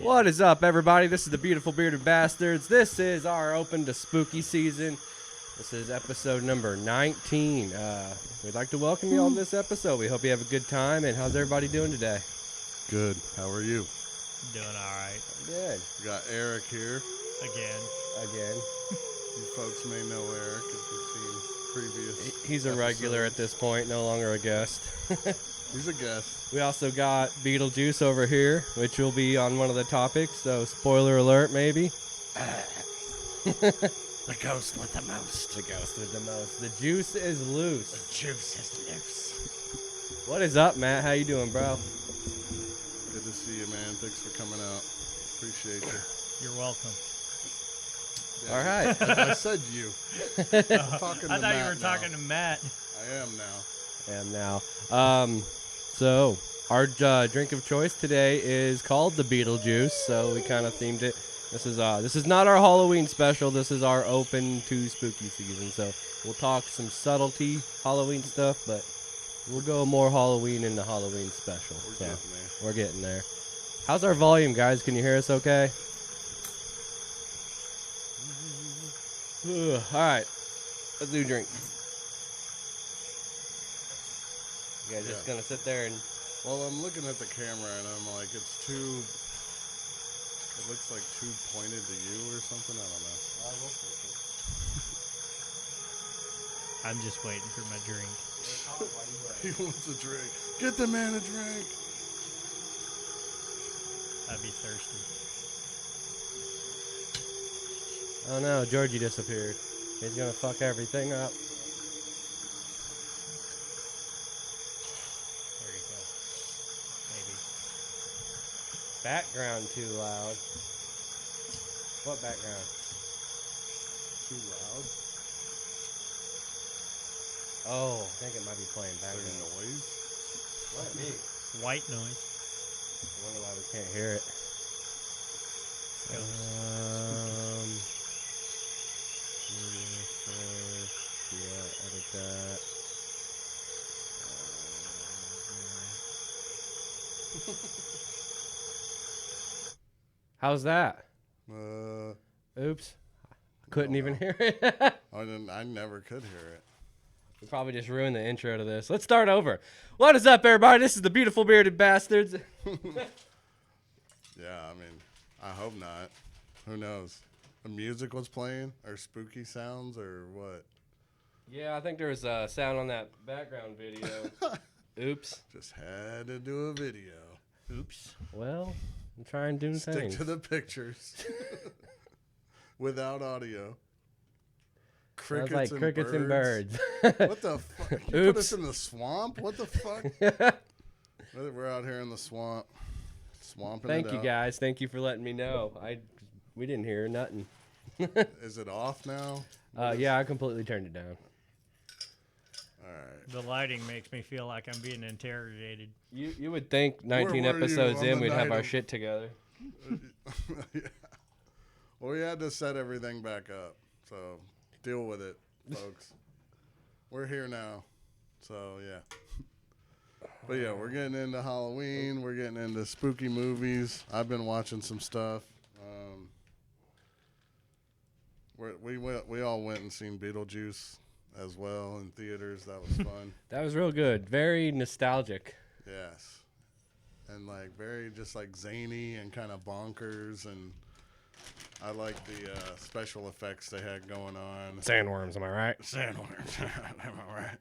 What is up, everybody? This is the Beautiful Bearded Bastards. This is our open to spooky season. This is episode number 19. We'd like to welcome you all to this episode. We hope you have a good time. And how's everybody doing today? Good. How are you? Doing all right. Good. We got Eric here. Again. You folks may know Eric if you've seen previous He's a regular at this point, no longer a guest. He's a guest. We also got Beetlejuice over here, which will be on one of the topics. So, spoiler alert, maybe. The ghost with the most. The ghost with the most. The juice is loose. The juice is loose. What is up, Matt? How you doing, bro? Good to see you, man. Thanks for coming out. Appreciate you. You're welcome. Yeah, all right. I said you. I'm talking to I thought Matt you were now. talking to Matt. I am now. So our drink of choice today is called the Beetlejuice. So we kind of themed it. This is not our Halloween special. This is our open to spooky season. So we'll talk some subtlety Halloween stuff, but we'll go more Halloween in the Halloween special. We're getting there. How's our volume, guys? Can you hear us okay? All right, let's do a drink. You guys just gonna sit there and... Well, I'm looking at the camera and I'm like, it looks like too pointed to you or something. I don't know. I'm just waiting for my drink. He wants a drink. Get the man a drink. I'd be thirsty. Oh no, Georgie disappeared. He's gonna fuck everything up. There you go. Maybe. Background too loud. What background? Too loud? Oh, I think it might be playing background. Is there noise? What, me? White noise. I wonder why we can't hear it. Media source. Yeah, edit that. How's that? Oops. Couldn't even hear it. I never could hear it. We probably just ruined the intro to this. Let's start over. What is up, everybody? This is the Beautiful Bearded Bastards. Yeah, I mean, I hope not. Who knows? The music was playing, or spooky sounds, or what? Yeah, I think there was a sound on that background video. Oops. Just had to do a video. Oops. Well, I'm trying to do Stick things. to the pictures. Without audio. Sounds like crickets and birds. What the fuck? You Oops. put us in the swamp? What the fuck? We're out here in the swamp. Swamping Thank it you, out. guys. Thank you for letting me know. We didn't hear nothing. Is it off now? Yeah, I completely turned it down. All right. The lighting makes me feel like I'm being interrogated. You would think 19 Where were you episodes on in the we'd have night our of- shit together. Yeah. Well, we had to set everything back up. So deal with it, folks. We're here now. So, yeah. But, yeah, we're getting into Halloween. We're getting into spooky movies. I've been watching some stuff. We all went and seen Beetlejuice as well in theaters. That was fun. That was real good. Very nostalgic. Yes. And, like, very just, like, zany and kind of bonkers. And I like the special effects they had going on. Sandworms, am I right? Sandworms. Am I right?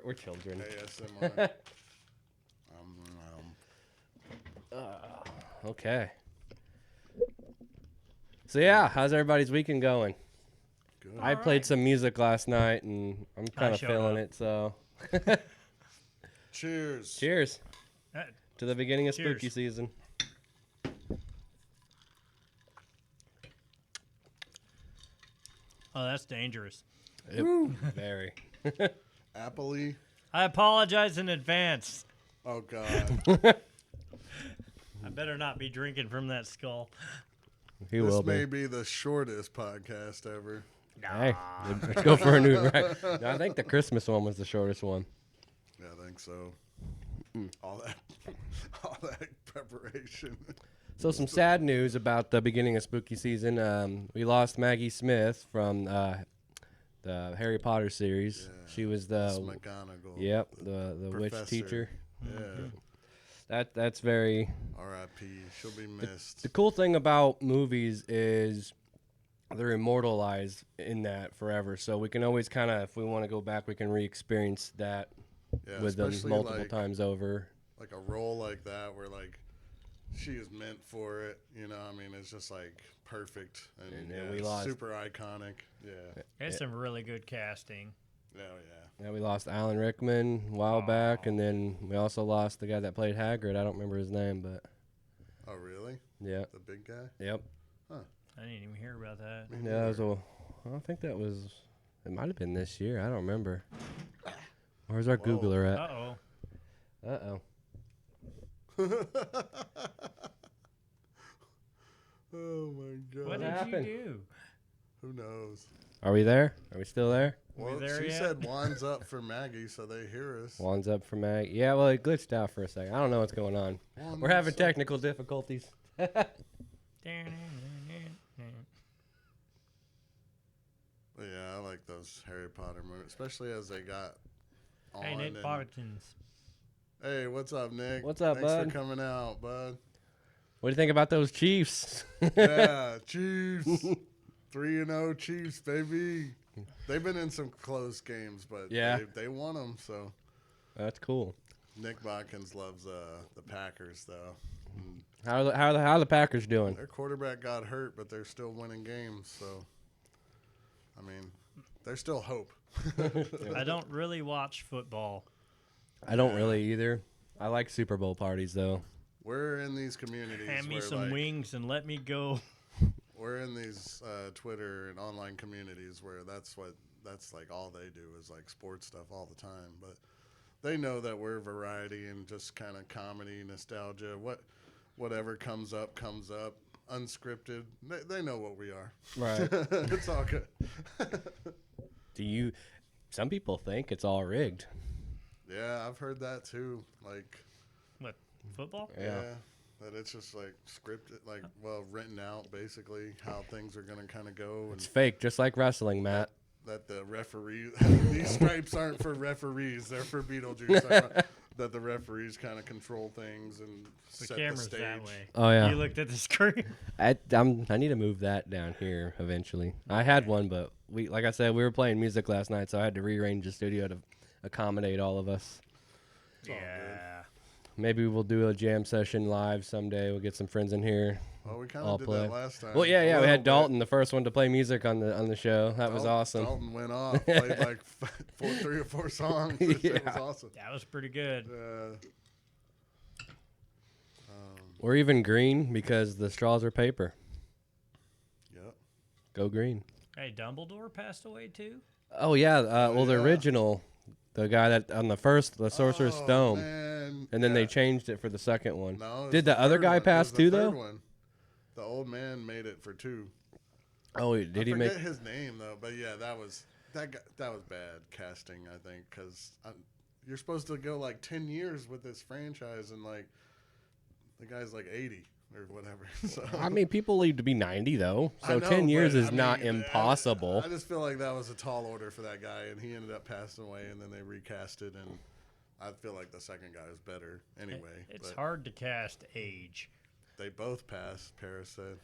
We're children. ASMR. Okay. So, yeah, how's everybody's weekend going? Good. I played some music last night, and I'm kind of showed feeling up. it, so... Cheers. Cheers Uh, to the beginning of Cheers. spooky season. Oh, that's dangerous. Very. Appley. I apologize in advance. Oh, God. I better not be drinking from that skull. He This will may be. be the shortest podcast ever. Hey, let's go for a new record. No, I think the Christmas one was the shortest one. Yeah, I think so. All that preparation. So some sad news about the beginning of spooky season. We lost Maggie Smith from the Harry Potter series. Yeah, She was Miss the McGonagall. the witch professor. teacher. Yeah. That's very. R.I.P. She'll be missed. The cool thing about movies is they're immortalized in that forever. So we can always kind of, if we want to go back, we can re-experience that Yeah, with them especially multiple like, times over. like a role like that where like she is meant for it. You know, I mean, it's just like perfect and yeah, we lost. super iconic. Yeah. It's some really good casting. Oh yeah. Yeah, we lost Alan Rickman a while back, and then we also lost the guy that played Hagrid. I don't remember his name, but Oh really? yeah. The big guy? Yep. I didn't even hear about that. Yeah, it was I think that was, it might have been this year. I don't remember. Where's our Whoa. Googler at? Uh-oh. Uh-oh. Oh my god. What did happened? you do? Who knows? Are we there? Are we still there? Well, there she yet? said Juan's up for Maggie, so they hear us. One's up for Mag. Yeah, well, it glitched out for a second. I don't know what's going on. Juan, We're having what's up? technical difficulties. But yeah, I like those Harry Potter movies, especially as they got on. Hey, Nick and- Potterkins. Hey, what's up, Nick? What's up, Thanks bud? for coming out, bud. What do you think about those Chiefs? Yeah, Chiefs. 3-0 Chiefs, baby. They've been in some close games, but Yeah. they won them. So That's cool. Nick Botkins loves the Packers, though. And How are the Packers doing? their quarterback got hurt, but they're still winning games. So, I mean, there's still hope. I don't really watch football. I don't really either. I like Super Bowl parties though. We're in these communities. Hand me where, some like, wings and let me go. We're in these Twitter and online communities where that's like all they do is like sports stuff all the time. But they know that we're variety and just kind of comedy, nostalgia, whatever comes up, unscripted. They know what we are. Right. It's all good. Some people think it's all rigged. Yeah, I've heard that too. Like, What, football? yeah, that it's just like scripted, like, well, written out basically how things are going to kind of go. It's And fake, just like wrestling, Matt. that the referee, these stripes aren't for referees, they're for Beetlejuice. That the referees kind of control things and The set camera's the stage. that way. Oh yeah. You looked at the screen. I need to move that down here eventually. I had one, but like I said, we were playing music last night, so I had to rearrange the studio to accommodate all of us. all Yeah. Maybe we'll do a jam session live someday. We'll get some friends in here. Well, we kind I'll of did play. that last time. Well, yeah, A we little had bit. Dalton, the first one to play music on the show. That was awesome. Dalton went off, played like 3 or 4 songs. It Yeah. was awesome. That was pretty good. We're even green because the straws are paper. Yep. Go green. Hey, Dumbledore passed away too? Oh yeah. Well, the yeah. original, the guy that on the Sorcerer's Oh, Stone, man. and then they Yeah. changed it for the second one. No, it was Did the other third guy one. It pass was the too third though? one. The old man made it for 2. Oh, did I he forget make? his name though, but yeah, that was bad casting, I think, because you're supposed to go like 10 years with this franchise, and like the guy's like 80 or whatever. So I mean, people need to be 90 though, I so know, 10 years but, is I not mean, impossible. I just feel like that was a tall order for that guy, and he ended up passing away, and then they recast it, and I feel like the second guy is better anyway. It's but hard to cast age. They both passed, Paris said.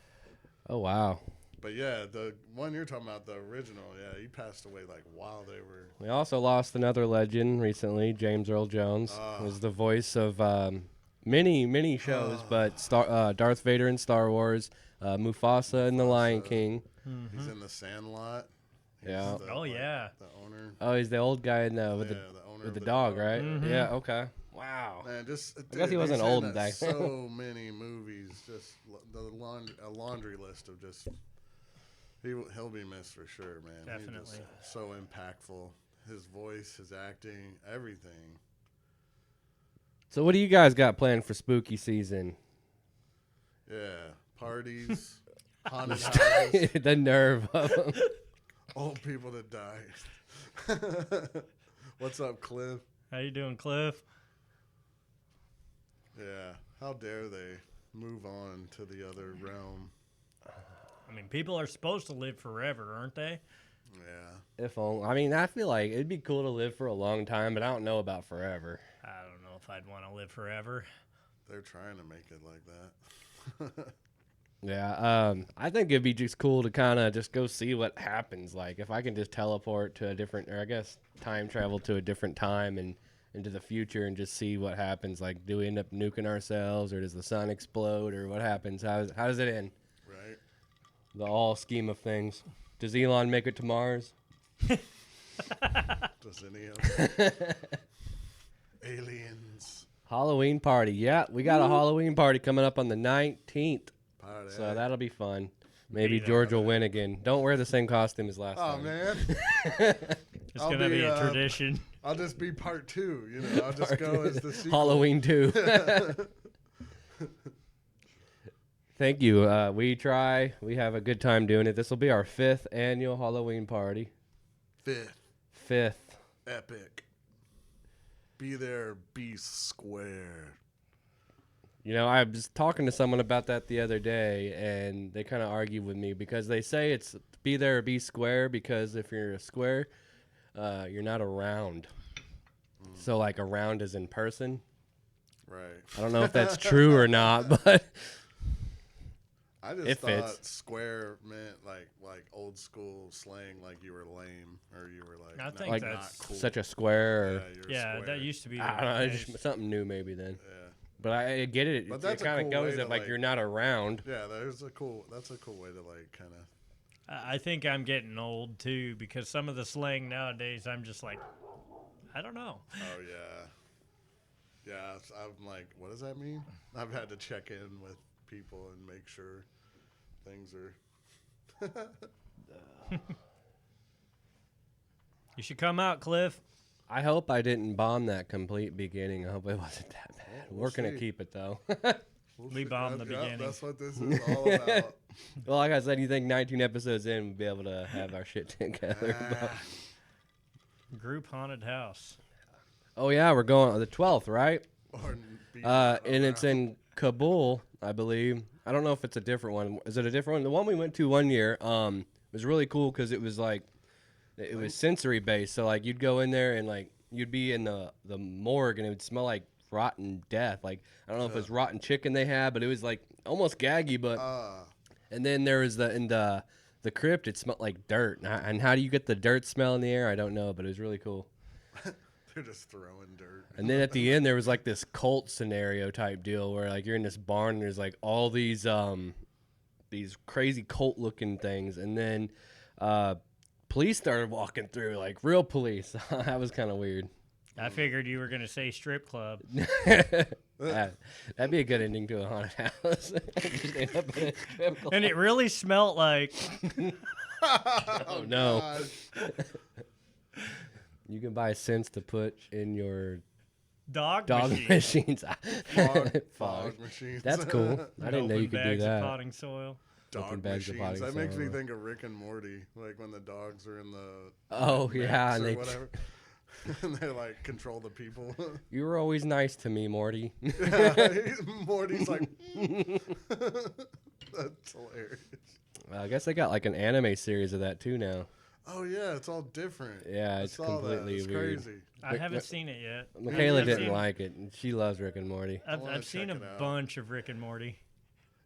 Oh wow. But yeah, the one you're talking about, the original, yeah, he passed away like while they were. We also lost another legend recently. James Earl Jones was the voice of many shows, but Darth Vader in Star Wars, Mufasa in The Lion King. He's in the Sandlot. He's Yeah. the, Oh, yeah. The owner. Oh, he's the old guy with Yeah, the the owner with the of dog, right? Mhm. Yeah. Okay. Wow. Man, just I guess he wasn't he's in old back then. So many movies, just a laundry list of just. He'll be missed for sure, man. Definitely. He's just so impactful. His voice, his acting, everything. So what do you guys got planned for spooky season? Yeah, parties, haunted houses, The nerve of them. old people that die. What's up, Cliff? How you doing, Cliff? Yeah. How dare they move on to the other realm? I mean, people are supposed to live forever, aren't they? Yeah. If only, I mean, I feel like it'd be cool to live for a long time, but I don't know about forever. I don't know if I'd want to live forever. They're trying to make it like that. Yeah, I think it'd be just cool to kind of just go see what happens. Like, if I can just teleport to a different, or I guess time travel to a different time and into the future and just see what happens. Like, do we end up nuking ourselves, or does the sun explode, or what happens? How does it end? Right. The all scheme of things. Does Elon make it to Mars? Does any of aliens? Halloween party. Yeah, we got a Halloween party coming up on the 19th. Party. So that'll be fun. Maybe Be George there. will win again. Don't wear the same costume as last Oh time. man. It's I'll going to be, be a tradition. I'll just be part 2. You know, I'll just go as the sequel. Halloween 2. Thank you. We have a good time doing it. This will be our 5th annual Halloween party. 5th 5th. epic. Be there, be square. You know, I was talking to someone about that the other day, and they kind of argue with me because they say it's be there or be square, because if you're a square, you're not around. So, like, around is in person. Right. I don't know if that's true or not, but I just It thought fits. square meant like old school slang, like you were lame or you were like I not, think like not that's- cool. such a square. Or, yeah, you're Yeah, square. that used to be. I the don't know, case. just something new maybe then. Yeah, But I get it. But It that's a kind of cool goes way that to, like like- you're not around. yeah. That's a cool way to like kind of. I think I'm getting old too, because some of the slang nowadays, I'm just like, I don't know. Oh yeah, yeah. I'm like, what does that mean? I've had to check in with people and make sure things are. You should come out, Cliff. I hope I didn't bomb that complete beginning. I hope it wasn't that bad. We'll We're gonna see. keep it though. We bombed the Yep, beginning. That's what this is all about. Well, like I said, you think 19 episodes in, we'll be able to have our shit together. Ah, Group haunted house. Oh yeah, we're going on the 12th, right? or be And it's around. in Kabul, I believe. I don't know if it's a different one. Is it a different one? The one we went to one year was really cool because it was like it was sensory based. So like you'd go in there and like you'd be in the morgue and it would smell like rotten death. Like I don't know if it was rotten chicken they had, but it was like almost gaggy. But and then there was in the crypt, it smelled like dirt. And how do you get the dirt smell in the air? I don't know, but it was really cool. They're just throwing dirt. And then at the end, there was like this cult scenario type deal where like you're in this barn and there's like all these crazy cult looking things, and then police started walking through, like real police. That was kind of weird. I figured you were going to say strip club. That'd be a good ending to a haunted house. Just end up in a strip club. And it really smelled like Oh no! gosh. You can buy scents to put in your dog dog machine. machines. Fog Fog. machines. That's cool. I didn't know you Open could do bags of that. potting soil. Dog Open bags of machines. potting That makes me soil. think of Rick and Morty, like when the dogs are in the Oh vents yeah, and or they. whatever, and they like control the people. You were always nice to me, Morty. Morty's like, that's hilarious. I guess they got like an anime series of that too now. Oh yeah, it's all different. Yeah, I it's saw that. completely It's weird. crazy. I Rick- haven't Rick- seen it yet. Michaela I've didn't seen- like it, and she loves Rick and Morty. I've wanna seen a check it out. bunch of Rick and Morty.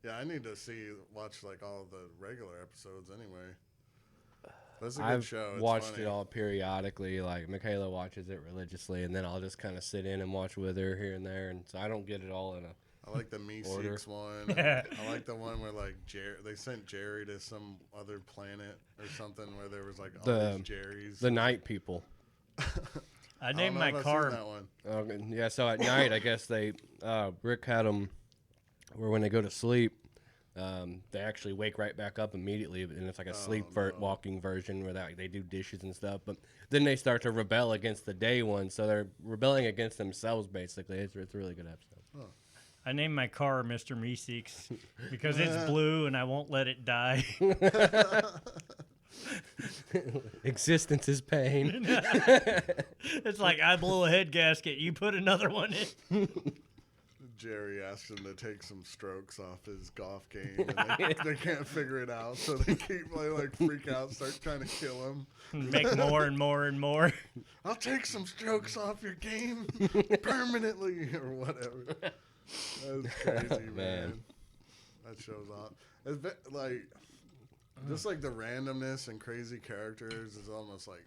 Yeah, I need to watch like all the regular episodes anyway. That's a good I've show. It's watched funny. it all periodically. Like Michaela watches it religiously, and then I'll just kind of sit in and watch with her here and there, and so I don't get it all in a. I like the Order. Meeseeks one. I like the one where like they sent Jerry to some other planet or something where there was like all The- these Jerrys. The Night People. I don't named know my if I've car. seen that one. Okay, yeah, so at night, I guess Rick had them where when they go to sleep, they actually wake right back up immediately, and it's like a walking version where they do dishes and stuff. But then they start to rebel against the day one, so they're rebelling against themselves basically. It's a really good episode. I named my car Mr. Meeseeks because it's blue and I won't let it die. Existence is pain. It's like I blow a head gasket, you put another one in. Jerry asked him to take some strokes off his golf game, and they can't figure it out, so they keep like freak out, start trying to kill him. Make more and more and more. I'll take some strokes off your game permanently, or whatever. That's crazy, man. That shows off. It's like just like the randomness and crazy characters is almost like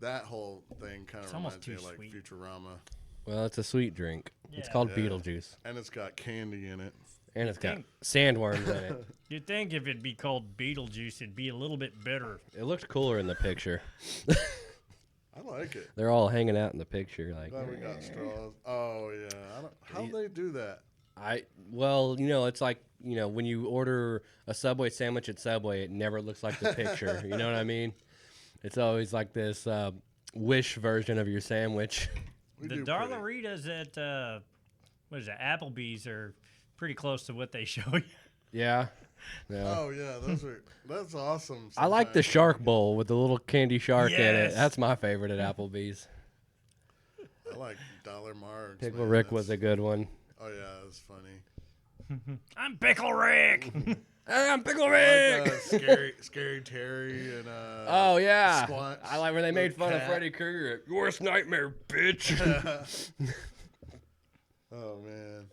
that whole thing kind of reminds me of like Futurama. Well, it's a sweet drink. It's Yeah. called Beetlejuice. And it's got candy in it. And it's got sandworms in it. You'd think if it'd be called Beetlejuice, it'd be a little bit bitter. It looked cooler in the picture. I like it. They're all hanging out in the picture. Like, Glad we got straws. Oh, yeah. How do they do that? Well, it's like, when you order a Subway sandwich at Subway, it never looks like the picture. You know what I mean? It's always like this Wish version of your sandwich. The Darlaritas at what is it, Applebee's are pretty close to what they show you. Yeah. Oh, yeah. That's awesome. I like the shark bowl with the little candy shark in it. Yes. That's my favorite at Applebee's. I like Dollar Margs. Pickle man. Rick was a good one. Oh, yeah. That's funny. I'm Pickle Rick. I'm Pickle I Rick! like, Scary Terry and Oh, yeah. Squanch, I like when they made fun of cat. Freddy Krueger. Your worst nightmare, bitch. Oh, man.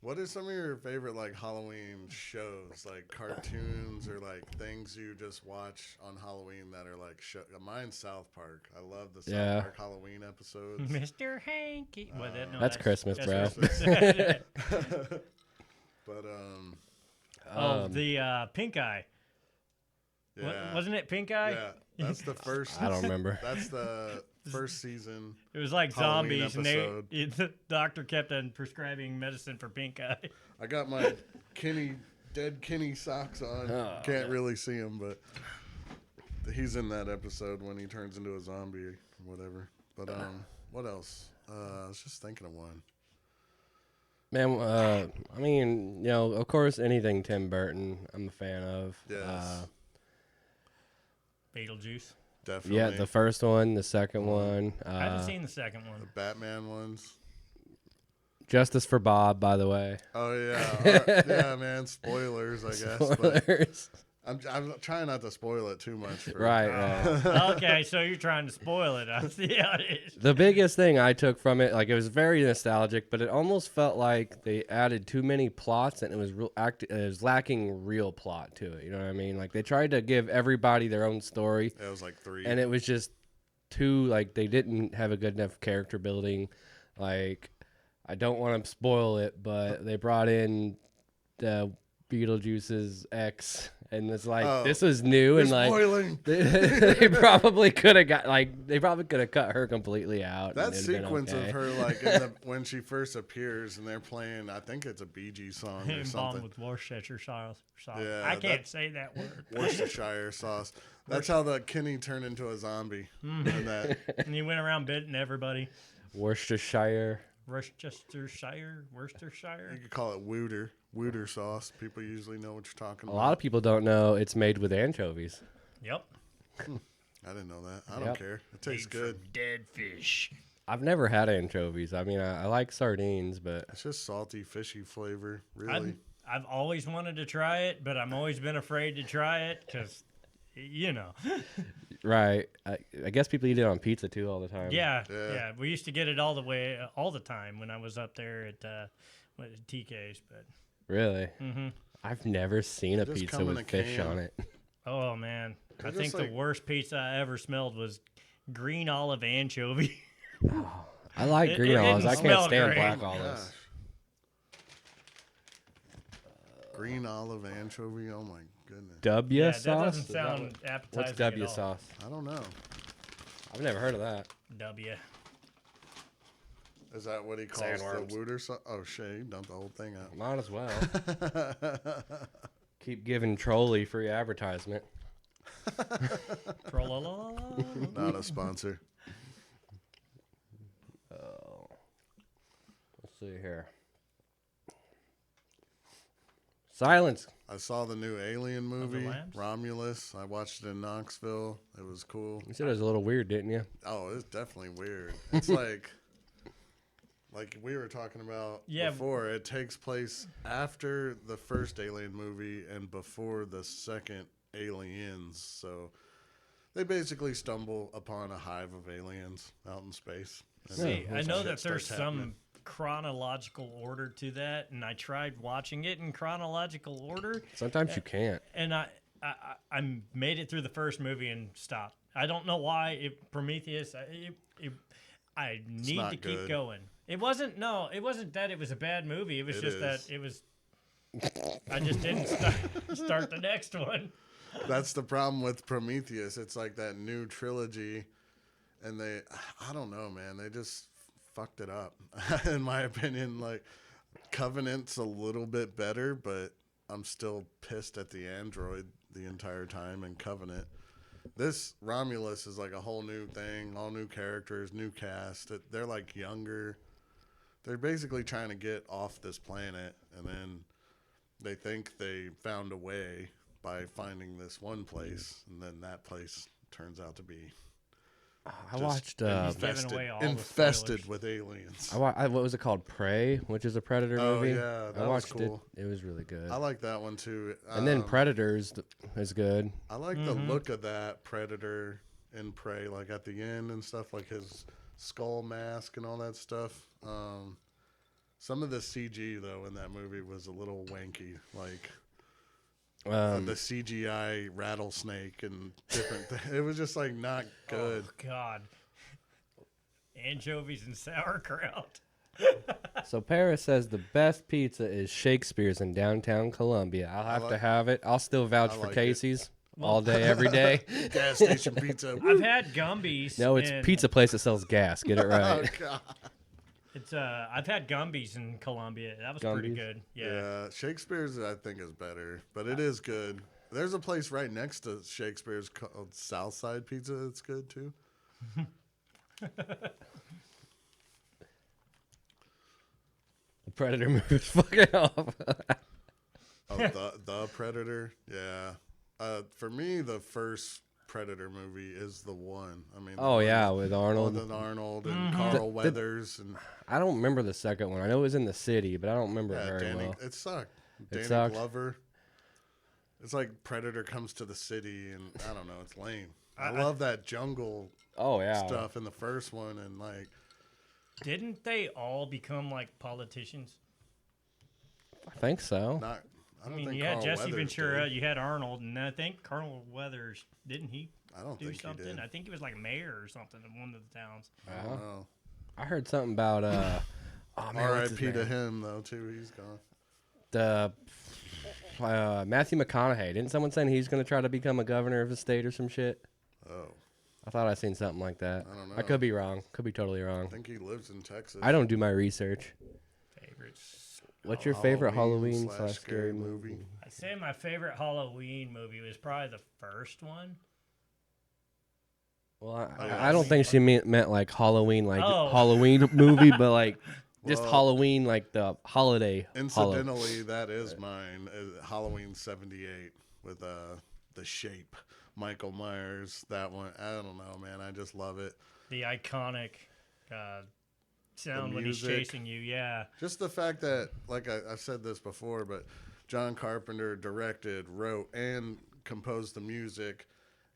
What are some of your favorite, like, Halloween shows? Like, cartoons or, like, things you just watch on Halloween that are, like, mine's South Park. I love the South Park Halloween episodes. Mr. Hanky. That's Christmas, bro. Christmas. But, the Pink Eye. yeah. Wasn't it Pink Eye? Yeah, that's the first. I don't remember. That's the first season. It was like Halloween zombies, and the doctor kept on prescribing medicine for pink eye. I got my dead Kenny socks on. Oh, Can't really see him, but he's in that episode when he turns into a zombie or whatever. But what else? I was just thinking of one. Man, I mean, of course, anything Tim Burton, I'm a fan of. Yes. Beetlejuice. Definitely. Yeah, the first one, the second one. I haven't seen the second one. The Batman ones. Justice for Bob, by the way. Oh yeah, yeah, man. Spoilers, I guess. But Spoilers. I'm trying not to spoil it too much. Right. Okay, so you're trying to spoil it. I see how it is. The biggest thing I took from it, like, it was very nostalgic, but it almost felt like they added too many plots, and it was lacking real plot to it. You know what I mean? Like, they tried to give everybody their own story. It was like 3. And it was just too, like, they didn't have a good enough character building. Like, I don't want to spoil it, but they brought in the Beetlejuice's ex, and it's like, this was new, and like spoiling. they probably could have cut her completely out. That and it'd been sequence okay. of her, like when she first appears and they're playing, I think it's a Bee Gees song or Bomb something. with Worcestershire sauce. Yeah, I can't say that word. Worcestershire sauce. That's how the Kenny turned into a zombie. And that. And he went around biting everybody. Worcestershire. Worcestershire. You could call it Wooter sauce. People usually know what you're talking A about. lot of people don't know it's made with anchovies. Yep. I didn't know that. I don't Yep. care. It tastes Made good. from dead fish. I've never had anchovies. I mean, I like sardines, but It's just salty, fishy flavor. Really. I've always wanted to try it, but I've always been afraid to try it because, right. I guess people eat it on pizza too all the time. Yeah. Yeah. We used to get it all the time when I was up there at TK's. But Really? hmm I've never seen a Just pizza come in with a fish can. on it. oh man, I They're think just the like- worst pizza I ever smelled was green olive anchovy. I like It green didn't olives. I smell can't stand great. black Gosh. olives. Green olive anchovy. Oh my goodness. W Yeah, sauce? that doesn't Is that sound what- appetizing. What's W at all. sauce? I don't know. I've never heard of that. W. Is that what he calls Sandworms. the Wooter sauce? Oh, Shay, dump the whole thing out. Might as well. Keep giving Trolly free advertisement. Trollolololol. Not a sponsor. Oh. Let's see here. Silence. I saw the new Alien movie, Lambs? Romulus. I watched it in Knoxville. It was cool. You said it was a little weird, didn't you? Oh, it's definitely weird. It's like we were talking about before. It takes place after the first Alien movie and before the second Aliens. So they basically stumble upon a hive of aliens out in space. See, I know that there's starts happening. some chronological order to that, and I tried watching it in chronological order, Sometimes you can't. and I made it through the first movie and stopped. I don't know why. Prometheus. I need not to keep good. going. It wasn't that it was a bad movie. It was just that it was. I just didn't start the next one. That's the problem with Prometheus. It's like that new trilogy, and I don't know, man. They just fucked it up, in my opinion. Like, Covenant's a little bit better, but I'm still pissed at the android the entire time in Covenant. This Romulus is like a whole new thing, all new characters, new cast. They're like younger. They're basically trying to get off this planet, and then they think they found a way by finding this one place, and then that place turns out to be I watched. Giving away all the infested spoilers. with aliens. What was it called? Prey, which is a Predator movie. Yeah, that I watched was cool. it. It was really good. I like that one too. And then Predators is good. I like the look of that Predator in Prey, like at the end and stuff, like his skull mask and all that stuff. Some of the CG though in that movie was a little wanky, like the CGI rattlesnake and different things. It was just like not good. Oh God. Anchovies and sauerkraut. So Paris says the best pizza is Shakespeare's in downtown Columbia. I'll have to have it. I'll still vouch for like it. Casey's all day, every day. Gas station pizza. I've had Gumby's. No, it's in- pizza place that sells gas. Get it Oh right. god. It's I've had Gumby's in Columbia. That was pretty Gumby's? good. Yeah. Yeah, Shakespeare's I think is better, but it is good. There's a place right next to Shakespeare's called Southside Pizza that's good too. The Predator movie is fucking off. Oh, the Predator. Yeah. For me, the first Predator movie is the one. I mean. Oh yeah, with Arnold. With Arnold and Carl Weathers and I don't remember the second one. I know it was in the city, but I don't remember it very Danny. well. It sucked. Danny sucked? Glover. It's like Predator comes to the city, and I don't know. It's lame. I love that jungle Oh yeah. stuff in the first one, and like. Didn't they all become like politicians? I think so. Not. I don't I mean, think you had Carl Jesse Weathers Ventura, did. you had Arnold, and I think Carl Weathers, didn't he I don't do think something? he did. I think he was like mayor or something in one of the towns. I don't know. I heard something about oh man, what's his R.I.P. to name? him though too. He's gone. The Matthew McConaughey. Didn't someone say he's going to try to become a governor of a state or some shit? Oh, I thought I seen something like that. I don't know. I could be wrong. Could be totally wrong. I think he lives in Texas. I don't do my research. Favorites. What's your favorite Halloween Halloween slash / scary scary movie? I'd say my favorite Halloween movie was probably the first one. Well, yeah. I don't think she meant like Halloween, like Oh. Halloween movie, but like just Well, Halloween, like the holiday. Incidentally, that is mine. Halloween '78 with the Shape, Michael Myers. That one. I don't know, man. I just love it. The iconic sound when he's music. chasing you. Yeah. Just the fact that, like I've said this before, but John Carpenter directed, wrote, and composed the music,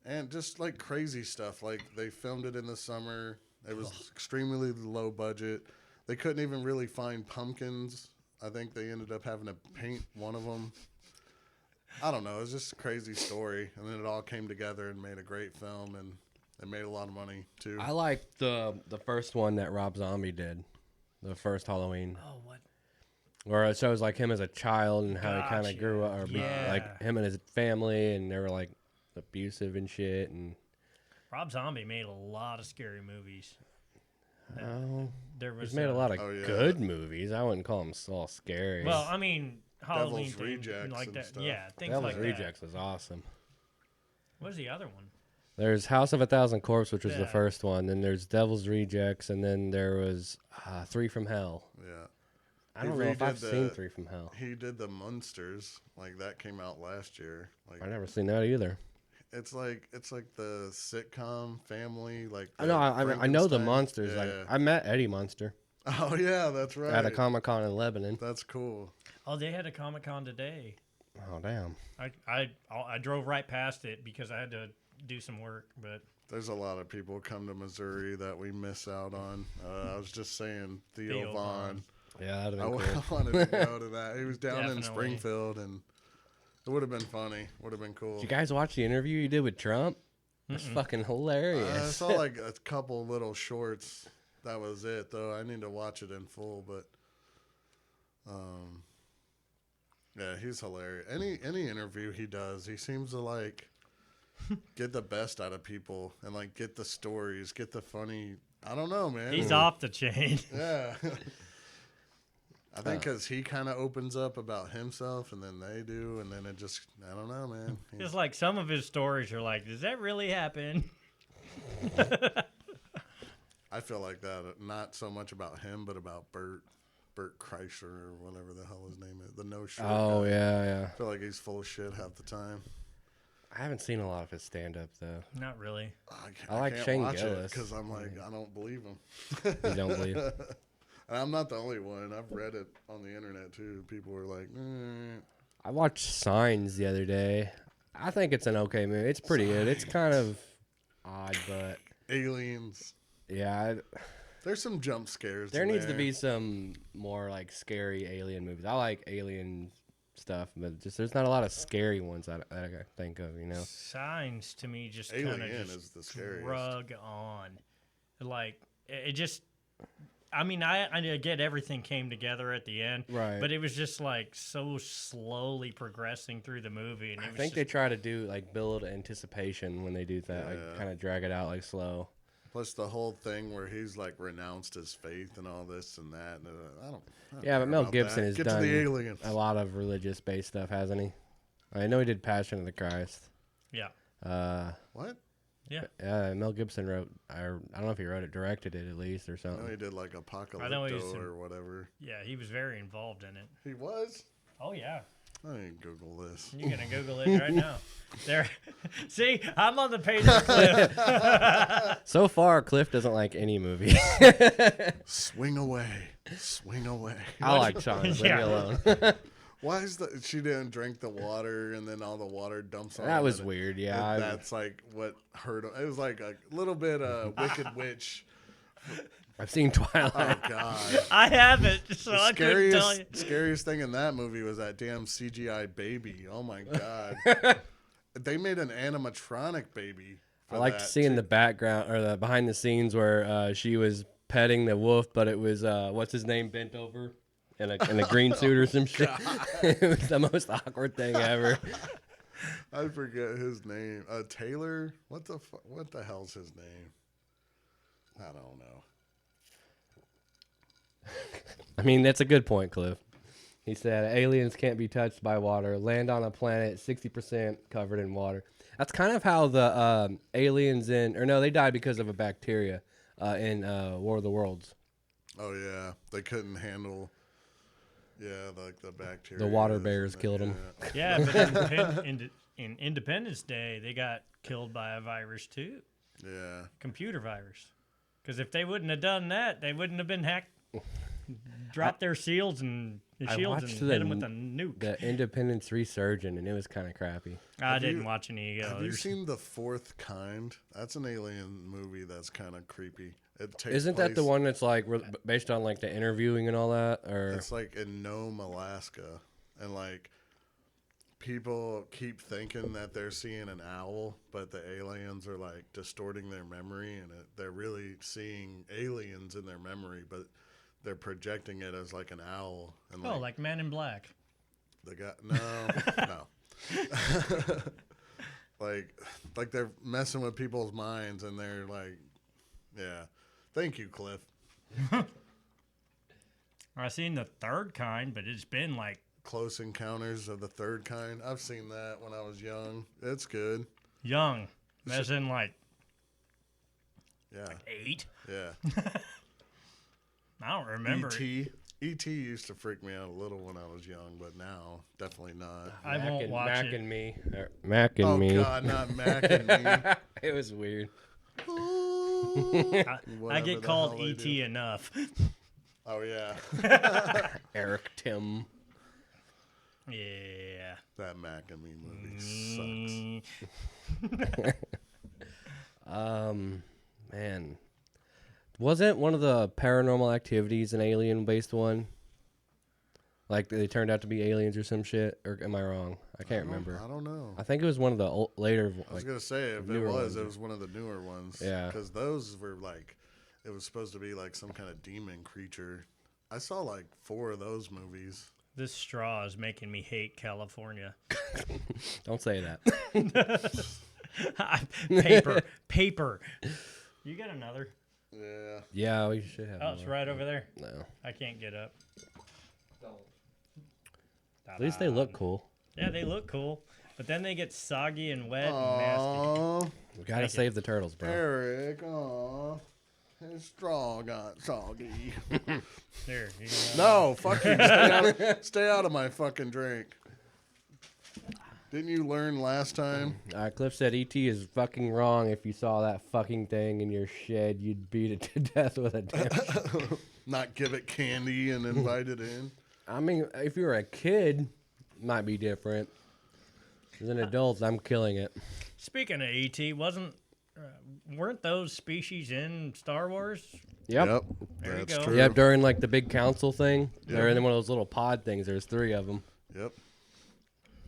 and just like crazy stuff. Like they filmed it in the summer. It was extremely low budget. They couldn't even really find pumpkins. I think they ended up having to paint one of them. I don't know. It was just a crazy story, and then it all came together and made a great film, and they made a lot of money too. I like the first one that Rob Zombie did, the first Halloween, Oh, what? where it shows like him as a child and how he kind Gotcha. of grew up, or Yeah. like him and his family, and they were like abusive and shit. And Rob Zombie made a lot of scary movies. There was he's made a lot of Oh, yeah. good movies. I wouldn't call them all scary. Well, I mean, Halloween Devil's thing, Rejects like and that. stuff. Yeah, things Devil's like that. Rejects was awesome. What was the other one? There's House of a Thousand Corpses, which was the Yeah. first one. Then there's Devil's Rejects, and then there was Three from Hell. Yeah. I don't know if I've seen Three from Hell. He did the Munsters, like that came out last year. Like I've never seen that either. it's like the sitcom family. Like I know, I know the Frankenstein. monsters. Yeah. Like I met Eddie Monster Oh yeah, that's right. at a Comic-Con in Lebanon. That's cool. Oh, they had a Comic-Con today. Oh damn! I drove right past it because I had to do some work, but There's a lot of people come to Missouri that we miss out on. I was just saying Theo Vaughn. Yeah, that'd I have been cool. wanted to go to that. He was down in Definitely. Springfield, and it would have been funny. Would have been cool. Did you guys watch the interview you did with Trump? That's fucking hilarious. I saw like a couple little shorts. That was it, though. I need to watch it in full, but yeah, he's hilarious. Any interview he does, he seems to like get the best out of people and like get the stories, get the funny. I don't know, man. he's off the chain. Yeah. I think because he kind of opens up about himself, and then they do, and then it just, I don't know, man. It's like some of his stories are like, does that really happen? I feel like that, not so much about him, but about Bert Kreischer or whatever the hell his name is, the no shirt Oh guy. yeah. I feel like he's full of shit half the time. I haven't seen a lot of his stand-up though. Not really. I like can't Shane watch Gillis. because I'm like, I don't believe him. You don't believe? And I'm not the only one. I've read it on the internet too. People were like, I watched Signs the other day. I think it's an okay movie. It's pretty good. It's kind of odd, but aliens. yeah, There's some jump scares. there in needs to there. be some more like scary alien movies. I like alien stuff, but just there's not a lot of scary ones that I think of. You know, Signs to me just Alien kind of is the scariest. drug on. Like, it just, I mean, I get everything came together at the end, right? but it was just like so slowly progressing through the movie. And it I was think they try to do like build anticipation when they do that, like Yeah. kind of drag it out like slow. Plus the whole thing where he's like renounced his faith and all this and that. And I don't Yeah, care but Mel about Gibson that. has Get done to the aliens. a lot of religious based stuff, hasn't he? I know he did Passion of the Christ. yeah. What? Yeah, Mel Gibson wrote. I don't know if he wrote it, directed it at least, or I know something. he did like he's Apocalypto in- or whatever. Yeah, he was very involved in it. He was? Oh, yeah. I didn't Google this. You're going to Google it right now. There. See, I'm on the page of Cliff. So far, Cliff doesn't like any movie. Swing away. Swing away. I like Sean. Leave me Yeah. alone. Why is she didn't drink the water and then all the water dumps on That her was and weird. Yeah, that's like what hurt him. It was like a little bit Wicked Witch. I've seen Twilight. Oh God. I haven't, so I The couldn't tell you. scariest thing in that movie was that damn CGI baby. Oh my God. They made an animatronic baby. I liked seeing the background or the behind the scenes where she was petting the wolf, but it was what's his name bent over in a green suit or some shit. It was the most awkward thing ever. I forget his name. Taylor. What the hell's his name? I don't know. I mean, that's a good point, Cliff. He said aliens can't be touched by water, land on a planet 60% covered in water. That's kind of how the aliens they died because of a bacteria in War of the Worlds. Oh yeah, they couldn't handle. Yeah, like the bacteria. The water bears killed them. Yeah, but in Independence Day, they got killed by a virus too. Yeah. Computer virus. Because if they wouldn't have done that, they wouldn't have been hacked. Dropped their shields and shields and watched hit them with a nuke. The Independence Resurgent, and it was kind of crappy. I didn't watch any of Have you those. seen The Fourth Kind? That's an alien movie that's kind of creepy. It takes Isn't that the place- one that's like based on like the interviewing and all that? Or It's like in Nome, Alaska, and like people keep thinking that they're seeing an owl, but the aliens are like distorting their memory, and they're really seeing aliens in their memory, but they're projecting it as like an owl. And Oh, like Man in Black. the guy, no. like they're messing with people's minds, and they're like, yeah. Thank you, Cliff. I seen The Third Kind, but it's been like Close Encounters of the Third Kind. I've seen that when I was young. It's good. young. As in like Yeah. 8. Yeah. I don't remember. E.T. E.T. used to freak me out a little when I was young, but now definitely not. I won't watch Mac it. and me. Mac and Oh me. God, not Mac and me. It was weird. I Whatever get the called hell they ET do. enough. Oh yeah, Eric Tim. Yeah. that Mac and me movie sucks. Man. Wasn't one of the Paranormal Activities an alien-based one? Like they turned out to be aliens or some shit? Or am I wrong? I can't remember. I don't know. I think it was one of the later. I was gonna say if it newer was, ones. it was one of the newer ones. Yeah. because those were like, it was supposed to be like some kind of demon creature. I saw like 4 of those movies. This straw is making me hate California. Don't say that. Paper. You got another? Yeah. Yeah, we should have. Oh, it's more. right over there. No. I can't get up. At least they look cool. Yeah, they look cool, but then they get soggy and wet and nasty. Aw, We gotta Thank you. save the turtles, bro. Eric. Aw, his straw got soggy. There. You No, fuck you. Stay out of my fucking drink. Didn't you learn last time? Cliff said E.T. is fucking wrong. If you saw that fucking thing in your shed, you'd beat it to death with a damn. Not give it candy and invite it in? I mean, if you're a kid, it might be different. As an adult, I'm killing it. Speaking of ET, weren't those species in Star Wars? Yep. There you That's go. true. Yep, during like the big council thing, they're in one of those little pod things. There's 3 of them. Yep.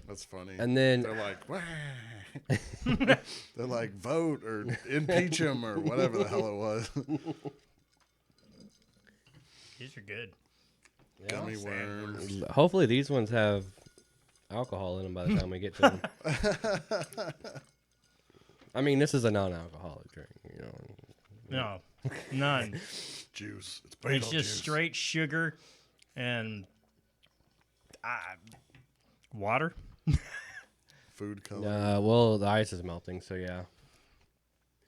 That's funny. And then They're like, wah. They're like, vote or impeach him or whatever the hell it was. These are good. Gummy worms. hopefully these ones have alcohol in them by the time we get to them. I mean, this is a non-alcoholic drink, you know. No, none. Juice. It's It's Beetlejuice. just straight sugar and water. Food color. Well, the ice is melting, so yeah.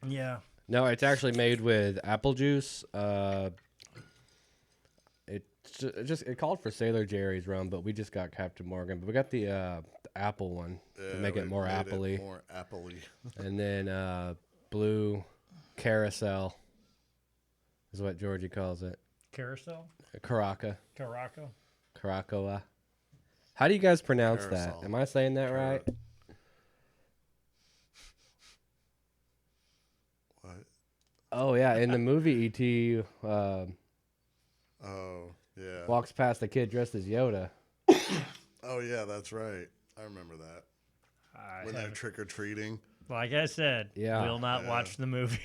Yeah. No, it's actually made with apple juice. It called for Sailor Jerry's rum, but we just got Captain Morgan. But we got the apple one to make it we more made apple-y. More apple-y. And then blue carousel is what Georgie calls it. Carousel? Caraca. Caraco? Caracoa. How do you guys pronounce Carousel. that? Am I saying that right? What? Oh, yeah. In the movie, E.T. Oh, yeah. walks past a kid dressed as Yoda. Oh, yeah, that's right. I remember that. When they're trick-or-treating. Like I said, Yeah. will not watch the movie.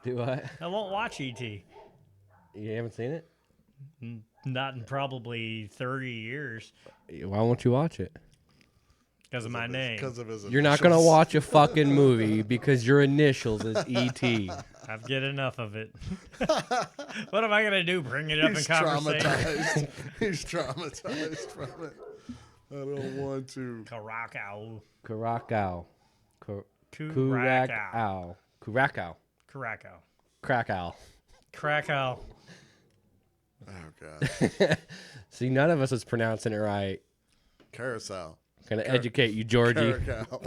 Do what? I won't watch E.T. You haven't seen it? Not in probably 30 years Why won't you watch it? because of my name. Because of his You're not going to initials. watch a fucking movie because your initials is E.T. I've get enough of it. What am I going to do? Bring it up He's in conversation? traumatized. He's traumatized from it. I don't want to. Caraco. Curacao. Curacao. Curacao. Caraco. Krakow. Krakow. Oh, God. See, none of us is pronouncing it right. Carousel. Gonna educate you, Georgie. Caracal.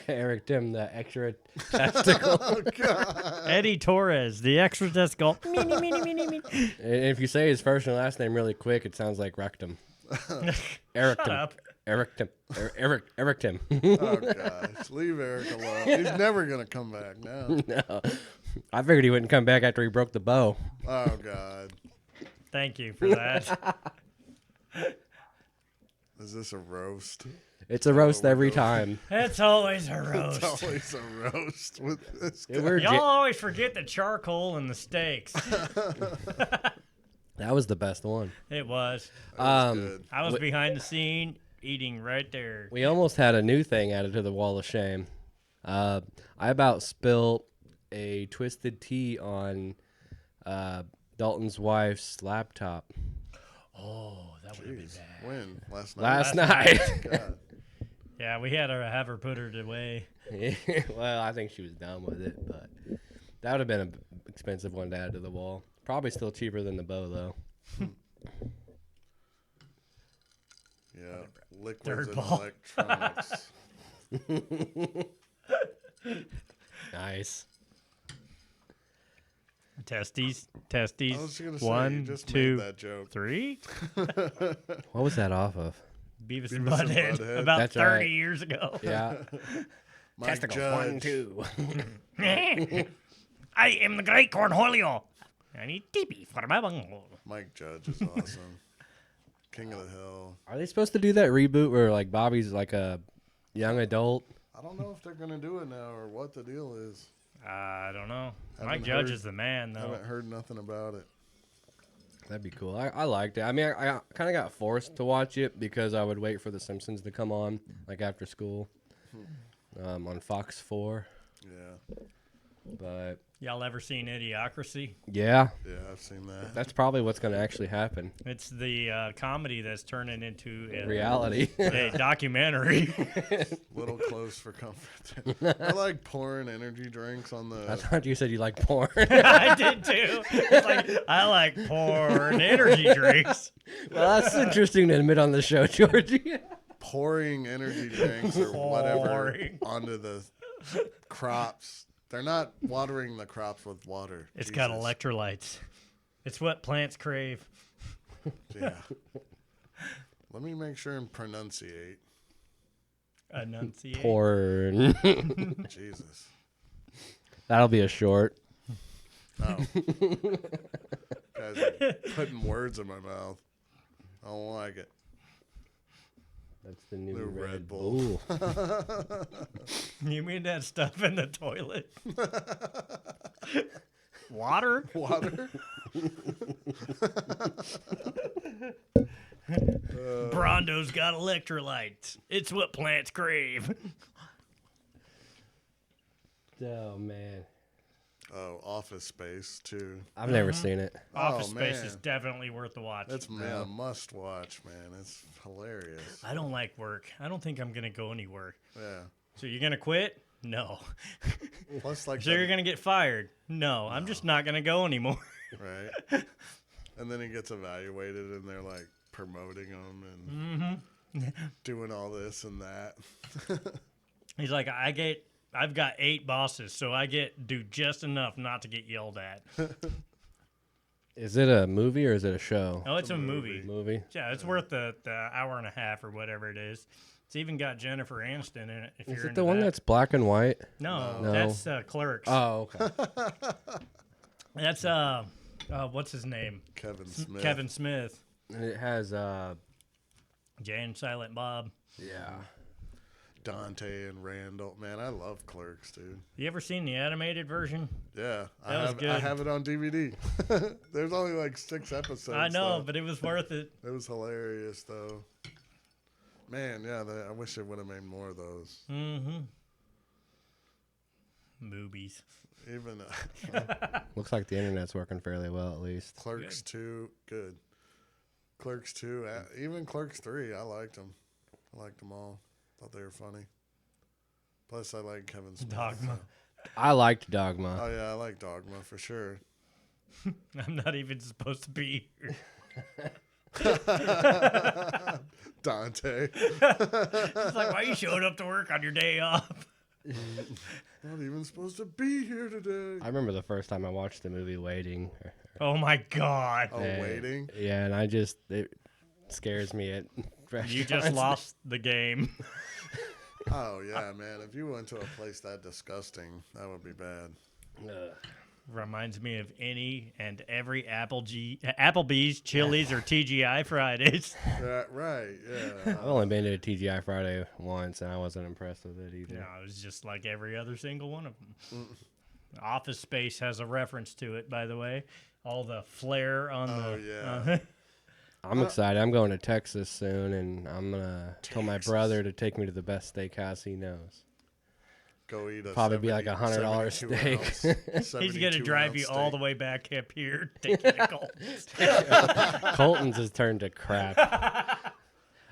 Eric Tim, the extra testicle. Oh, God. Eddie Torres, the extra testicle. And if you say his first and last name really quick, it sounds like rectum. Eric Shut Tim. up. Eric Tim. Eric Tim. Oh, gosh. Leave Eric alone. He's never going to come back now. No. I figured he wouldn't come back after he broke the bow. Oh, God. Thank you for that. Is this a roast? It's a roast every time. It's always a roast. It's always a roast with this guy. Y'all always forget the charcoal and the steaks. That was the best one. It was. Good. I was behind the scene eating right there. We almost had a new thing added to the wall of shame. I about spilt a twisted tea on Dalton's wife's laptop Oh, that would have been bad. When? Last night? last night. God. Yeah, we had to have her put her away. Well, I think she was done with it, but that would have been expensive one to add to the wall. Probably still cheaper than the bow, though. Yeah, liquids Third and ball. electronics. Nice. Testes. I was gonna say, you One, just two, made that joke. 3. What was that off of? Beavis Beavis and and Butthead. Butthead. About That's 30 right. years ago. Yeah. Mike Testicles, Judge. 1, 2. I am the great Cornholio. I need TP for my bungle. Mike Judge is awesome. King of the Hill. Are they supposed to do that reboot where like Bobby's like a young adult? I don't know if they're gonna do it now or what the deal is. I don't know. Haven't Mike Judge heard- is the man, though. Haven't heard nothing about it. That'd be cool. I liked it. I mean, I kind of got forced to watch it because I would wait for The Simpsons to come on, like after school, on Fox 4. Yeah, But Y'all ever seen Idiocracy? yeah, yeah, I've seen that. that's probably what's going to actually happen. It's the comedy that's turning into Reality. a documentary. Little close for comfort. I like pouring energy drinks on I the. thought you said you like porn. I did too. It's like I like porn energy drinks. Well, that's interesting to admit on the show, Georgie. Pouring energy drinks or whatever Pouring. onto the crops. They're not watering the crops with water. It's got Jesus. electrolytes. It's what plants crave. Yeah. Let me make sure and pronunciate. Enunciate. Porn. Jesus. That'll be a short. Oh. Guys are putting words in my mouth. I don't like it. That's the new New Red, Red Bull. You mean that stuff in the toilet? Water? Water? Brondo's got electrolytes. It's what plants crave. Oh, man. Oh, Office Space, too. I've never seen it. Office Space man. is definitely worth the watch. That's a must watch, man. It's hilarious. I don't like work. I don't think I'm going to go anywhere. Yeah. So you're going to quit? No. Plus, like, So you're going to get fired? No, I'm just not going to go anymore. right? And then he gets evaluated, and they're like promoting him and doing all this and that. He's like, I've got 8 bosses, so I do just enough not to get yelled at. Is it a movie or is it a show? Oh, it's a movie. Movie? Yeah, it's worth the hour and a half or whatever it is. It's even got Jennifer Aniston in it. If Is you're it into the one that. that's black and white? No, No. that's Clerks. Oh, okay. That's what's his name? Kevin Smith. Kevin Smith. And it has, Jay and Silent Bob. yeah. Dante and Randall. Man, I love Clerks, dude. You ever seen the animated version? Yeah, That was I good. have it on DVD. There's only like 6 episodes. I know, though. but it was worth it. It was hilarious, though. Man, yeah, I wish it would have made more of those. Mm-hmm. Movies. Even Looks like the internet's working fairly well, at least. Clerks 2, good. Clerks 2, even Clerks 3, I liked them. I liked them all. Thought they were funny. Plus, I like Kevin Smith. Dogma. I liked Dogma. Oh, yeah, I like Dogma for sure. I'm not even supposed to be here. Dante. It's like, why you showing up to work on your day off? Not even supposed to be here today. I remember the first time I watched the movie Waiting. Oh my God. Oh, And- waiting? Yeah, and it scares me at You just restaurants. lost the game. Oh, yeah, man. If you went to a place that disgusting, that would be bad. Ugh. Reminds me of any and every Applebee's, Chili's, or TGI Fridays. Right, yeah. I've only been to a TGI Friday once, and I wasn't impressed with it either. No, it was just like every other single one of them. Office Space has a reference to it, by the way. All the flair on Oh, the. yeah. I'm excited. I'm going to Texas soon, and I'm going to tell my brother to take me to the best steakhouse he knows. Go eat a Probably be like $100 steak. He's going to drive you all the way back up here. Take you to Colton's. Colton's has turned to crap.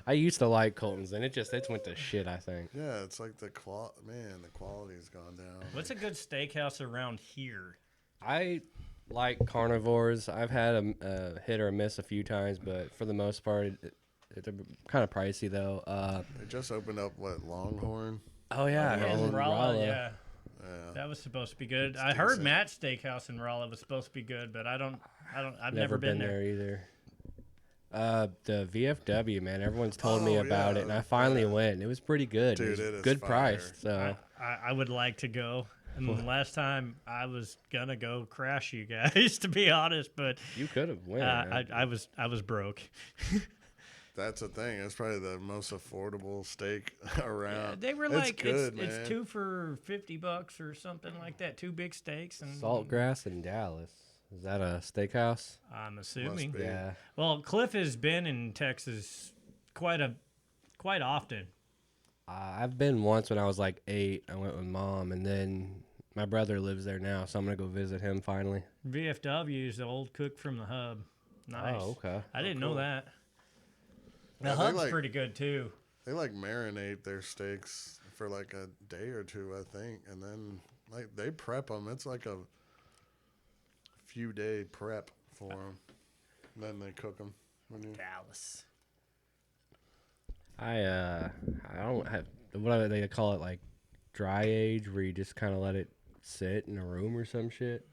I used to like Colton's, and it went to shit, I think. Yeah, it's like the quality's gone down. What's a good steakhouse around here? I like carnivores. I've had a hit or a miss a few times, but for the most part, they're kind of pricey though. They just opened up Oh Longhorn. yeah, Oh, yeah, in Old Rolla, Rolla. yeah. Yeah. That was supposed to be good. It's I heard decent. Matt's Steakhouse in Rolla was supposed to be good, but I've Never been there either. The VFW, man, everyone's told me Oh, about yeah, it, and I finally yeah. went. It was pretty good. Dude, it was it is good fire. price. So I would like to go. And the last time I was gonna go crash you guys, to be honest, but you could have went. I was broke. That's the thing. It's probably the most affordable steak around. Yeah, they were It's like, good, man. it's 2 for $50 or something like that. 2 big steaks and Saltgrass in Dallas. Is that a steakhouse? I'm assuming. Must be. Yeah. Well, Cliff has been in Texas quite often. I've been once when I was like 8. I went with Mom, and then my brother lives there now, so I'm gonna go visit him finally. VFW is the old cook from the Hub. Nice. Oh, okay. I didn't know cool. that. The Yeah, they Hub's like- pretty good too. They like marinate their steaks for like a day or two, I think, and then like they prep them. It's like a few day prep for them. Then they cook them. Dallas. I don't have what do they call it, like dry age, where you just kind of let it sit in a room or some shit.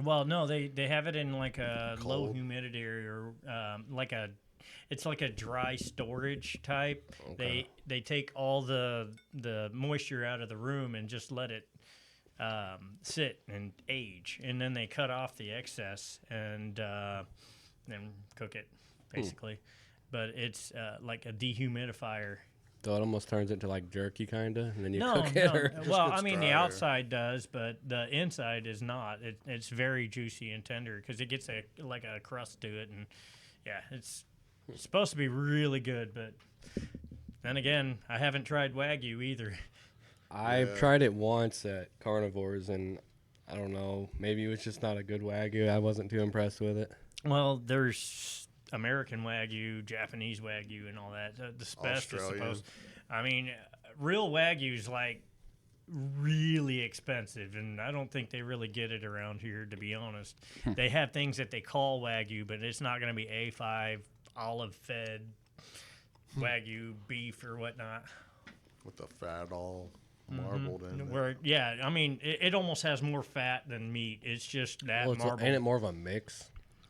Well, no, they have it in like a low Cold. humidity area or it's like a dry storage type. Okay. They take all the moisture out of the room and just let it sit and age, and then they cut off the excess and then cook it basically. But it's like a dehumidifier. So it almost turns into like jerky, kind of, and then you No, cook it. no. Or Well, gets I mean, the drier. outside does, but the inside is not. It's very juicy and tender because it gets like a crust to it, and yeah, it's supposed to be really good. But then again, I haven't tried Wagyu either. I've Yeah. tried it once at carnivores, and I don't know, maybe it was just not a good Wagyu. I wasn't too impressed with it. Well, there's American Wagyu, Japanese Wagyu, and all that. The best is Australian. supposed. I mean, real Wagyu's like really expensive, and I don't think they really get it around here, to be honest. They have things that they call Wagyu, but it's not going to be A5 olive-fed Wagyu beef or whatnot. With the fat all marbled in it. Where, yeah, I mean, it almost has more fat than meat. It's just that Well, marble. ain't it more of a mix?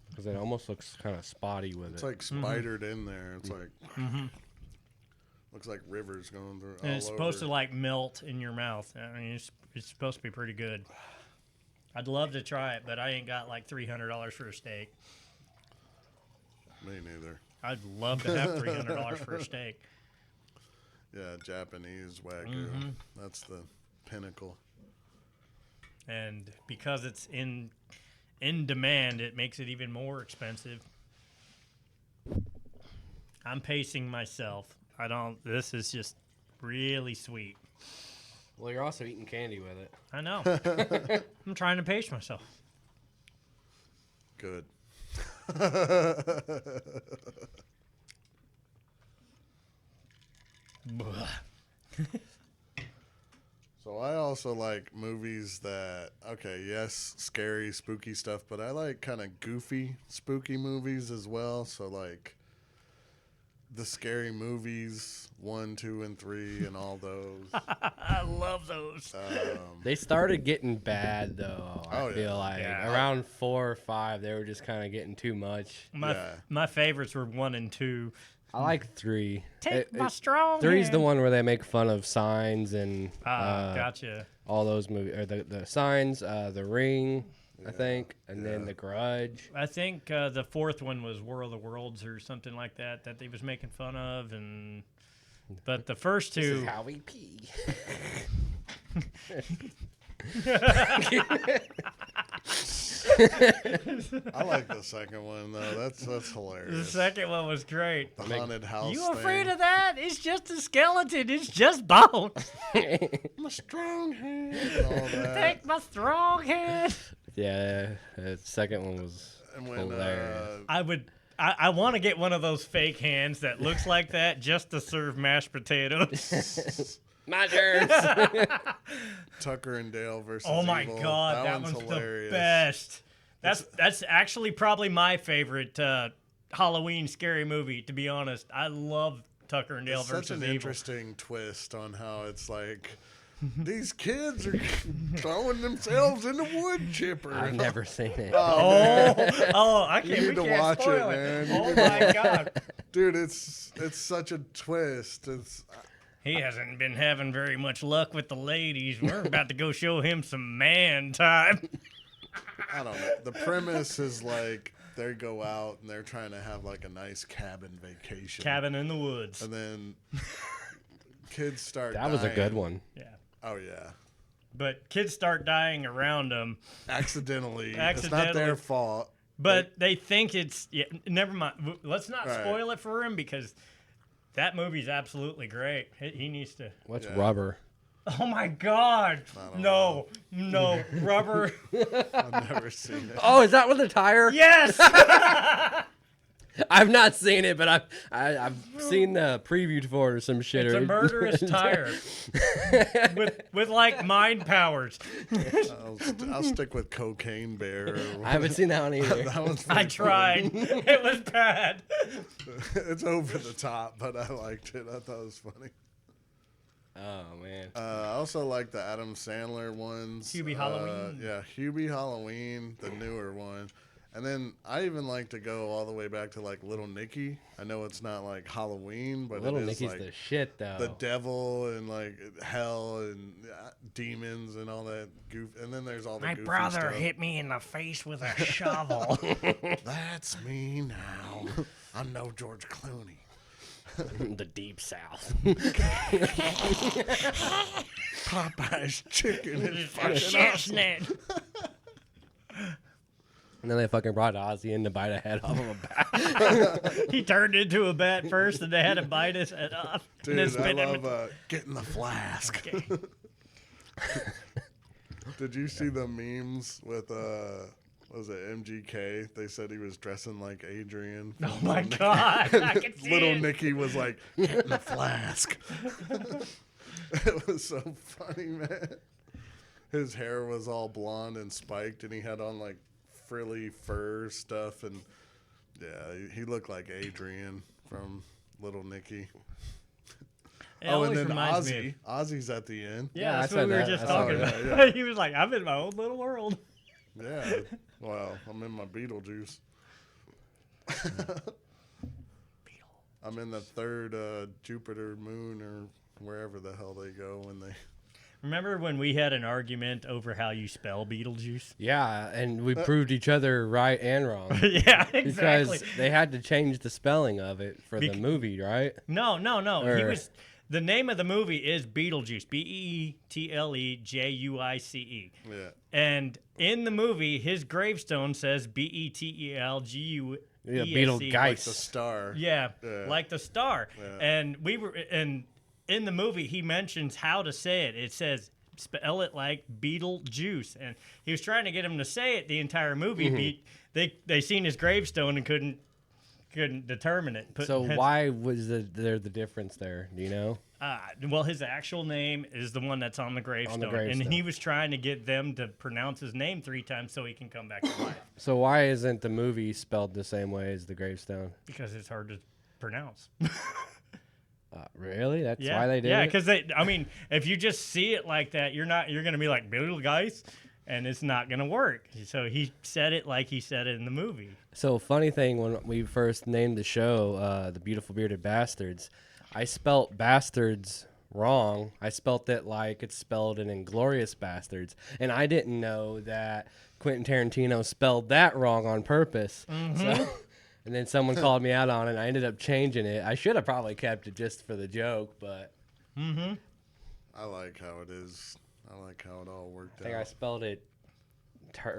Because it almost looks kind of spotty with It's it. like spidered in there. It's like looks like rivers going through. And all it's supposed to over. like melt in your mouth. I mean, it's supposed to be pretty good. I'd love to try it, but I ain't got like $300 for a steak. Me neither. I'd love to have $300 for a steak. Yeah, Japanese Wagyu. That's the pinnacle. And because it's in demand, it makes it even more expensive. I'm pacing myself. This is just really sweet. Well, you're also eating candy with it. I know. I'm trying to pace myself. Good. So I also like movies that, okay, yes, scary, spooky stuff, but I like kind of goofy, spooky movies as well. So like the Scary Movies 1, 2, and 3, and all those. I love those. They started getting bad though. I Oh, yeah. feel like Yeah. around 4 or 5, they were just kind of getting too much. Yeah. My favorites were 1 and 2. I like 3. Take my strong 3's hand. the one where they make fun of Signs and Gotcha. all those movies, or the Signs, The Ring, I think, and then The Grudge. I think the 4th one was War of the Worlds or something like that they was making fun of, but the first This two. is how we pee. I like the second one though. That's The hilarious. second one was great. The haunted house. You afraid thing. of that? It's just a skeleton. It's just bones. My strong hand. and all that. Take my strong hand. Yeah, the second one was And when hilarious. I want to get one of those fake hands that looks like that just to serve mashed potatoes. My turn. Tucker and Dale versus Oh my Evil. God, that one's hilarious. The best. That's actually probably my favorite Halloween scary movie. To be honest, I love Tucker and Dale It's versus such an Evil. interesting twist on how it's like these kids are throwing themselves in the wood chipper. I've never seen it. I can't. You We need to can't watch spoil it, it. man. Oh my God. Dude, it's such a twist. He hasn't been having very much luck with the ladies. We're about to go show him some man time. I don't know. The premise is like they go out and they're trying to have like a nice cabin vacation. Cabin in the woods. And then kids start That was a good one. Yeah. Oh, yeah. But kids start dying around them. Accidentally. It's not their fault. But they think it's... Yeah, never mind. Let's not Right. spoil it for him because that movie's absolutely great. He needs to... What's Yeah. Rubber? Oh, my God. No. Rubber. I've never seen it. Oh, is that with the tire? Yes. I've not seen it, but I've seen the preview for it or some shit. It's a murderous tire with like mind powers. I'll stick with Cocaine Bear. I haven't seen that one either. That one's I pretty tried. It was bad. funny. It's over the top, but I liked it. I thought it was funny. Oh man. I also like the Adam Sandler ones. Hubie Halloween. Yeah, Hubie Halloween, the newer one. And then I even like to go all the way back to like Little Nicky. I know it's not like Halloween, but Little it is Nicky's like the shit though. the devil and like hell and demons and all that goof. And then there's all the My goofy brother stuff. hit me in the face with a shovel. That's me now. I'm no George Clooney. The Deep South. Popeye's chicken is fucking awesome. Chestnut. And then they fucking brought Ozzy in to bite a head off of a bat. He turned into a bat first, and they had to bite his head off. and then Dude, I spit him love getting the flask. Okay. Did you see the memes with was it MGK? They said he was dressing like Adrian. Oh my God! I can see Little it. Nicky was like, getting the flask. It was so funny, man. His hair was all blonde and spiked, and he had on like frilly fur stuff, and yeah, he looked like Adrian from Little Nicky. It And always then reminds me of- Ozzy's at the end. Yeah, I that's said what we were that. just I saw talking that, about. yeah. He was like, "I'm in my own little world." Yeah, well, I'm in my Beetlejuice. I'm in the third Jupiter moon or wherever the hell they go when they. Remember when we had an argument over how you spell Beetlejuice? Yeah, and we proved each other right and wrong. Yeah, exactly. Because they had to change the spelling of it for the movie, right? No. He Or- was. The name of the movie is Beetlejuice. Beetlejuice. Yeah. And in the movie, his gravestone says Betelgeuse. Yeah, Like the Beetlegeist. star. Yeah, Yeah. like the star. Yeah. And in the movie, he mentions how to say it. It says, spell it like Beetlejuice. And he was trying to get him to say it the entire movie. They seen his gravestone and couldn't determine it. So why was there the difference there? Do you know? Well, his actual name is the one that's on the gravestone. gravestone. And he was trying to get them to pronounce his name 3 times so he can come back to life. So why isn't the movie spelled the same way as the gravestone? Because it's hard to pronounce. Really? That's Yeah, why they did yeah. it? Because if you just see it like that, you're gonna be like Beetlejuice, and it's not gonna work. So he said it like he said it in the movie. So funny thing, when we first named the show, The Beautiful Bearded Bastards, I spelt bastards wrong. I spelt it like it's spelled in Inglorious Bastards, and I didn't know that Quentin Tarantino spelled that wrong on purpose. So, and then someone called me out on it, and I ended up changing it. I should have probably kept it just for the joke, but I like how it is. I like how it all worked I think I out. spelled it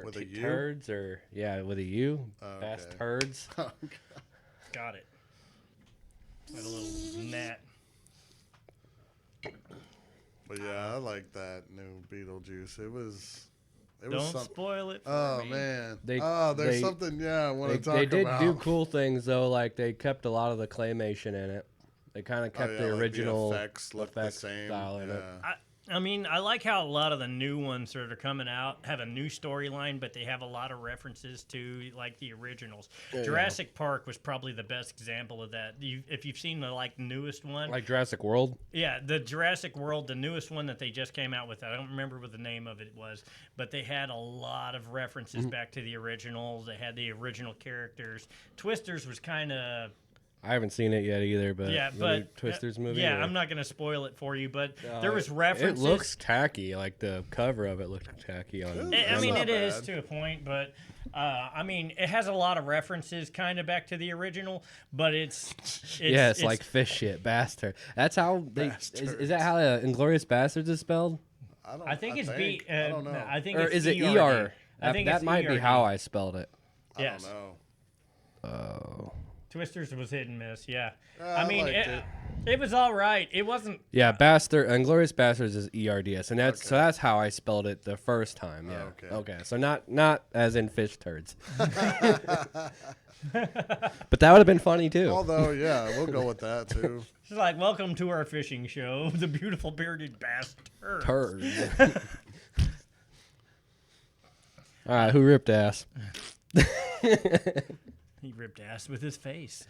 With a U? turds, or with a U. Oh, Bast okay. turds. Got it. Got a little gnat. But yeah, I like that new Beetlejuice. It was Don't something. spoil it for Oh me. man. They- there's they- something. Yeah, I want to talk They did about. do cool things though, like they kept a lot of the claymation in it, They kind of kept yeah, the like original the effects look the same. style in it. I mean, I like how a lot of the new ones that are coming out have a new storyline, but they have a lot of references to like the originals. Jurassic Park was probably the best example of that. If you've seen the newest one, Like Jurassic World. yeah, the Jurassic World, the newest one that they just came out with. I don't remember what the name of it was, but they had a lot of references back to the originals. They had the original characters. Twisters was kind of. I haven't seen it yet either, but Yeah, the but new Twisters movie. Yeah, or- I'm not going to spoil it for you, but there was references. It looks tacky. Like the cover of it looked tacky on. I mean, not it is bad. to a point, but I mean, it has a lot of references kind of back to the original, but it's like fish shit, bastard. That's how they. Is Bastards. that how Inglorious Bastards is spelled? I think it's B. I don't know. I think Or it's is it ERD. ER? I think that it's might be ERD. how I spelled it. Yes. I don't know. Oh. Twisters was hit and miss. Yeah. I I mean, liked it was all right. It wasn't. Yeah, Inglorious Bastards is ERDS, and that's so that's how I spelled it the first time. Yeah. Okay. So not as in fish turds. But that would have been funny too. Although, yeah, we'll go with that too. It's like, welcome to our fishing show, the beautiful bearded bastard. Turds. All right, who ripped ass? He ripped ass with his face.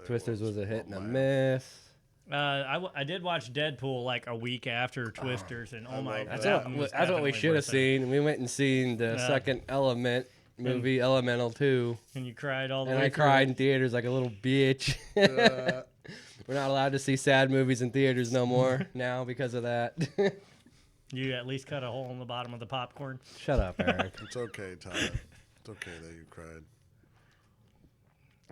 Twisters was a hit and a miss. I did watch Deadpool like a week after Twisters, and oh my, love That's, that what, one was that's what we definitely should have worth it. seen. We went and seen the Yeah. second Element movie, Elemental 2, And you cried all the and way I through. cried in theaters like a little bitch. Uh, We're not allowed to see sad movies in theaters no more now because of that. You at least cut a hole in the bottom of the popcorn. Shut up, Eric. it's okay, Todd. It's okay that you cried.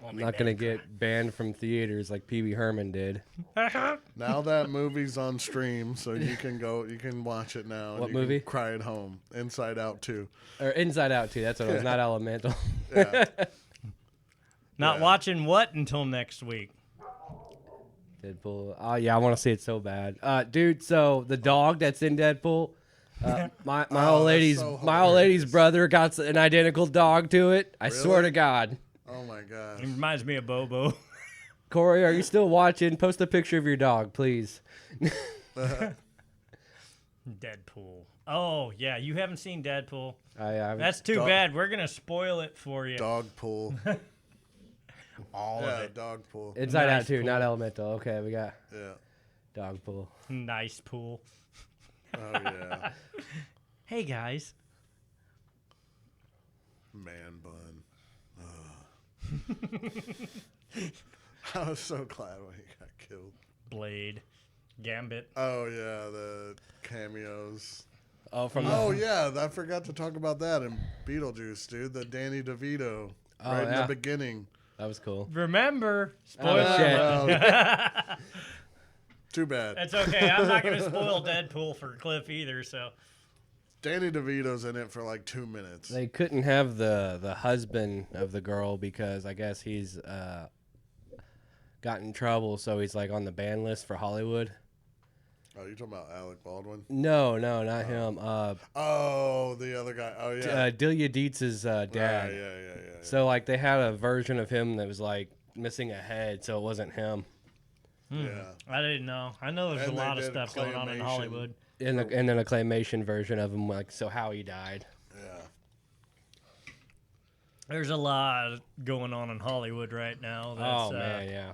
I'm not going to get banned from theaters like Pee Wee Herman did. Now that movie's on stream, so you can watch it now. and What you movie? Can cry at home. Inside Out 2. Or Inside Out, too. That's what it was, not Elemental. Yeah. Not Yeah. watching what until next week? Deadpool. Oh, yeah, I want to see it so bad. Dude, so the dog that's in Deadpool, my Oh, old that's lady's so my old lady's hilarious. brother got an identical dog to it. I swear Really? to God. Oh my gosh. It reminds me of Bobo. Corey, are you still watching? Post a picture of your dog, please. Deadpool. Oh yeah, you haven't seen Deadpool. That's That's too Dog- bad. We're gonna spoil it for you. Dog pool. All Yeah, of it. dog pool. Inside Nice Out too, pool. not Elemental. Okay, we got Yeah. dog pool. Nice pool. Oh yeah. Hey guys. Man bun. I was so glad when he got killed. Blade. Gambit. Oh yeah, the cameos. Oh, from Oh yeah, I forgot to talk about that in Beetlejuice, dude. The Danny DeVito right in yeah. the beginning. that was cool. Remember, spoiler. Oh, shit. Well, too bad. That's okay. I'm not gonna spoil Deadpool for Cliff either. So Danny DeVito's in it for like 2 minutes. They couldn't have the husband of the girl because I guess he's got in trouble, so he's like on the ban list for Hollywood. Oh, you talking about Alec Baldwin? No, not him. Oh, the other guy. Oh yeah. Delia Dietz's dad. Yeah. So like they had a version of him that was like missing a head, so it wasn't him. Yeah. I didn't know. I know there's And a they lot of did stuff going on in claymation. Hollywood. And then a claymation version of him, like so how he died. Yeah. There's a lot going on in Hollywood right now. That's, Oh man, yeah.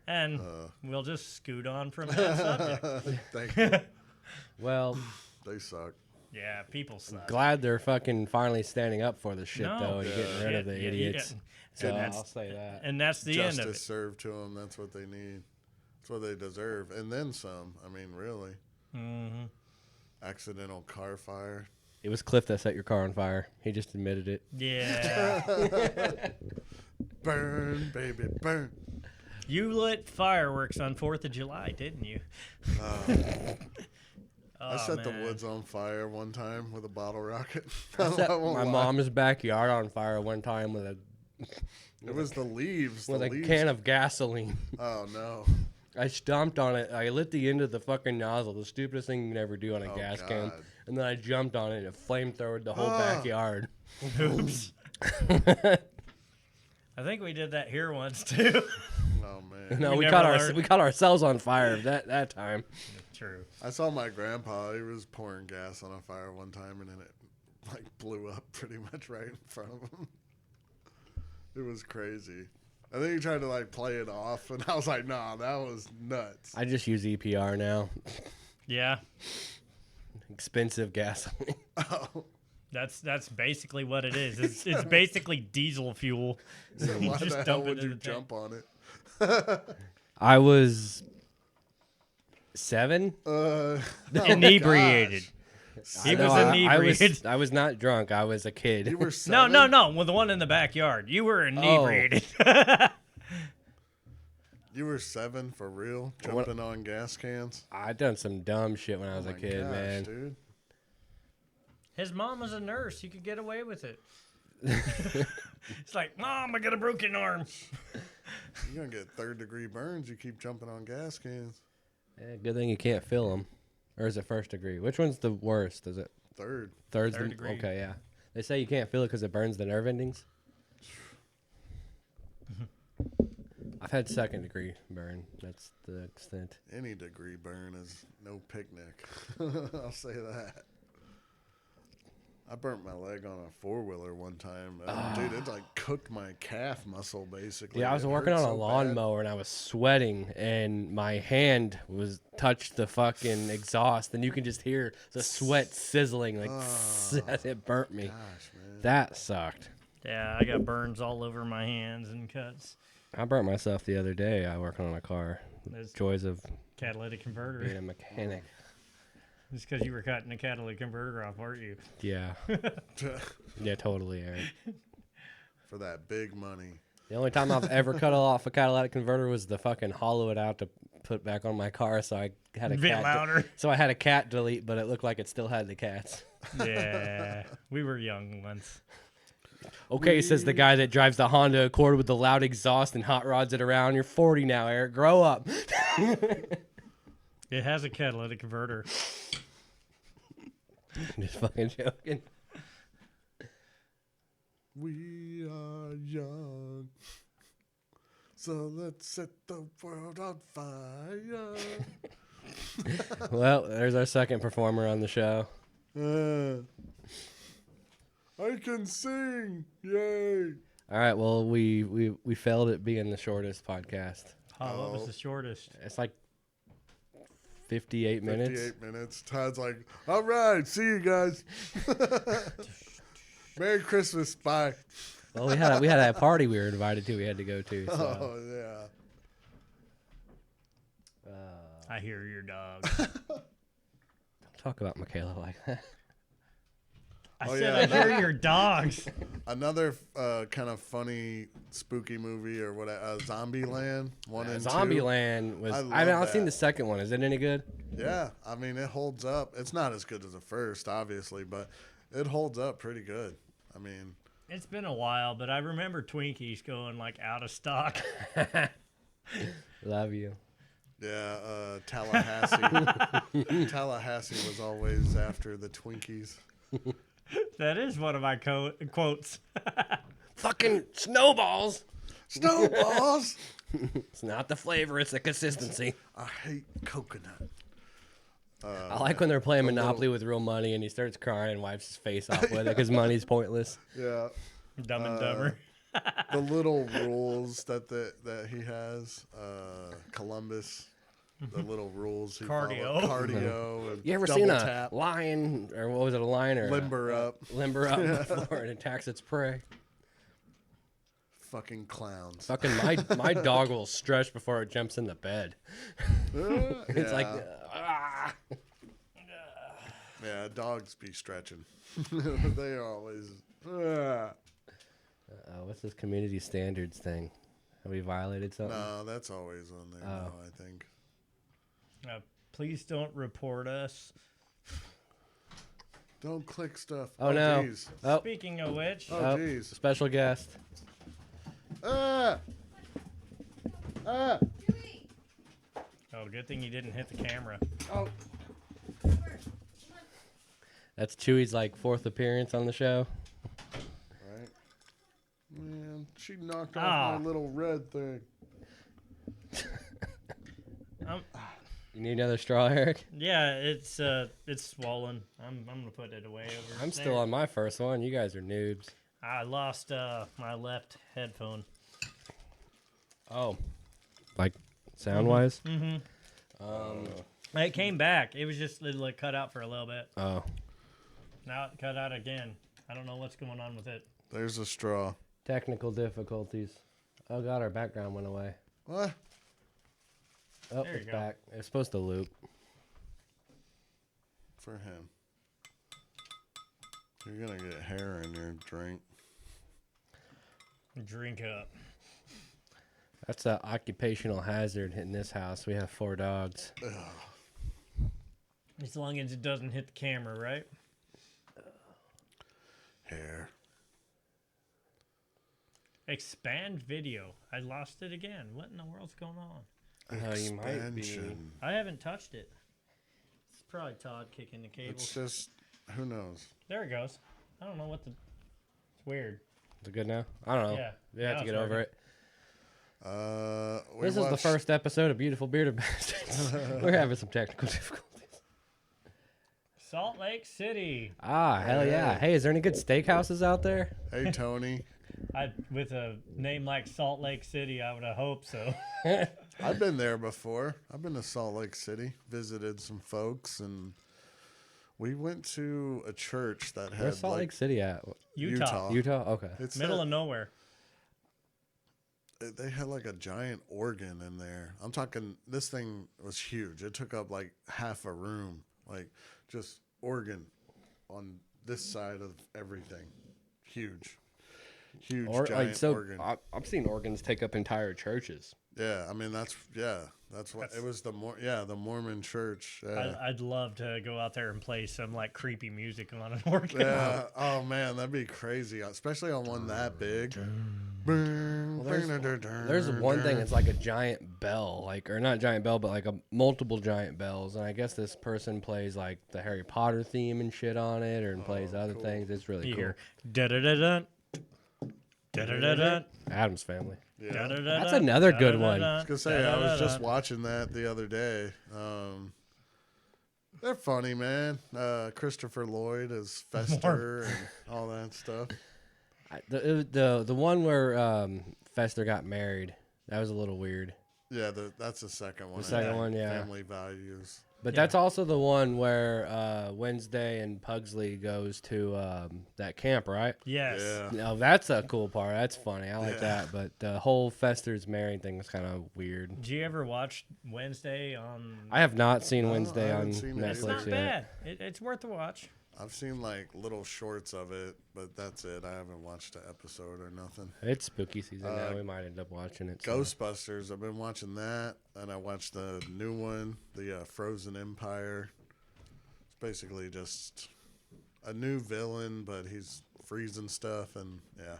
And we'll just scoot on from that subject. Thank you. Well, They suck. Yeah, people suck. glad they're fucking finally standing up for the shit No. though and Yeah. getting rid of the Yeah, idiots. So And that's- I'll say that. And that's the end of Justice it. served to them. That's what they need. That's what they deserve. And then some. I mean, really. Mm-hmm. Accidental car fire. It was Cliff that set your car on fire. He just admitted it. Yeah. Burn, baby, burn. You lit fireworks on 4th of July, didn't you? I set the man. woods on fire one time with a bottle rocket. Set I won't my lie. mom's backyard on fire one time with It was the leaves. a the leaves. can of gasoline. Oh no. I stomped on it. I lit the end of the fucking nozzle, the stupidest thing you can ever do on a Oh, gas can. God. And then I jumped on it and it flamethrowered the whole Ah. backyard. Oops. I think we did that here once too. Oh man. No, We we never caught learned. we caught ourselves on fire that time. True. I saw my grandpa. He was pouring gas on a fire one time, and then it like blew up pretty much right in front of him. It was crazy. I think he tried to like play it off, and I was like, "Nah, that was nuts." I just use EPR now. Yeah. Expensive gasoline. Oh, That's basically what it is. It's basically diesel fuel. so You why just the hell dump it would in you the tank. jump on it? I was 7. Oh, Inebriated. gosh. He No, was inebriated. I was not drunk. I was a kid. You were No, 7? Well, the one in the backyard. You were inebriated. You were 7 for real, What- jumping on gas cans. I done some dumb shit when I was Oh a my kid, gosh, man. dude. His mom was a nurse. You could get away with it. It's like, Mom, I got a broken arm. You're gonna get 3rd-degree burns. You keep jumping on gas cans. Yeah, good thing you can't feel them. Or is it 1st degree? Which one's the worst? Is it 3rd. third's Third the, degree. Okay, yeah. They say you can't feel it because it burns the nerve endings. I've had 2nd degree burn. That's the extent. Any degree burn is no picnic. I'll say that. I burnt my leg on a 4-wheeler one time. Dude, it like cooked my calf muscle basically. Yeah, I was It working hurt on a so bad. lawnmower and I was sweating and my hand was touched the fucking exhaust and you can just hear the sweat sizzling like as it burnt me. Gosh, man. That sucked. Yeah, I got burns all over my hands and cuts. I burnt myself the other day. I working on a car. That's Joys of catalytic being converter. a mechanic. It's because you were cutting a catalytic converter off, weren't you? Yeah. Yeah, totally, Eric. For that big money. The only time I've ever cut off a catalytic converter was to fucking hollow it out to put back on my car. So I had a Bit cat. louder. So I had a cat delete, but it looked like it still had the cats. Yeah, we were young once. Okay, says the guy that drives the Honda Accord with the loud exhaust and hot rods it around. You're 40 now, Eric. Grow up. It has a catalytic converter. Just fucking joking. We are young. So let's set the world on fire. Well, there's our second performer on the show. I can sing. Yay. All right, well, we failed at being the shortest podcast. Oh, what was the shortest? It's like 58 minutes. 58 minutes. Todd's like, all right, see you guys. Merry Christmas. Bye. Well, we had a party we were invited to. We had to go to. So. Oh, yeah. I hear your dog. Don't talk about Michaela like that. I Oh, said yeah, I hear your dogs. Another kind of funny, spooky movie or what? Zombieland 1 and 2. Zombieland was. I I've love not seen that. the second one. Is it any good? Yeah, I mean it holds up. It's not as good as the first, obviously, but it holds up pretty good. I mean, It's been a while, but I remember Twinkies going like out of stock. Love you. yeah, Tallahassee. Tallahassee was always after the Twinkies. That is one of my quotes. Fucking snowballs. Snowballs. It's not the flavor; it's the consistency. I hate coconut. I like when they're playing Monopoly with real money, and he starts crying and wipes his face off with it because money's pointless. Yeah, Dumb and Dumber. the little rules that he has. Columbus. The little rules. He Cardio. followed. Cardio. And You ever double seen a tap. lion, or what was it, a lion or Limber up. limber up before it attacks its prey? Fucking clowns. Fucking my dog will stretch before it jumps in the bed. It's like, ah. Yeah, dogs be stretching. They are always. What's this community standards thing? Have we violated something? No, that's always on there. Oh. Now, I think. Please don't report us. Don't click stuff. Oh, no. Geez. Oh, Speaking of which, Oh, oh, jeez. special guest. Ah! Ah! oh, good thing you didn't hit the camera. Oh. That's Chewy's like 4th appearance on the show. Right. Man, she knocked Ah. off my little red thing. You need another straw, Eric? Yeah, it's swollen. I'm gonna put it away over. I'm there. still on my first one. You guys are noobs. I lost my left headphone. Oh, like sound wise? It came back. It was just like cut out for a little bit. Oh, Now it cut out again. I don't know what's going on with it. There's a straw. technical difficulties. Oh god, our background went away. What? Oh, There you it's go. back. It's supposed to loop. For him. You're gonna get hair in your drink. Drink up. That's an occupational hazard in this house. We have 4 dogs. As long as it doesn't hit the camera, right? Hair. Expand video. I lost it again. What in the world's going on? You might be. Expansion. I haven't touched it. It's probably Todd kicking the cable. It's just, who knows? There it goes. I don't know what the. It's weird. Is it good now? I don't know. Yeah. We have Now to it's get over working. it. We This is the watched- first episode of Beautiful Bearded Bastards. We're having some technical difficulties. Salt Lake City. Ah, hell yeah. Hey, is there any good steakhouses out there? Hey, Tony. With a name like Salt Lake City, I would have hoped so. I've been there before. I've been to Salt Lake City, visited some folks, and we went to a church that had Where's Salt Lake City at? Utah. Utah? Okay. It's Middle of nowhere. they had like a giant organ in there. I'm talking, this thing was huge. It took up like half a room, like just organ on this side of everything. Huge giant organ. I've seen organs take up entire churches. Yeah, I mean that's what it was. The Mormon church. Yeah. I'd love to go out there and play some like creepy music on an organ. Yeah. Oh man, that'd be crazy, especially on one that big. There's one thing. It's like a giant bell, or not giant bell, but like a multiple giant bells. And I guess this person plays like the Harry Potter theme and shit on it, or plays other things. It's really You cool. hear da-da-da-dun, da-da-da-dun, Adam's Family. Yeah. da-da-da-dun, That's another good one. da-da-da-dun, I was gonna say I was just da-da-da-dun. watching that the other day. They're funny, man. Christopher Lloyd as Fester and all that stuff. The one where Fester got married, that was a little weird. Yeah, that's the second one. The second one, yeah. Family Values. But Yeah. that's also the one where Wednesday and Pugsley goes to that camp, right? Yes. Yeah. No, that's a cool part. That's funny. I like Yeah. that. But the whole Fester's married thing was kind of weird. Did you ever watch Wednesday on? I have not seen I Wednesday on haven't seen it It's Netflix not yet. bad. It's worth a watch. I've seen like little shorts of it, but that's it. I haven't watched an episode or nothing. It's spooky season now. We might end up watching it. so. Ghostbusters, I've been watching that, and I watched the new one, the Frozen Empire. It's basically just a new villain, but he's freezing stuff, and yeah,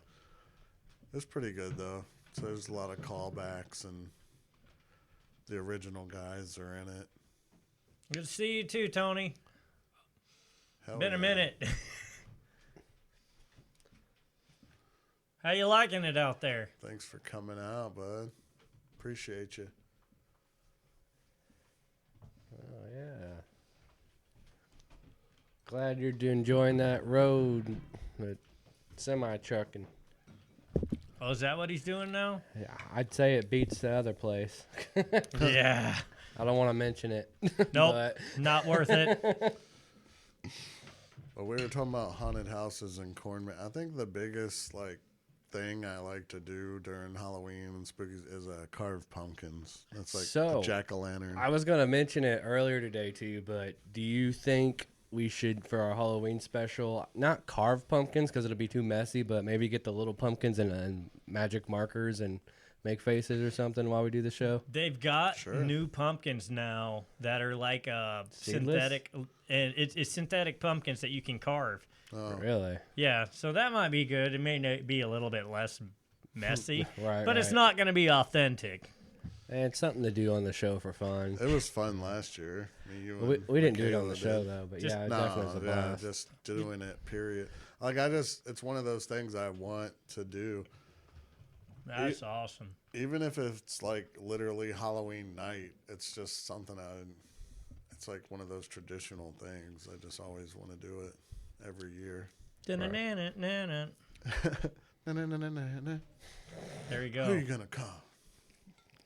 it's pretty good though. So there's a lot of callbacks, and the original guys are in it. Good to see you too, Tony. Hell Been a yeah. minute. How you liking it out there? Thanks for coming out, bud. Appreciate you. Oh, yeah. Glad you're enjoying that road, that semi-trucking. Oh, is that what he's doing now? Yeah, I'd say it beats the other place. Yeah. I don't want to mention it. Nope. But Not worth it. But we were talking about haunted houses and corn. I think the biggest thing I like to do during Halloween and spooky is carve pumpkins. That's like So, a jack-o'-lantern. I was going to mention it earlier today to you, but do you think we should, for our Halloween special, not carve pumpkins because it'll be too messy, but maybe get the little pumpkins and magic markers and make faces or something while we do the show? They've got Sure. new pumpkins now that are like Seedless? synthetic, and it's synthetic pumpkins that you can carve. Oh, Really? Yeah, so that might be good. It may be a little bit less messy, Right, but it's right. not going to be authentic. And it's something to do on the show for fun. it was fun last year. I mean, you We, and we didn't do it on Michaela the show, did. though, but Just- yeah, it No, definitely was a yeah, blast. just doing it. Period. It's one of those things I want to do. That's awesome. Even if it's like literally Halloween night, it's just something it's like one of those traditional things. I just always want to do it every year. Da-na-na-na-na-na. There you go. Who are you gonna call?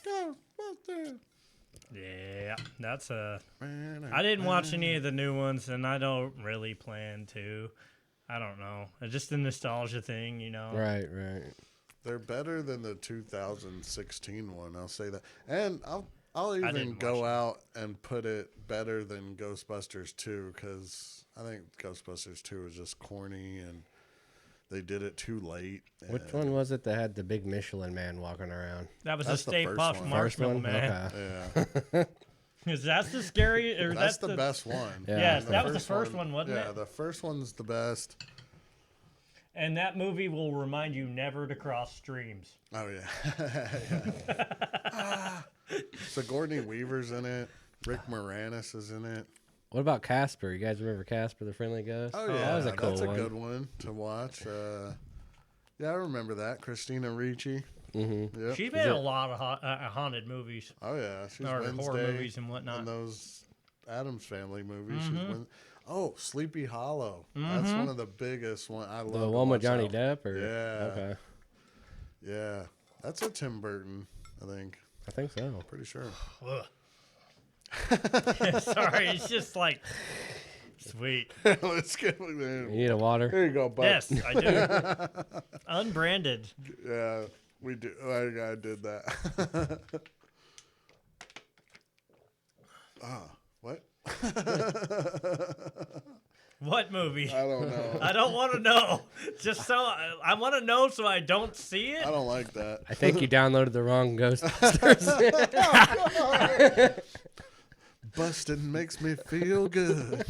Ghostbusters. Yeah, that's a. I didn't watch any of the new ones, and I don't really plan to. I don't know. It's just a nostalgia thing, you know. Right. They're better than the 2016 one. I'll say that, and I'll even didn't go watch out and put it better than Ghostbusters 2 because I think Ghostbusters 2 was just corny and they did it too late. Which one was it that had the big Michelin Man walking around? That was That's a the Stay first Puft one. Marshmallow Man. Okay. Yeah, Is that the scary? Or that's the best one. Yeah. Yes, And that was the first one, wasn't yeah, it? the first one's the best. And that movie will remind you never to cross streams. Oh yeah. Sigourney Weaver's in it. Rick Moranis is in it. What about Casper? You guys remember Casper the Friendly Ghost? Oh yeah, that was a cool that's one. a good one to watch. Yeah, I remember that. Christina Ricci. Mm-hmm. Yep. She's been in a lot of haunted movies, Oh yeah, she's or Wednesday horror movies and whatnot. in those Addams Family movies. Sleepy Hollow. That's one of the biggest one. I love The to one with watch Johnny that. Depp? Or? Yeah. Okay. Yeah, that's a Tim Burton. I think. I think so. Pretty sure. Ugh. Sorry, it's just like sweet. Let's get it. You need a water? Here you go, bud. Yes, I do. Unbranded. Yeah, we do. I did that. What? What movie? I don't know. I don't want to know. Just so I want to know so I don't see it. I don't like that. I think you downloaded the wrong Ghostbusters. Busting makes me feel good.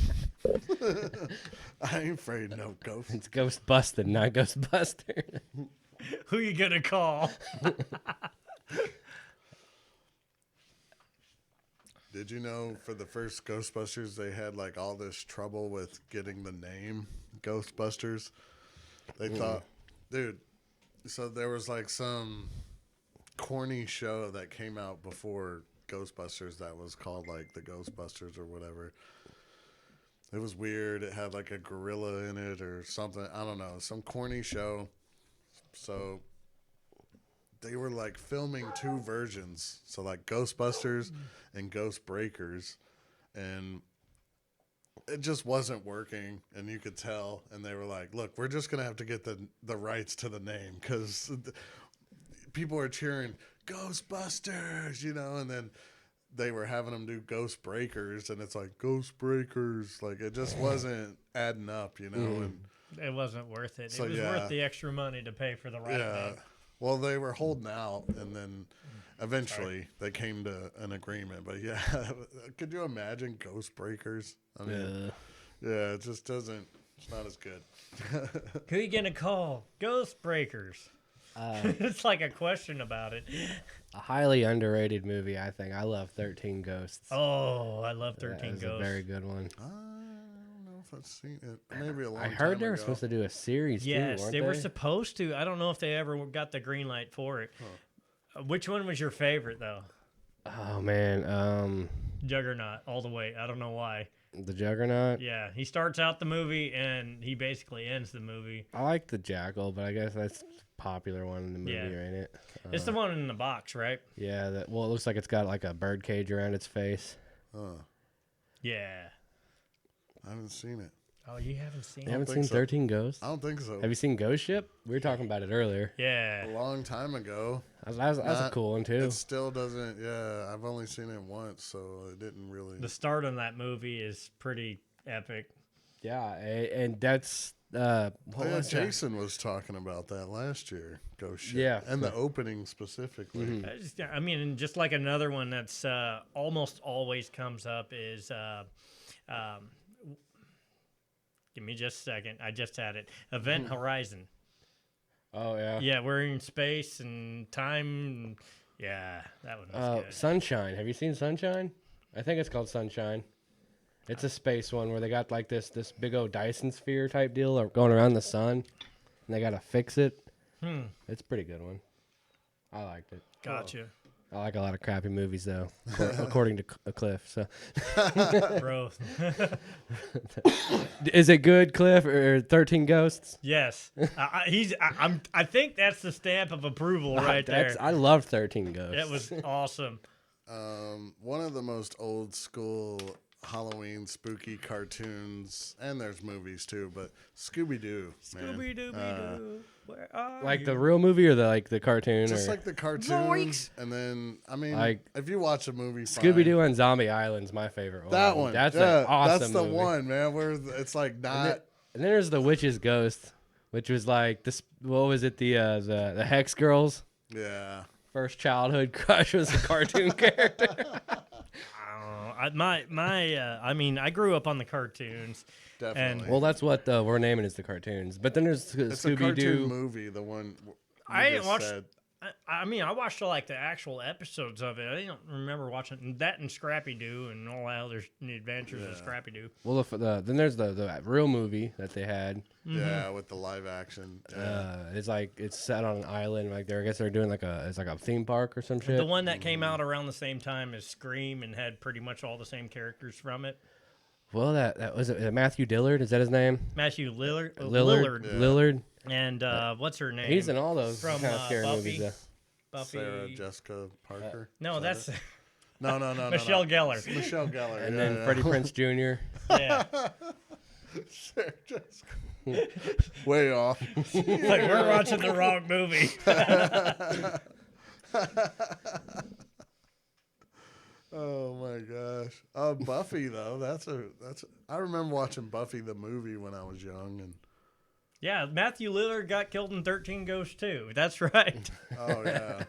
I ain't afraid of no ghost. It's Ghost Busted, not Ghostbuster. Who you gonna call? Did you know for the first Ghostbusters they had like all this trouble with getting the name Ghostbusters? They thought, dude, so there was like some corny show that came out before Ghostbusters that was called like the Ghostbusters or whatever. It was weird. It had like a gorilla in it or something. I don't know. Some corny show. So they were like filming two versions. So like Ghostbusters and Ghost Breakers. And it just wasn't working. And you could tell. And they were like, look, we're just going to have to get the rights to the name. Because people are cheering, Ghostbusters, you know. And then they were having them do Ghost Breakers. And it's like, Ghost Breakers. Like it just wasn't adding up, you know. And It wasn't worth it. So, It was yeah. worth the extra money to pay for the right name. Well, they were holding out, and then eventually they came to an agreement. But yeah, could you imagine Ghost Breakers? I mean, yeah, it just doesn't. It's not as good. Who you gonna call? Ghost Breakers. It's like a question about it. A highly underrated movie, I think. I love 13 Ghosts. Oh, I love That 13 is a Ghosts. very good one. I don't know if I've seen it. Maybe a long I time heard they were ago. supposed to do a series Yes, too, weren't they were supposed to. I don't know if they ever got the green light for it. Which one was your favorite, though? Oh, man. Juggernaut, all the way. I don't know why. The Juggernaut? Yeah, he starts out the movie and he basically ends the movie. I like the Jackal, but I guess that's a popular one in the movie, Yeah. ain't it? It's the one in the box, right? Yeah, it looks like it's got like a bird cage around its face. Yeah. I haven't seen it. Oh, you haven't seen You it? haven't think seen so. 13 Ghosts? I don't think so. Have you seen Ghost Ship? We were talking about it earlier. A Yeah. long time ago. That's a cool one, too. It still doesn't. Yeah, I've only seen it once, so it didn't really. The start on that movie is pretty epic. Yeah, and that's... what Yeah, was that? Jason was talking about that last year. Ghost Ship. Yeah. And the opening specifically. I mean, and just like another one that's almost always comes up is, give me just a second. I just had it. Event Horizon. Oh, yeah. Yeah, we're in space and time. Yeah, that one was good. Sunshine. Have you seen Sunshine? I think it's called Sunshine. It's a space one where they got like this big old Dyson sphere type deal going around the sun, and they got to fix it. It's a pretty good one. I liked it. Gotcha. I like a lot of crappy movies, though, according to Cliff. So, Bro. is it good, Cliff, or 13 Ghosts? Yes. I think that's the stamp of approval right there. I love 13 Ghosts. That was awesome. One of the most old school Halloween spooky cartoons, and there's movies too, but Scooby-Doo. Scooby-Dooby-Doo. Where are like you? the real movie or the cartoon? Just or? like the cartoons. Zoinks! And then, I mean, Like, if you watch a movie, Scooby-Doo and Zombie Island's my favorite one. that one. That's an awesome That's the movie. one, man, where it's like not. And then there's The Witch's Ghost, which was like this. What was it? The Hex Girls. Yeah. First childhood crush was a cartoon character. I mean, I grew up on the cartoons. Definitely. Well, that's what we're naming is the cartoons. But then there's it's a cartoon Scooby-Doo. movie. The one I didn't just watch. said. I mean, I watched like the actual episodes of it. I don't remember watching that and Scrappy Doo and all that other adventures of Scrappy Doo. Well, then there's the real movie that they had. Yeah, with the live action. Yeah. It's set on an island. Like I guess they're doing like a theme park or some shit. The one that came out around the same time as Scream and had pretty much all the same characters from it. Well, that was it. Matthew Dillard, is that his name? Matthew Lillard. Lillard. Yeah. Lillard. And what's her name? He's in all those From, kind of scary Buffy. movies. Buffy. Sarah Jessica Parker. No, Is that's that it? no. Michelle Gellar. It's Michelle Gellar. And yeah, then yeah. Freddie Prinze Jr. Yeah. Sarah Jessica. Way off. Like we're watching the wrong movie. Oh my gosh. Buffy though. I remember watching Buffy the movie when I was young, and Yeah, Matthew Lillard got killed in 13 Ghosts too. That's right. oh yeah.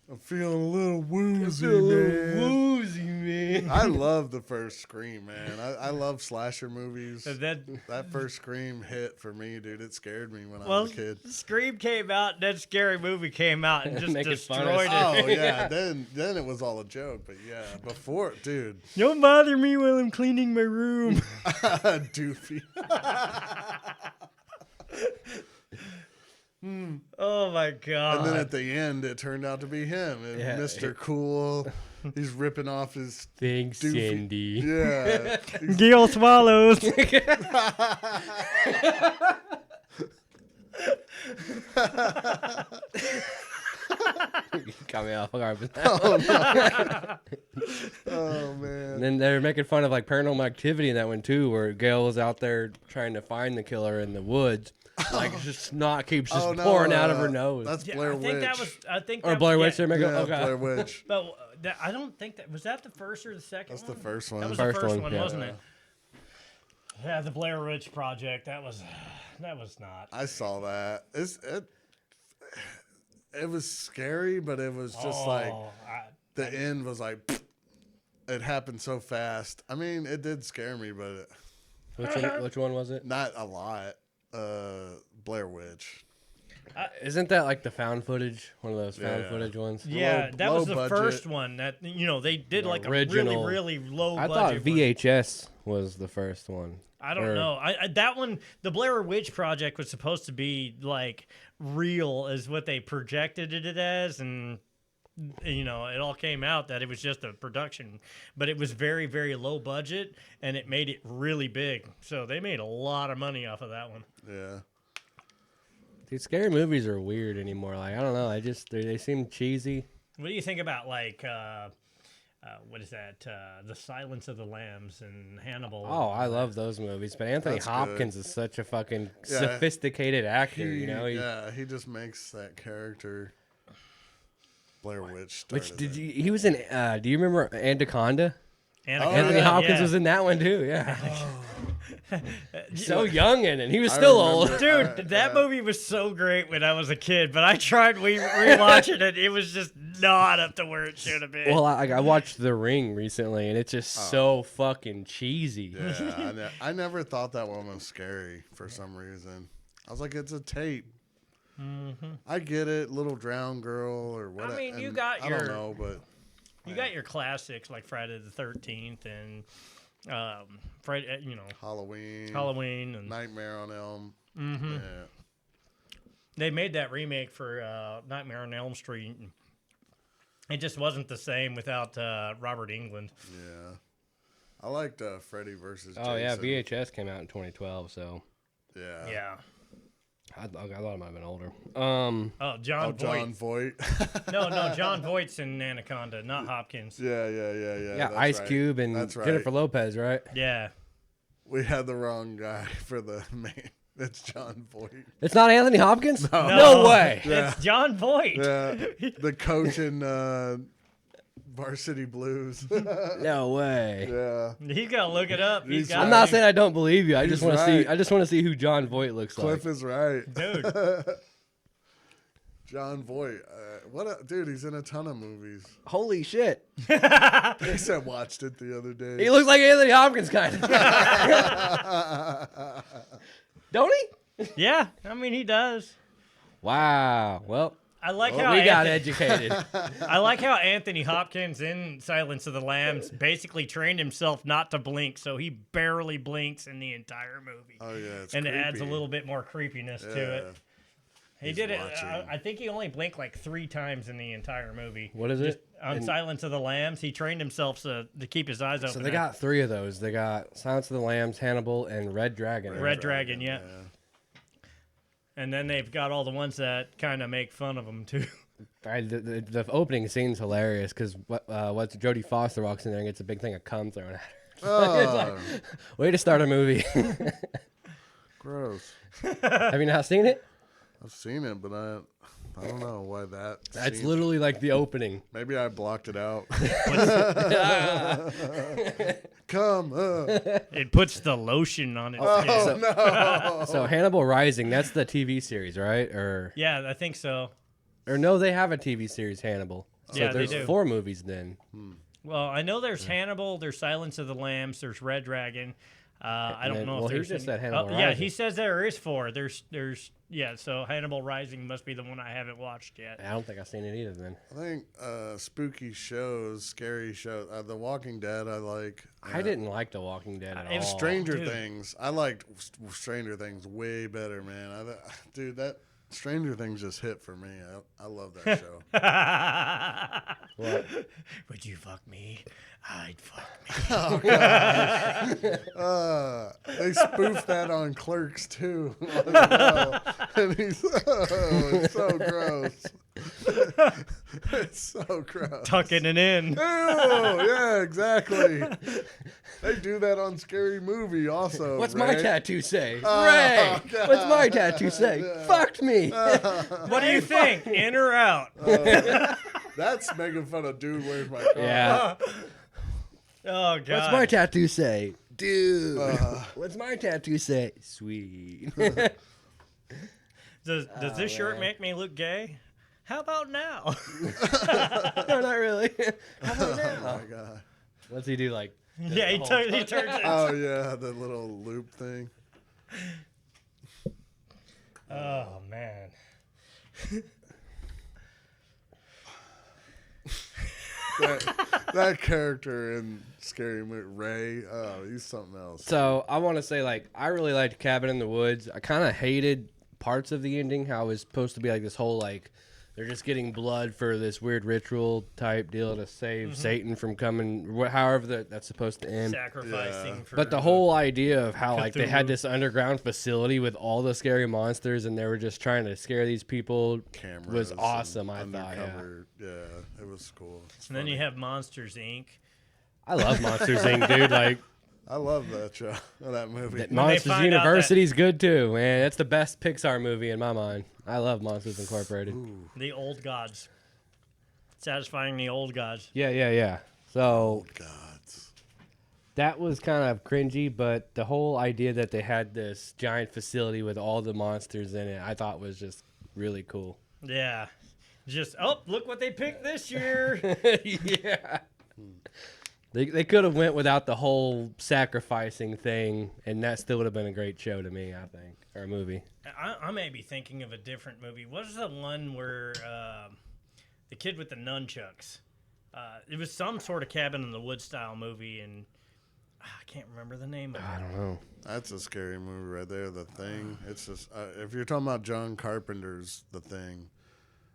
I'm feeling a little woozy, man. Woozy, man. I love the first Scream, man. I love slasher movies. That First Scream hit for me, dude. It scared me when I well, was a kid. Scream came out, and that Scary Movie came out, and just Making fun of destroyed us. it. Oh yeah, then it was all a joke. But yeah, before, dude, Don't bother me while I'm cleaning my room. doofy. Oh my god! And then at the end, it turned out to be him, and Yeah. Mr. Cool. He's ripping off his Thanks, doofy. Cindy. Yeah. Gil swallows. Got me off guard with that. Oh man. And then they're making fun of like Paranormal Activity in that one too, where Gail was out there trying to find the killer in the woods. Like just snot keeps just Oh, no, pouring out of her nose. That's Yeah, Blair I think Witch. that was. I think. Or that Blair was, Witch. They're making. Yeah, Oh god. Blair Witch. But I don't think that was that the first or the second. That's one? the first one. That was First the first one, one, yeah. wasn't it? Yeah, the Blair Witch Project. That was not. I saw that. It was scary, but it was just like the end was like it happened so fast. I mean, it did scare me, but Which one was it? not a lot. Blair Witch. Isn't that like the found footage? One of those found Yeah. footage ones? Yeah, that low was the budget. first one that they did like original. a really low. I thought budget one. VHS was the first one. I don't Or- know. I that one, the Blair Witch Project, was supposed to be like real, is what they projected it as, and it all came out that it was just a production, but it was very, very low budget, and it made it really big. So they made a lot of money off of that one. Yeah. Dude, scary movies are weird anymore. Like I don't know. They seem cheesy. What do you think about like what is that? The Silence of the Lambs and Hannibal. Oh, I love those movies. But Anthony That's Hopkins is such a fucking Yeah. sophisticated actor. He just makes that character. Blair Witch. Which he was in? Do you remember Anaconda? Anaconda, Anthony Hopkins yeah. was in that one too. Yeah. So young in it. He was still old. remember. Dude, that movie was so great when I was a kid, but I tried rewatching it. It was just not up to where it should have been. Well, I watched The Ring recently, and it's just so fucking cheesy. Yeah, I never thought that one was scary for some reason. I was like, it's a tape. Mm-hmm. I get it, little drowned girl or what. I mean, you and got I your- don't know, but you got your classics like Friday the 13th and Friday, Halloween, Halloween, and Nightmare on Elm. mm-hmm. Yeah. They made that remake for Nightmare on Elm Street. And it just wasn't the same without Robert Englund. Yeah. I liked Freddy versus Oh yeah, Jason. VHS came out in 2012, so Yeah. Yeah. I thought it might have been older. Oh, John Voight. John Voight. No, John Voight's in Anaconda, not Hopkins. Yeah. yeah, That's Ice right. Cube and That's right. Jennifer Lopez, right? Yeah. We had the wrong guy for the main. It's John Voight. It's not Anthony Hopkins? No. No way. Yeah. It's John Voight. Yeah. The coach in Varsity Blues. No way. Yeah. He's got to look it up. He's got I'm not saying I don't believe you. I just He's want to see. right. I just want to see who John Voight looks Cliff like. is right. Dude. John Voight. Dude, he's in a ton of movies. Holy shit! I said watched it the other day. He looks like Anthony Hopkins, kind of. Don't he? Yeah, I mean, he does. Wow. Well, I like how we got Anthony, educated. I like how Anthony Hopkins in Silence of the Lambs basically trained himself not to blink, so he barely blinks in the entire movie. Oh yeah, it's and creepy. it adds a little bit more creepiness to it. He He's did it. watching. I think he only blinked like 3 times in the entire movie. What is Just it? on Silence of the Lambs, he trained himself to keep his eyes open. So they got 3 of those. They got Silence of the Lambs, Hannibal, and Red Dragon. Red Dragon, yeah. And then they've got all the ones that kind of make fun of him too. The opening scene's hilarious because what's Jodie Foster walks in there and gets a big thing of cum thrown at her. It's like, way to start a movie. Gross. Have you not seen it? I've seen it, but I don't know why that. That's scene- literally like the opening. Maybe I blocked it out. Come. It puts the lotion on its skin. Oh no. So Hannibal Rising, that's the TV series, right? Or Yeah, I think so. no, they have a TV series, Hannibal. So Yeah, they there's do. 4 movies then. Well, I know there's Hannibal, there's Silence of the Lambs, there's Red Dragon. I don't then- know well, if he there's. just said Hannibal yeah, Rising. he says there is 4. There's so Hannibal Rising must be the one I haven't watched yet. I don't think I've seen it either then. I think spooky shows, scary shows. The Walking Dead, I like. I didn't like The Walking Dead at all. It's Stranger dude. Things. I liked Stranger Things way better, man. Dude, that Stranger Things just hit for me. I love that show. What? Would you fuck me? I'd fuck me. They spoofed that on Clerks too. And he's it's so gross. It's so gross. Tucking it in. Oh, yeah, exactly. They do that on Scary Movie also. What's Ray. my tattoo say? Oh, Ray! God. What's my tattoo say? Fucked me! What do you think? In or out? That's making fun of Dude, Where's My Car? Yeah. Oh God. What's my tattoo say? Dude. What's my tattoo say? Sweet. Does this shirt make me look gay? How about now? No, not really. How about Oh now? my God. What's he do? Like, Yeah, he turns it. Oh yeah, the little loop thing. Oh man. That character in Scary Movie, Ray, he's something else. so I want to say, like, I really liked Cabin in the Woods. I kind of hated parts of the ending. How it was supposed to be like this whole like they're just getting blood for this weird ritual type deal to save Satan from coming. However that's supposed to end. Sacrificing Yeah. for. But the whole idea of how like they had Cthulhu. this underground facility with all the scary monsters and they were just trying to scare these people Cameras was and awesome. I thought. Yeah. undercover. Yeah, it was cool. It's And then funny. you have Monsters Inc. I love Monsters Inc., dude. Like I love that show, that movie. Monsters find out University's good too, man. That's the best Pixar movie in my mind. I love Monsters Incorporated. The old gods. Satisfying the old gods. Yeah. So Gods. that was kind of cringy, but the whole idea that they had this giant facility with all the monsters in it, I thought was just really cool. Yeah. Just, look what they picked this year. Yeah. They could have went without the whole sacrificing thing, and that still would have been a great show to me, I think, or a movie. I may be thinking of a different movie. What was the one where the kid with the nunchucks? It was some sort of Cabin in the Woods style movie, and I can't remember the name of I it. don't know. That's a scary movie right there. The Thing. It's just if you're talking about John Carpenter's The Thing,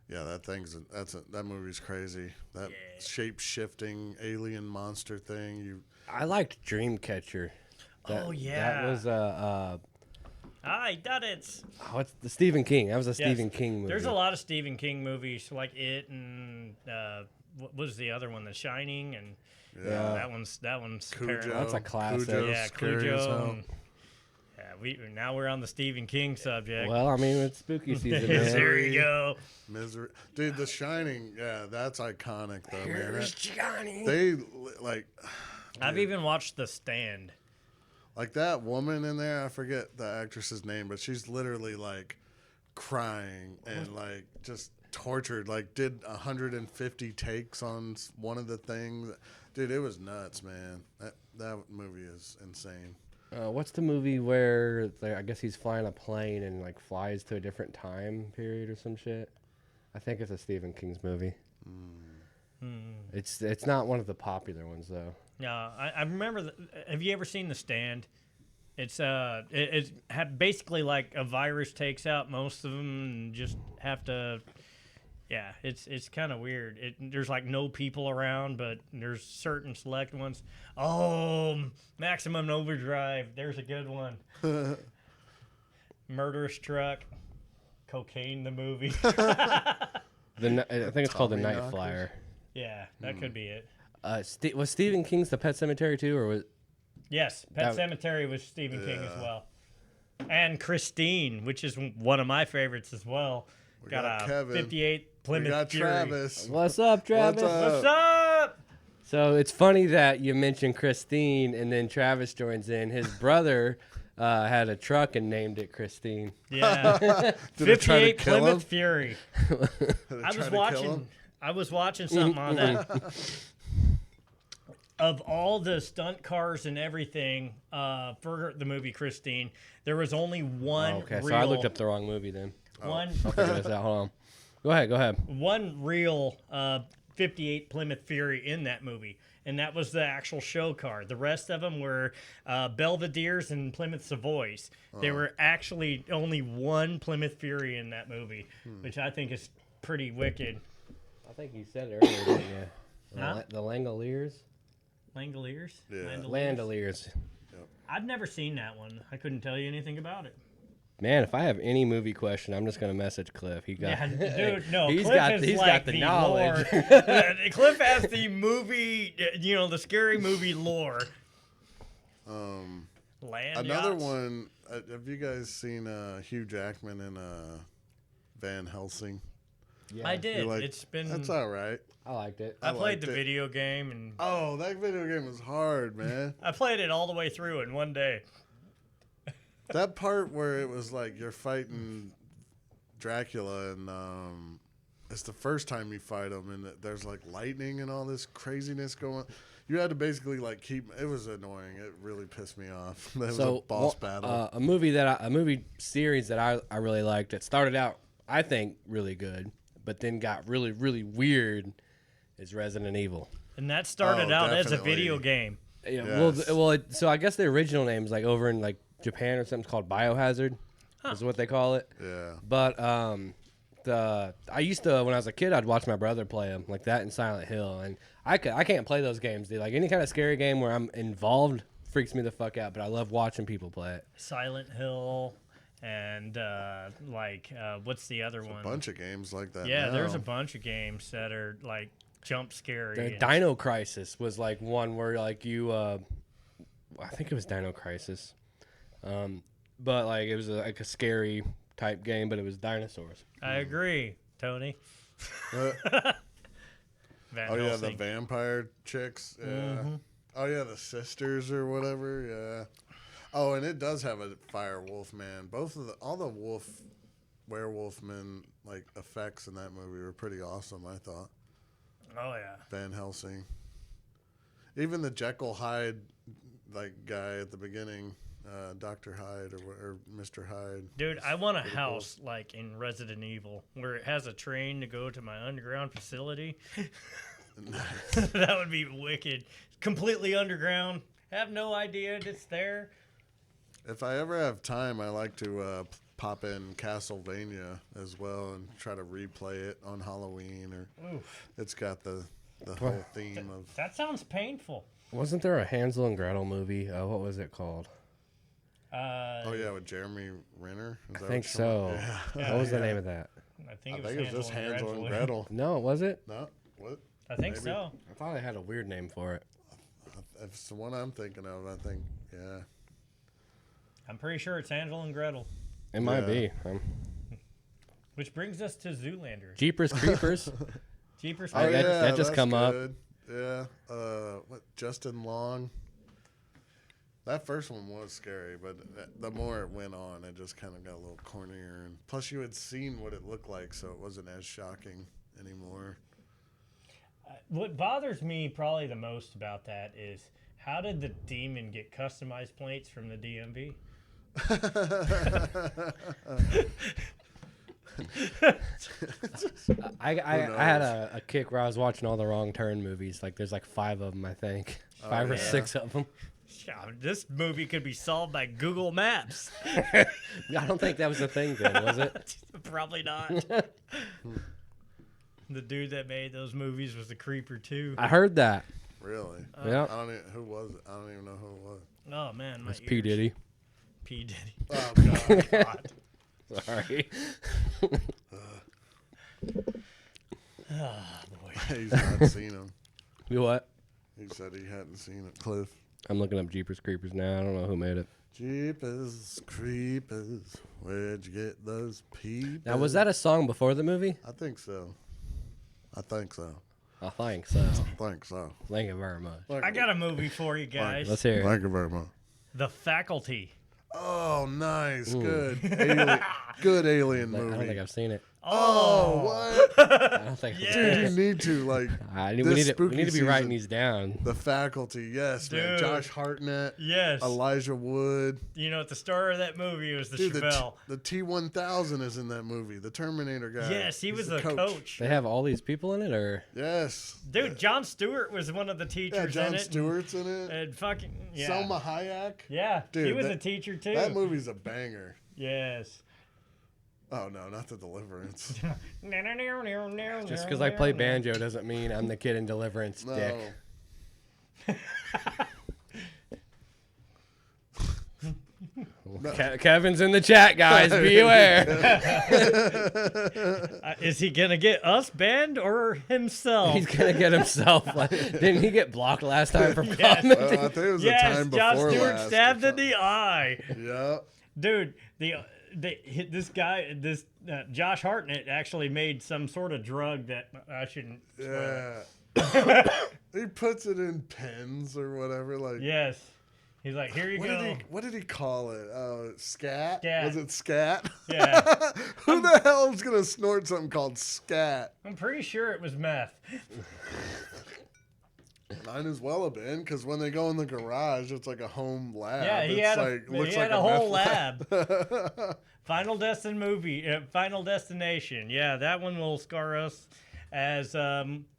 yeah, that movie's crazy. That shape shifting alien monster thing. I liked Dreamcatcher. Oh, yeah. That was I thought it's. oh, it's the Stephen King. That was a Yes. Stephen King movie. There's a lot of Stephen King movies like it and what was the other one, The Shining, and Yeah. that one's Cujo. That's a classic. Cujo's yeah, scary as hell. Cujo. And, now we're on the Stephen King subject. Well, I mean, it's spooky season, There man. you go. Misery, dude. The Shining. Yeah, that's iconic though, man. Here's Johnny. They like. I've even watched The Stand. Like that woman in there, I forget the actress's name, but she's literally like crying and like just tortured. Like did 150 takes on one of the things. Dude, it was nuts, man. That movie is insane. What's the movie where I guess he's flying a plane and like flies to a different time period or some shit? I think it's a Stephen King's movie. It's not one of the popular ones though. Yeah, I remember. Have you ever seen The Stand? It's basically like a virus takes out most of them and just have to. Yeah, it's kind of weird. There's like no people around, but there's certain select ones. Oh, Maximum Overdrive. There's a good one. Murderous Truck. Cocaine the movie. I think it's called The Tommy Night Knockers? Flyer. Yeah, that could be it. Was Stephen King's The Pet Cemetery too, or was? Yes, Pet That- Cemetery was Stephen King as Yeah. well. And Christine, which is one of my favorites as well. We Got got a Kevin. 58 Plymouth We got Fury. Travis. What's up, Travis? What's up? What's up? So it's funny that you mentioned Christine, and then Travis joins in. His brother had a truck and named it Christine. Yeah. Did it try to 58 kill Plymouth him? Fury. Did it I try was to kill watching him? I was watching something on that. Of all the stunt cars and everything for the movie Christine, there was only one Okay, real so I looked up the wrong movie then. one I'll figure this out. Hold on. Go ahead. one real 58 Plymouth Fury in that movie, and that was the actual show car. The rest of them were Belvedere's and Plymouth Savoys. There were actually only one Plymouth Fury in that movie, which I think is pretty wicked. I think you said it earlier, didn't you? Huh? The Langoliers? Langoliers? Yeah. Landoliers. I've never seen that one. I couldn't tell you anything about it. Man, if I have any movie question, I'm just gonna message Cliff. He got, Yeah, dude, no. he's Cliff got, has he's like got the knowledge. lore. Cliff has the movie, the scary movie lore. Land Another yachts. one. Have you guys seen Hugh Jackman in Van Helsing? Yeah, I did. You're like, It's been. That's all right. I liked it. I played liked the it. video game and Oh, that video game was hard, man. I played it all the way through in one day. That part where it was like you're fighting Dracula and it's the first time you fight him and there's like lightning and all this craziness going. You had to basically like keep. It was annoying. It really pissed me off. That was a boss battle. A movie series that I really liked. It started out, I think, really good, but then got really, really weird. Is Resident Evil. And that started out as a definitely. video game. Yeah. Yes. So I guess the original name is like over in like Japan or something called Biohazard, is what they call it. Yeah. But I used to, when I was a kid, I'd watch my brother play them, like that and Silent Hill, and I can't play those games, dude. Like any kind of scary game where I'm involved freaks me the fuck out. But I love watching people play it. Silent Hill and what's the other one? A bunch of games like that. Yeah, now. there's a bunch of games that are like jump scary. The and- Dino Crisis was like one where like you, I think it was Dino Crisis, but like it was like a scary type game, but it was dinosaurs. I agree, Tony. Uh, Van oh yeah, the Helsing. vampire chicks. Yeah. Mm-hmm. Oh yeah, the sisters or whatever. Yeah. Oh, and it does have a fire wolf man. All the werewolf men like effects in that movie were pretty awesome. I thought. Oh yeah. Van Helsing. Even the Jekyll Hyde like guy at the beginning, Dr. Hyde or Mr. Hyde. Dude, I want a Pretty cool. house like in Resident Evil where it has a train to go to my underground facility. That would be wicked. Completely underground, have no idea it's there. If I ever have time, I like to pop in Castlevania as well and try to replay it on Halloween. Or Oof. it's got the whole theme of. That sounds painful. Wasn't there a Hansel and Gretel movie? What was it called? Oh yeah, with Jeremy Renner. Is I that think what you're talking so. about? Yeah. What was the name of that? I I think think it was just Hansel and Gretel. Gretel. No, was it? No, what? I think Maybe. so. I thought it had a weird name for it. If it's the one I'm thinking of, I think, yeah. I'm pretty sure it's Hansel and Gretel. It might Yeah. be. Which brings us to Zoolander. Jeepers Creepers. Jeepers Oh, Creepers. that just that's come up. good. Yeah. What? Justin Long. That first one was scary, but the more it went on, it just kind of got a little cornier. And plus, you had seen what it looked like, so it wasn't as shocking anymore. What bothers me probably the most about that is how did the demon get customized plates from the DMV? I had a kick where I was watching all the Wrong Turn movies. Like there's like 5 of them, I think. 5 or yeah. 6 of them. Yeah, this movie could be solved by Google Maps. I don't think that was a thing then, was it? Probably not. The dude that made those movies was the creeper too. I heard that. Really? Yeah. I don't even, who was it? I don't even know who it was. Oh man, my It's P. Diddy. P Diddy. Oh, God. God. Sorry. Oh boy. He's not seen him. You what? He said he hadn't seen it. Cliff. I'm looking up Jeepers Creepers now. I don't know who made it. Jeepers Creepers, where'd you get those people? Now, was that a song before the movie? I think so. I think so. I think so. Think so. Thank you very much. I got a movie for you guys. Let's hear it. Thank you very much. The Faculty. Oh, nice. Good. Good alien I don't think movie. I've seen it. Oh, what? I don't think I've Yeah. seen Dude, it. you need to, like, We this need spooky to be writing season. these down. The Faculty. Yes, man. Dude. Josh Hartnett, Yes. Elijah Wood. You know, at the star of that movie was the Dude, Chevelle. the T-1000 is in that movie. The Terminator guy. Yes, he He's was the the coach. They have all these people in it, or Yes. Dude, Jon Stewart was one of the teachers Yeah, Jon in it. Stewart's in it. And fucking yeah. Selma Hayek. Yeah, he Dude, was that- a teacher too. That movie's a banger. Yes. Oh, no, not The Deliverance. just because I play banjo doesn't mean I'm the kid in Deliverance, dick. No. Kevin's in the chat, guys. Be aware. Is he gonna get us banned or himself? He's gonna get himself. Didn't he get blocked last time from Yes. commenting? Well, I think it was the Yes, time Jon before Stewart last. stabbed in the eye. Yeah. Dude, this guy, Josh Hartnett actually made some sort of drug that I shouldn't. Yeah. He puts it in pens or whatever. Like, Yes. He's like, here you go. What did he call it? Scat? Scat. Was it scat? Yeah. Who the hell is going to snort something called scat? I'm pretty sure it was meth. Might as well have been, because when they go in the garage, it's like a home lab. Yeah, he It's had looks he had like a whole meth lab. Final Destination. Yeah, that one will scar us as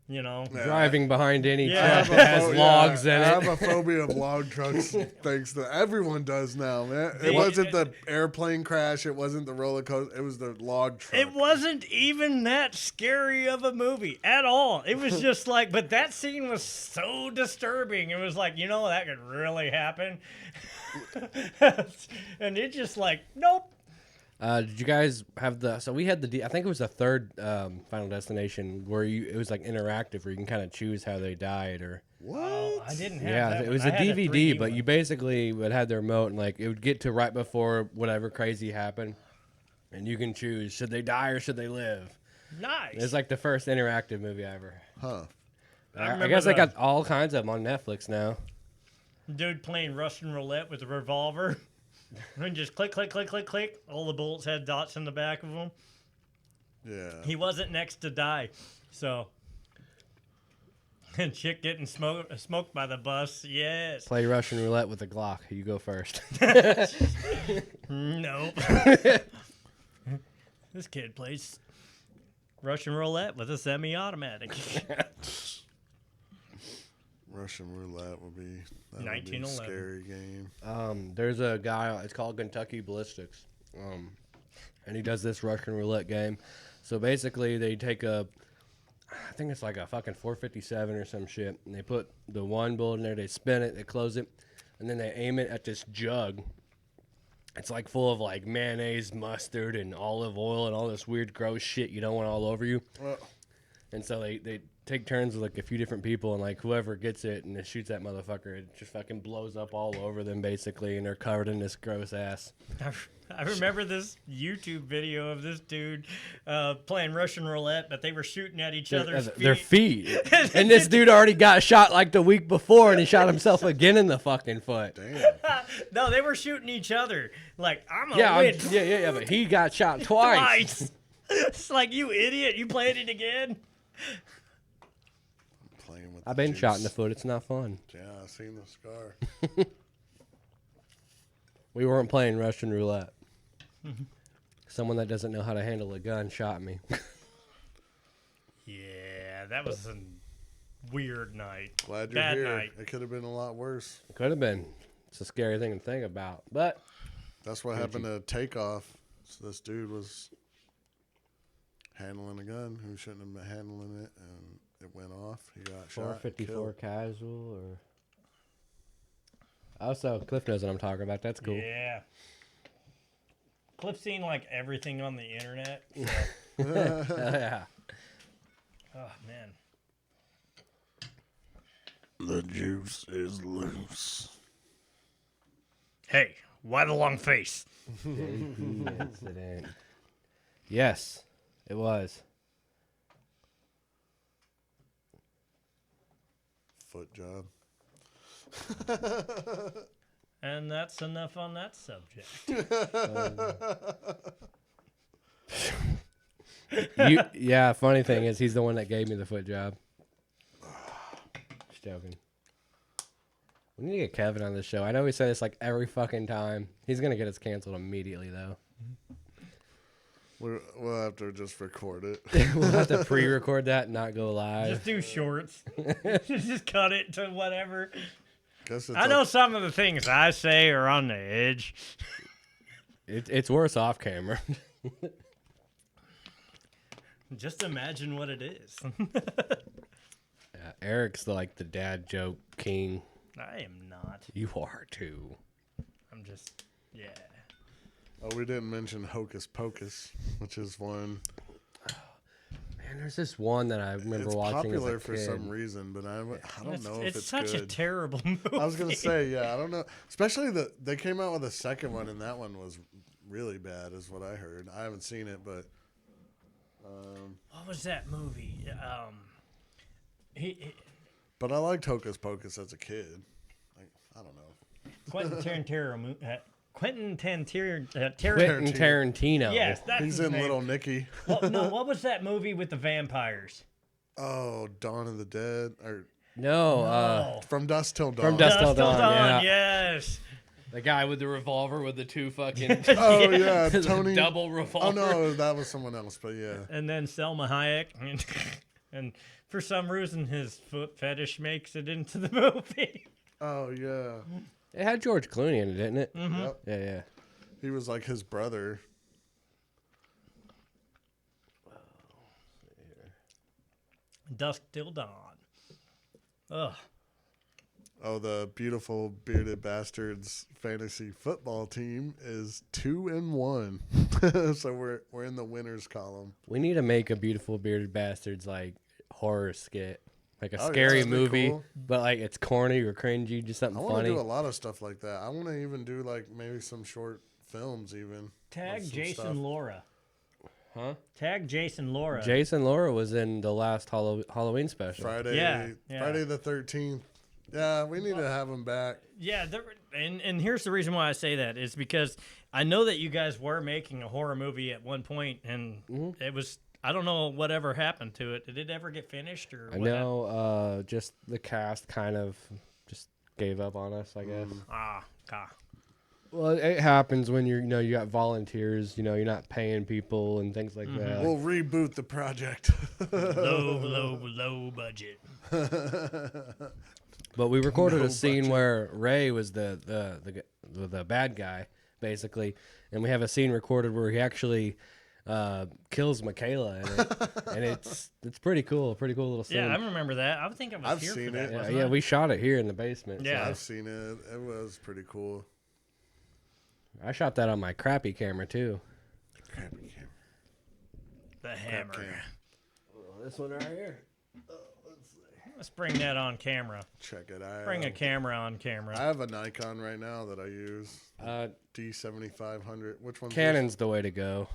Yeah. Driving behind any Yeah. truck that has logs in I have it. a phobia of log trucks, thanks to everyone does now, man. It They- wasn't the airplane crash, it wasn't the roller coaster, it was the log truck. It wasn't even that scary of a movie at all. It was just like, but that scene was so disturbing. It was like, that could really happen. And it just like, nope. Did you guys have so we had I think it was the third Final Destination where it was like interactive where you can kind of choose how they died or. What? Oh, I didn't have Yeah, that it one. was I a had DVD, 3D but one. you basically would have the remote and like it would get to right before whatever crazy happened, and you can choose should they die or should they live. Nice. It's like the first interactive movie ever. Huh. I remember guess they the got all kinds of them on Netflix now. dude playing Russian roulette with a revolver. And just click, click, click, click, click. All the bullets had dots in the back of them. Yeah. He wasn't next to die, so. And chick getting smoked by the bus. Yes. Play Russian roulette with a Glock. You go first. Nope. This kid plays Russian roulette with a semi-automatic. Russian roulette would be that would be a 1911. scary game. There's a guy. It's called Kentucky Ballistics, and he does this Russian roulette game. So basically, they take I think it's like a fucking 457 or some shit, and they put the one bullet in there. They spin it, they close it, and then they aim it at this jug. It's like full of like mayonnaise, mustard, and olive oil, and all this weird, gross shit you don't want all over you. Well, And so they take turns with like a few different people, and like whoever gets it and it shoots that motherfucker, it just fucking blows up all over them basically, and they're covered in this gross ass. I remember this YouTube video of this dude playing Russian roulette, but they were shooting at each other's feet. Their feet. And this dude already got shot like the week before, and he shot himself again in the fucking foot. damn. No, they were shooting each other. Like, I'm going to win. Yeah, but he got shot twice. Twice. It's like, you idiot. You played it again? Playing with I've the been juice. shot in the foot. It's not fun. Yeah, I seen the scar. We weren't playing Russian roulette. Someone that doesn't know how to handle a gun shot me. Yeah, that was a weird night. Glad you're Bad here. night. It could have been a lot worse. Could have been. It's a scary thing to think about. But That's what happened to Takeoff. So this dude was handling a gun who shouldn't have been handling it, and it went off. He got shot. 454 killed. casual or... Also, Cliff knows what I'm talking about. That's cool. Yeah. Cliff's seen like everything on the internet. So. Yeah. Oh, man. The juice is loose. Hey, why the long face? JP incident. Yes, it was. Foot job. And that's enough on that subject. Yeah, funny thing is he's the one that gave me the foot job. Just joking. We need to get Kevin on this show. I know we say this like every fucking time. He's going to get us canceled immediately, though. We'll have to just record it. We'll have to pre-record that and not go live. Just do shorts. Just cut it to whatever. Guess it's I know some of the things I say are on the edge. It's worse off camera. Just imagine what it is. Yeah, Eric's like the dad joke king. I am not. You are too. I'm just, yeah. Oh, we didn't mention Hocus Pocus, which is one. Man, there's this one that I remember It's watching as a popular for kid. some reason, but I don't know if it's such good. a terrible movie. I was gonna say, yeah, I don't know. Especially they came out with a second one, and that one was really bad, is what I heard. I haven't seen it, but What was that movie? but I liked Hocus Pocus as a kid. Like, I don't know. Quentin Tarantino. Quentin Tarantino. Quentin Tarantino. Yes, that's He's his in name. Little Nicky. No, what was that movie with the vampires? Oh, Dawn of the Dead, or No, From Dusk Till Dawn. From Dusk Till Till Dawn, yeah. Yes. the guy with the revolver with the two fucking Oh yeah, the Tony. double revolver. Oh no, that was someone else. But yeah, And then Selma Hayek. And for some reason, his foot fetish makes it into the movie. oh yeah, It had George Clooney in it, didn't it? yep. Yeah. He was like his brother. Dusk Till Dawn. Ugh. Oh, the beautiful bearded bastards fantasy football team is 2-1. So we're in the winners column. We need to make a Beautiful Bearded Bastards like horror skit, like a Oh, yeah, scary that'd be movie, cool. but like it's corny or cringy, just something I want to funny. do a lot of stuff like that. I want to even do like maybe some short films even. Tag of some Jason stuff. Laura. Huh? Tag Jason Laura. Jason Laura was in the last Halloween special. Friday, Yeah. Friday the 13th. Yeah, we need to have him back. Yeah, and here's the reason why I say that is because I know that you guys were making a horror movie at one point, and it was, I don't know whatever happened to it. Did it ever get finished or I what know, just the cast kind of just gave up on us, I guess. God. Well, it happens when you got volunteers, you're not paying people and things like that. We'll reboot the project. Low budget. But we recorded No a scene budget. where Ray was the bad guy, basically, and we have a scene recorded where he actually kills Michaela in it, and it's pretty cool, little scene. Yeah, I remember that. I think I was I've here for seen that. it. yeah, wasn't yeah, I? we shot it here in the basement. Yeah. so. I've seen it. It was pretty cool. I shot that on my crappy camera too. Crappy camera. The hammer. cam. This one right here. Let's bring that on camera. Check it. Bring a camera on I camera. have a Nikon right now that I use. D7500. Which one's Canon's the way to go.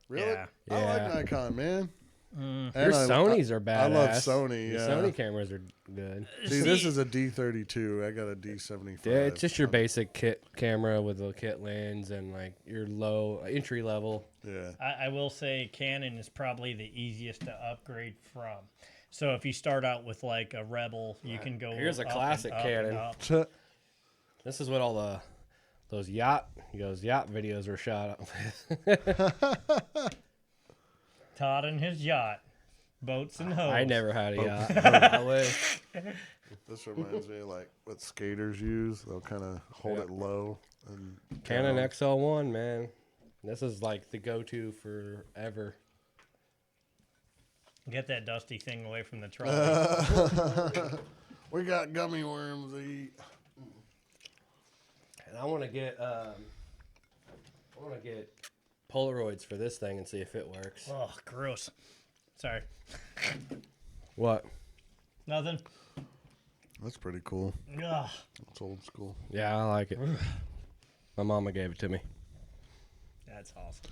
this? Really? Yeah. I like Yeah. Nikon, man. Mm. And Your Sonys are badass. I love Sony. The Yeah. Sony cameras are good. See, this is a D32. I got a D75. Yeah, it's just your basic kit camera with a kit lens and like your low entry level. Yeah. I will say Canon is probably the easiest to upgrade from. So if you start out with like a Rebel, you can go. Here's a up classic and up Canon. and up. This is what all those yacht videos were shot with. Todd and his yacht, boats and hoes. I never had a yacht. I wish. This reminds me of like what skaters use. They'll kind of hold Yeah. it low. And Canon down. XL1, man. This is like the go-to forever. Get that dusty thing away from the trolley. We got gummy worms to eat. And I want to get Polaroids for this thing and see if it works. Oh, gross. Sorry. What? Nothing. That's pretty cool. Ugh. It's old school. Yeah, I like it. My mama gave it to me. That's awesome.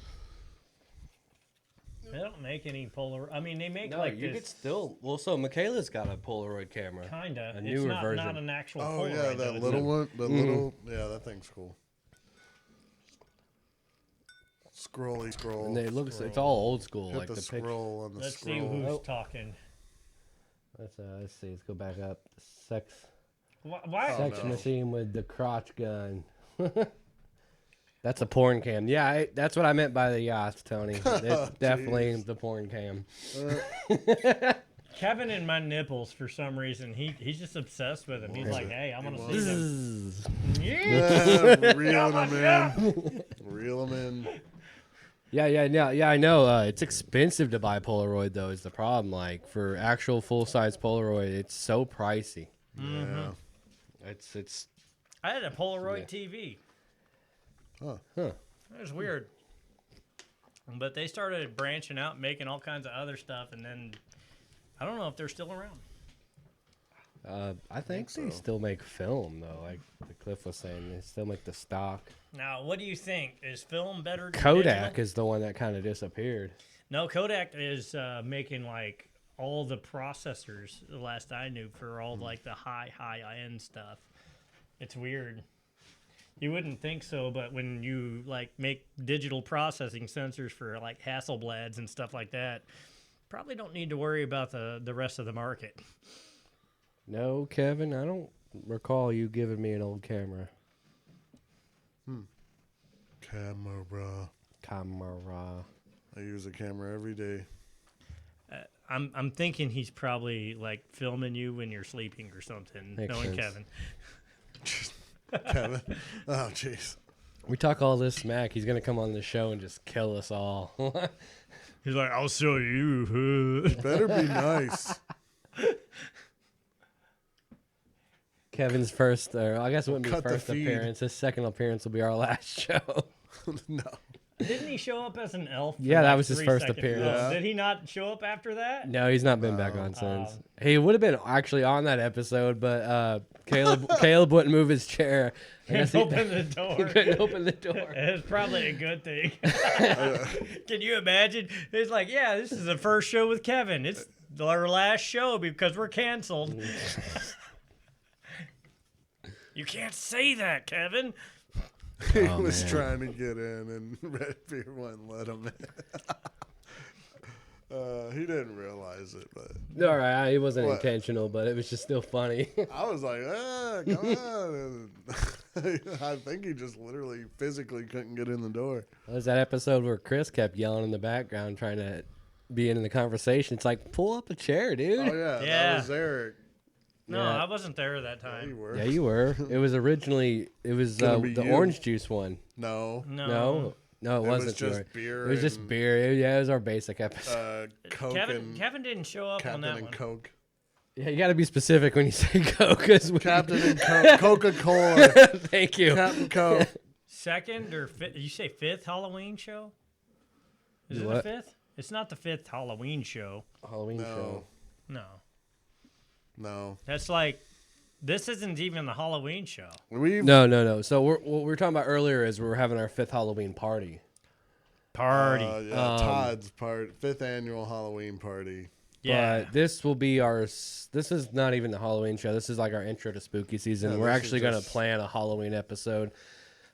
They don't make any Polaroid. I mean, they make No, like you this could still. Well, so Michaela's got a Polaroid camera. kinda. a It's newer not, version. not an actual Oh Polaroid. yeah, though, that it's little a- one. The little. Yeah, that thing's cool. Scrolly scroll. And they look. It's all old school. Hit like the the picture. scroll on the Let's see scroll. who's Oh. talking. Let's see. Let's go back up. Sex Why? Oh, sex no. machine with the crotch gun. That's a porn cam. Yeah, that's what I meant by the yacht, Tony. It's definitely the porn cam. Kevin and my nipples, for some reason, he's just obsessed with them. He's like, hey, I want to see them. Zzz. Yeah. Reeling them in. Reel them in. Yeah. I know. It's expensive to buy Polaroid though. Is the problem? Like for actual full size Polaroid, it's so pricey. Yeah. It's. I had a Polaroid Yeah. TV. Huh. Huh. It was weird. But they started branching out, making all kinds of other stuff, and then I don't know if they're still around. I think they so. still make film though. Like the Cliff was saying, they still make the stock. Now, what do you think? Is film better than Kodak digital? is the one that kind of disappeared. No, Kodak is making like all the processors. The last I knew for all like the high end stuff. It's weird. You wouldn't think so, but when you like make digital processing sensors for like Hasselblads and stuff like that, probably don't need to worry about the rest of the market. No, Kevin, I don't recall you giving me an old camera. Camera. I use a camera every day. I'm thinking he's probably like filming you when you're sleeping or something. Makes knowing sense. Kevin. Kevin. Oh, jeez. We talk all this smack. He's gonna come on the show and just kill us all. He's like, I'll show you. Better be nice. Kevin's first, or I guess it wouldn't be Cut the first feed. appearance. His second appearance will be our last show. No. Didn't he show up as an elf? for Yeah, that like was his 3 first seconds? appearance. Yeah. Did he not show up after that? No, he's not been back on since. He would have been actually on that episode, but Caleb wouldn't move his chair. I guess Can't open the door. He couldn't open the door. It's probably a good thing. Can you imagine? It's like, yeah, this is the first show with Kevin. It's our last show because we're canceled. You can't say that, Kevin. He Oh, was man. trying to get in, and Redbeard wouldn't let him in. He didn't realize it, but All right, it wasn't What? intentional, but it was just still funny. I was like, come on. And I think he just literally physically couldn't get in the door. That was that episode where Chris kept yelling in the background, trying to be in the conversation. It's like, pull up a chair, dude. Oh, yeah. Yeah. That was Eric. No, Yeah. I wasn't there that Yeah, you time. were. Yeah, you were. It was originally Gonna be the you. orange juice one. No. No, it It wasn't. was just the beer. It was just and, beer. Yeah, it was our basic episode. Coke and Kevin didn't show up on Captain that and one. Coke. Yeah, you got to be specific when you say Coke. 'Cause Captain and Coke. Coca-Cola. Thank you. Captain Coke. Second or fifth? You say fifth Halloween show? Is it What? the fifth? It's not the fifth Halloween show. Halloween show. No. No, No. that's like this isn't even the Halloween show. We've No. So what we were talking about earlier is we're having our 5th Halloween party. Party. Todd's 5th annual Halloween party. Yeah. But this will be this is not even the Halloween show. This is like our intro to spooky season. Yeah, We're this is actually going to just- plan a Halloween episode.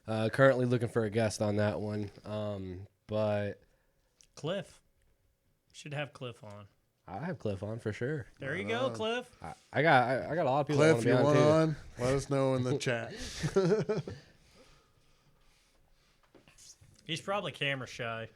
Currently looking for a guest on that one. But Cliff. Should have Cliff on. I have Cliff on for sure. There you go, Cliff. I got a lot of people that Cliff, want to you be on want too. on? Let us know in the chat. He's probably camera shy.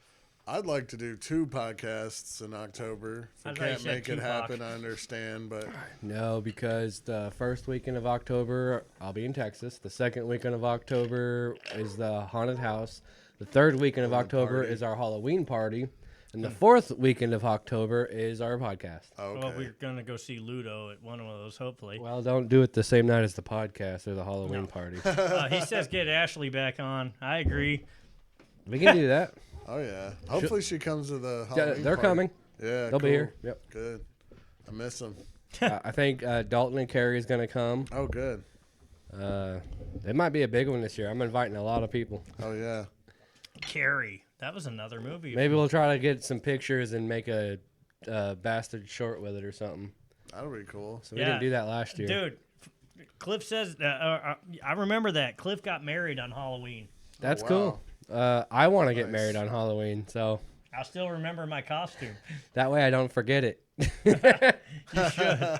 I'd like to do 2 podcasts in October. If I we thought you can't said make it Tupac. happen, I understand, but No, because the first weekend of October, I'll be in Texas. The second weekend of October is the haunted house. The third weekend of Haunted October party. is our Halloween party. And the fourth weekend of October is our podcast. okay. Well, we're gonna go see Ludo at one of those, hopefully. Well, don't do it the same night as the podcast or the Halloween No. party. He says get Ashley back on. I agree. We can do that. Oh yeah. Hopefully she comes to the Yeah, Halloween they're party. coming. Yeah, They'll be cool. here. Yep. Good. I miss them. I think Dalton and Carrie is going to come. Oh, good. It might be a big one this year. I'm inviting a lot of people. Oh yeah. Carrie. That was another movie. Maybe we'll try to get some pictures and make a bastard short with it or something. That'll be cool. So we didn't do that last year. Dude, Cliff says, I remember that. Cliff got married on Halloween. That's wow. cool. I want to get Nice. married on Halloween, so I still remember my costume. that way I don't forget it. You should.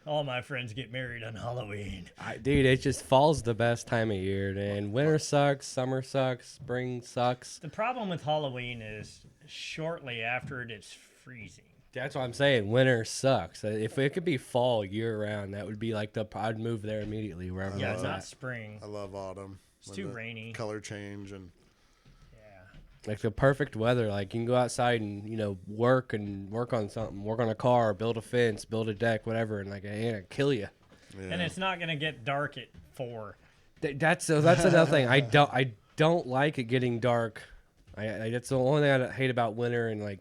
All my friends get married on Halloween. Dude, it just fall's the best time of year, and winter sucks, summer sucks, spring sucks. The problem with Halloween is shortly after it, it's freezing. That's what I'm saying. Winter sucks. If it could be fall year round, that would be like I'd move there immediately wherever Yeah, it's not at. spring. I love autumn. It's when too the rainy. Color change and Yeah. Like the perfect weather. Like you can go outside and work on something, work on a car, build a fence, build a deck, whatever, and like it ain't gonna kill you. yeah. And it's not going to get dark at 4. That's another thing. I don't like it getting dark. That's the only thing I hate about winter and like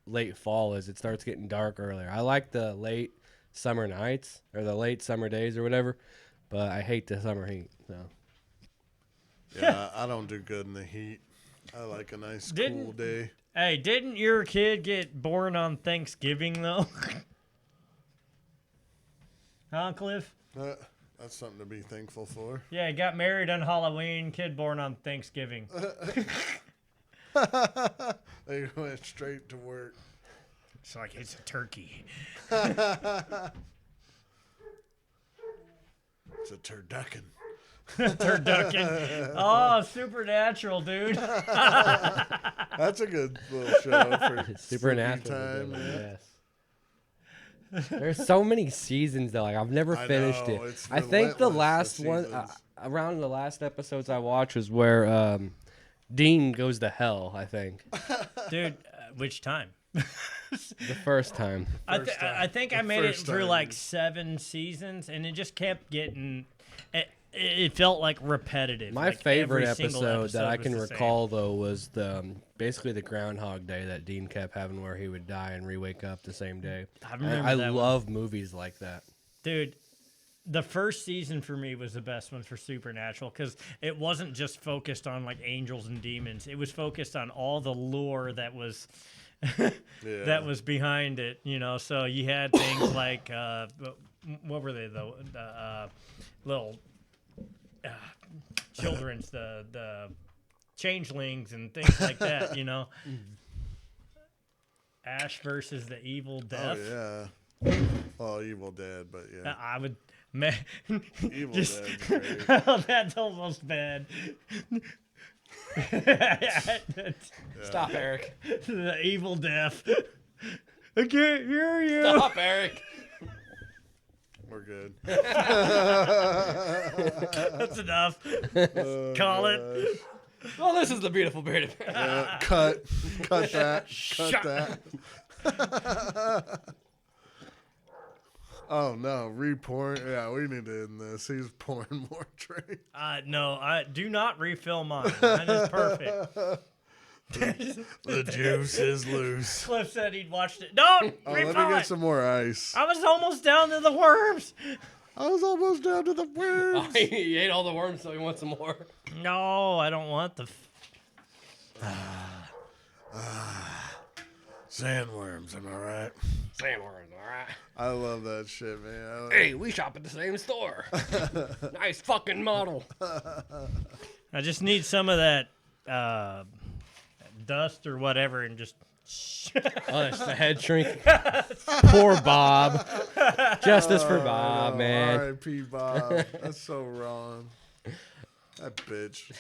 late fall is it starts getting dark earlier. I like the late summer nights or the late summer days or whatever, but I hate the summer heat. So yeah, I don't do good in the heat. I like a nice cool Didn't- day. Hey, didn't your kid get born on Thanksgiving, though? Huh, Cliff? That's something to be thankful for. Yeah, he got married on Halloween, kid born on Thanksgiving. They went straight to work. It's like it's a turkey. It's a turducken. Turducken. Oh, supernatural, dude. That's a good little show for supernatural. time. Yeah. Yes. There's so many seasons though. Like I've never I finished know, it. it's I think the relentless, last the one seasons. around the last episodes I watched was where Dean goes to hell. I think Dude, which time? the first time. First time. I think I The made it first through time. like 7 seasons, and it just kept getting. It felt like repetitive. My like favorite every single episode that I was can the same. recall though was the basically the Groundhog Day that Dean kept having, where he would die and re-wake up the same day. I remember I that one. love movies like that. Dude, the first season for me was the best one for Supernatural because it wasn't just focused on like angels and demons. It was focused on all the lore that was that was behind it. So you had things like what were they though? The little children's the changelings and things like that. Ash versus the Evil Death. Oh yeah. Oh, Evil Dead, but yeah. I would. Man, Evil just, Dead's great. oh, that's almost bad. Stop, Eric. The Evil Death. I can't hear you. Stop, Eric. We're good. That's enough. Call it. Well, this is the beautiful bearded man. Cut that. Shut- Cut that. Oh no, re-pouring. Yeah, we need to end this. He's pouring more drink. No, I do not refill mine. Mine is perfect. The juice is loose. Cliff said he'd watched it. Don't Oh, refill let me get it. some more ice. I was almost down to the worms. I was almost down to the Oh, worms. he ate all the worms, so he wants some more. No, I don't want the. Sandworms, am I right? Sandworms, all right. I love that shit, man. Hey, we shop at the same store. Nice fucking model. I just need some of that dust or whatever, and just. Oh, that's the head shrink. Poor Bob. Justice for Bob, man. R.I.P. Bob. That's so wrong. That bitch.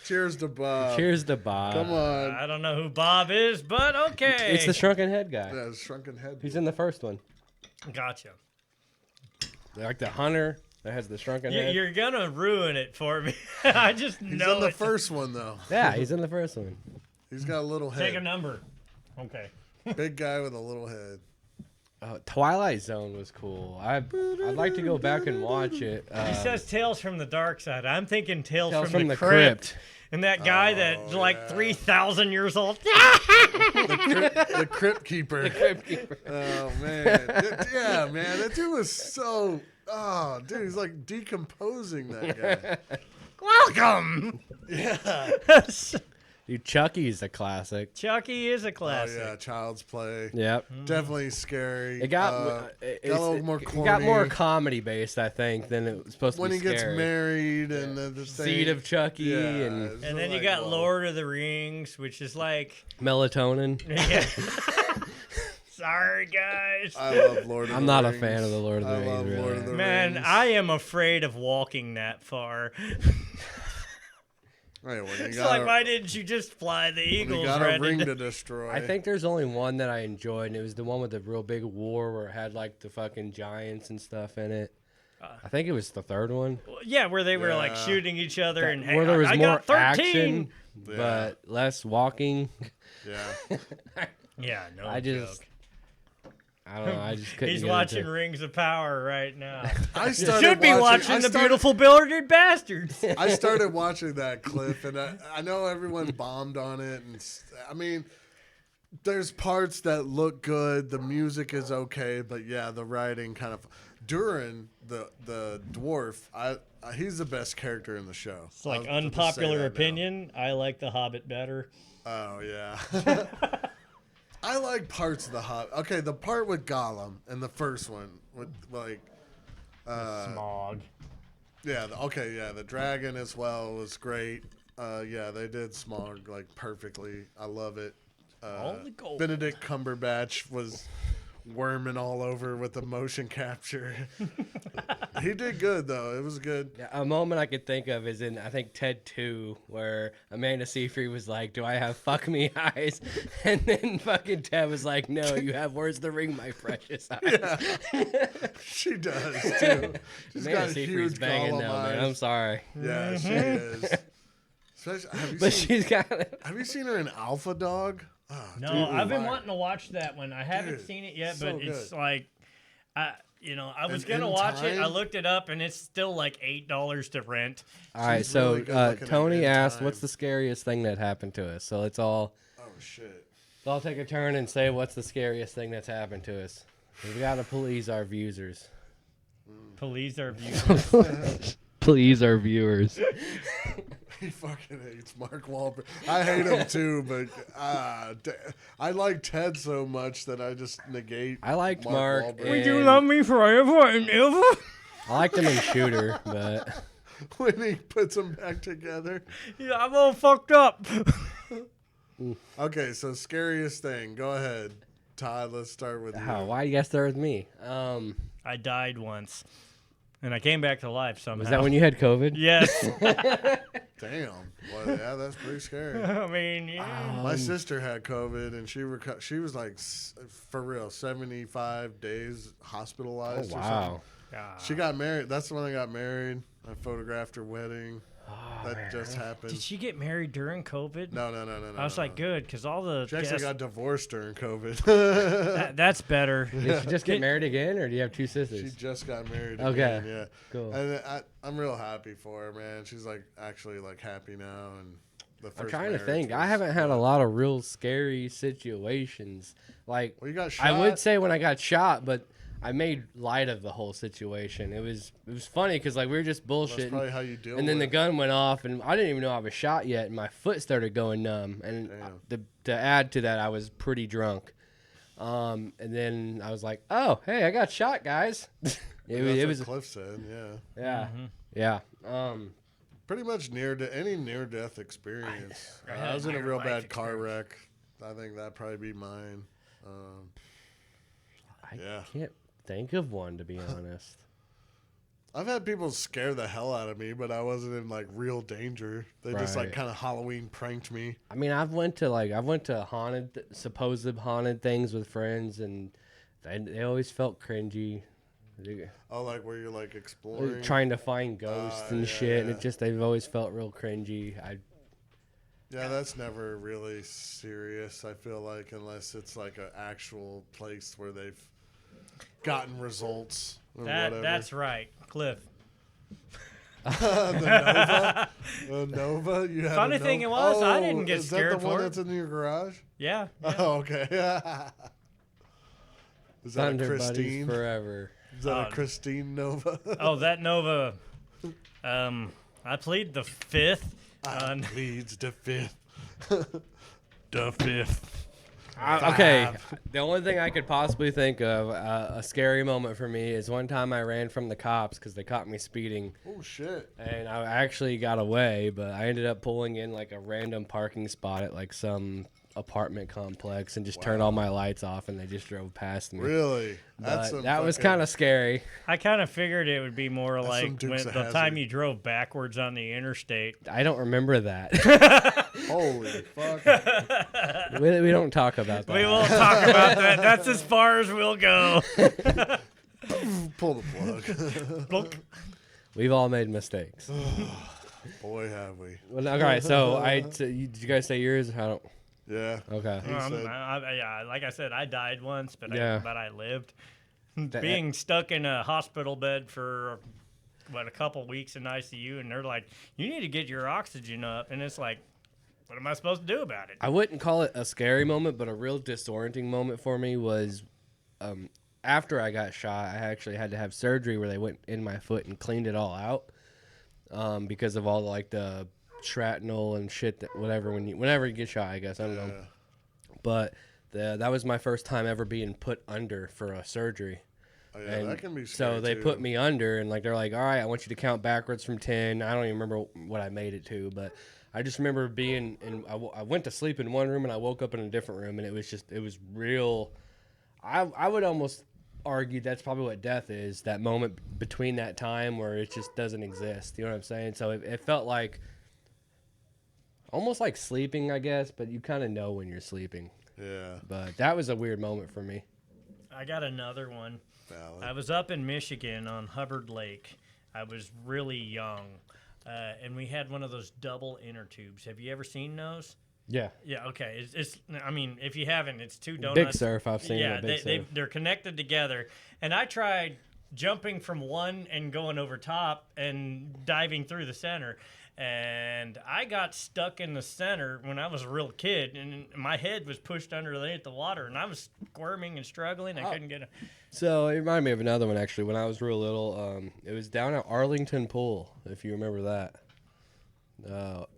Cheers to Bob. Cheers to Bob. Come on. I don't know who Bob is, but okay. It's the shrunken head guy. Yeah, shrunken head. He's in the first one. Gotcha. Like the hunter that has the shrunken head. You're gonna ruin it for me. I just He's know in the it. first one though. Yeah, he's in the first one. He's got a little Take a head. number. Okay. Big guy with a little head. Twilight Zone was cool. I'd like to go back and watch it. He says Tales from the Dark Side. I'm thinking Tales, Tales from the Crypt. And that guy that's like yeah. 3,000 years old. The crypt keeper. Crypt Keeper. Oh man. Yeah, man. That dude was so. Oh, dude, he's like decomposing that guy. Welcome. Yeah. Dude, Chucky's a classic. Chucky is a Oh classic. yeah, Child's Play. Yep. Definitely scary. It got got a little more it corny. got more comedy based, I think, than it was supposed when to he be. gets Scary. married and the thing. Seed of Chucky Yeah, and it's And then you like, got whoa. Lord of the Rings, which is like. melatonin. Yeah. Sorry, guys. I love Lord of the I'm not a Rings. fan of the Lord of the I Rings. love Really. Lord of the Man, Rings. I am afraid of walking that far. Hey, when you It's got like, why didn't you just fly the you Eagles? got a right ring into- to destroy. I think there's only one that I enjoyed, and it was the one with the real big war where it had like the fucking giants and stuff in it. I think it was the third one. Yeah, where they were like Yeah. shooting each other and hey, where there was I more got 13. action, Yeah. but less walking. Yeah. Yeah, no I just, joke. I don't know. I just couldn't. He's get watching into it. Rings of Power right now. I You started should be watching I the started- beautiful bearded bastards. I started watching that clip, and I know everyone bombed on it. And I mean, there's parts that look good. The music is okay, but yeah, the writing kind of. Durin, the dwarf, he's the best character in the show. It's like I'll just say unpopular that now. opinion. I like The Hobbit better. Oh yeah. I like parts of the Hobbit. Okay, the part with Gollum in the first one, with like, Smog. yeah, the dragon as well was great. Yeah, they did Smog like perfectly. I love it. All the gold. Benedict Cumberbatch was worming all over with the motion capture. He did good though. It was good. Yeah, a moment I could think of is in I think Ted 2 where Amanda Seyfried was like, "Do I have fuck me eyes?" And then fucking Ted was like, "No, you have where's the ring, my precious eyes." Yeah. She does too. She's Amanda got Seyfried's huge banging Gollum now, man. eyes. I'm sorry, Yeah, she is. Especially, but she's got. have you seen her in Alpha Dog? Oh, No, dude, I've been fire. wanting to watch that one. I haven't Dude, seen it yet, so but it's good. like, I was And gonna In watch it. I Time? looked it up, and it's still like $8 to rent. All right, She's so really good looking Tony in asked, time. "What's the scariest thing that happened to us?" So let's all shit. take a turn and say what's the scariest thing that's happened to us. We gotta please our viewers. Police are viewers. Please our viewers. He fucking hates Mark Wahlberg. I hate him too, but I like Ted so much that I just negate. I liked Mark. Wahlberg. Would you and- love me forever and ever? I liked him in Shooter, but when he puts them back together. Yeah, I'm all fucked up. Okay, so scariest thing. Go ahead, Todd. Let's start with you. why do you guys start with me? I died once. and I came back to life somehow. Was that when you had COVID? Yes. Damn. Well, yeah, that's pretty scary. I mean, yeah. My sister had COVID, and she was like, for real, 75 days hospitalized. Oh, Or wow. something. She got married. That's when I got married. I photographed her wedding. That just happened. Did she get married during COVID? No. I was like, good, because all the She actually got divorced during COVID. that's better. Did she just get married again, or do you have two sisters? She just got married Okay. again, yeah. Cool. And I'm real happy for her, man. She's like actually like happy now. And the first I'm trying to marriage think. I was- haven't had a lot of real scary situations. Like, Well, you got shot. I would say when I got shot, but I made light of the whole situation. It was funny because like we were just That's bullshitting, probably how you deal and then with the gun went off, and I didn't even know I was shot yet, and my foot started going numb. And to add to that, I was pretty drunk. And then I was like, "Oh, hey, I got shot, guys." it was what Cliff said, yeah, Mhm. yeah. pretty much any near death experience. I was in a real bad car wreck. I think that'd probably be mine. I Yeah. can't think of one, to be honest. I've had people scare the hell out of me, but I wasn't in like real danger. They just like Right. kind of Halloween pranked me. I mean, I've went to supposed haunted things with friends, and they always felt cringy. Oh, like where you're like exploring. Trying to find ghosts and shit, and yeah. they've always felt real cringy. Yeah, that's never really serious, I feel like, unless it's like an actual place where they've gotten results or whatever. That's right, Cliff. The Nova? The Nova? You had Funny a thing Nova? it was, I didn't get is scared that the one for it. that's in your garage? Yeah. Oh, okay. Is that a Thunder Buddies Christine? forever. Is that a Christine Nova? Oh, that Nova. I plead the fifth. Leads the fifth. The fifth. Okay, the only thing I could possibly think of, a scary moment for me, is one time I ran from the cops because they caught me speeding, Oh, shit. and I actually got away, but I ended up pulling in like a random parking spot at like some apartment complex and just turned all my lights off, and they just drove past me. Really? But that was kind of scary. I kind of figured it would be more some like when Dukes the of time Hazzard. you drove backwards on the interstate. I don't remember that. Holy fuck. we don't talk about that. We won't talk about that. That's as far as we'll go. Pull the plug. We've all made mistakes. Boy, have we. Well, all right, so did you guys say yours? I don't. Yeah. Okay. He said- Yeah, like I said, I died once, but Yeah. I lived. Being stuck in a hospital bed for a couple weeks in ICU, and they're like, "You need to get your oxygen up," and it's like, what am I supposed to do about it? I wouldn't call it a scary moment, but a real disorienting moment for me was after I got shot. I actually had to have surgery where they went in my foot and cleaned it all out because of all like the shrapnel and shit that whenever you get shot, I guess I don't know. Yeah. But that was my first time ever being put under for a surgery. Oh, yeah, And that can be scary so they too. put me under, and like they're like, "All right, I want you to count backwards from 10." I don't even remember what I made it to, but I just remember being in. I went to sleep in one room and I woke up in a different room, and it was real. I would almost argue that's probably what death is. That moment between that time where it just doesn't exist. You know what I'm saying? So it felt like almost like sleeping, I guess, but you kind of know when you're sleeping. Yeah. But that was a weird moment for me. I got another one. Valid. I was up in Michigan on Hubbard Lake. I was really young, and we had one of those double inner tubes. Have you ever seen those? Yeah. Yeah. Okay. It's I mean, if you haven't, it's two donuts. Big Surf, I've seen Yeah, it. Big Surf. they're connected together, and I tried jumping from one and going over top and diving through the center. And I got stuck in the center when I was a real kid, and my head was pushed underneath the water, and I was squirming and struggling. I couldn't get it. So it reminded me of another one actually. When I was real little, it was down at Arlington Pool, if you remember that.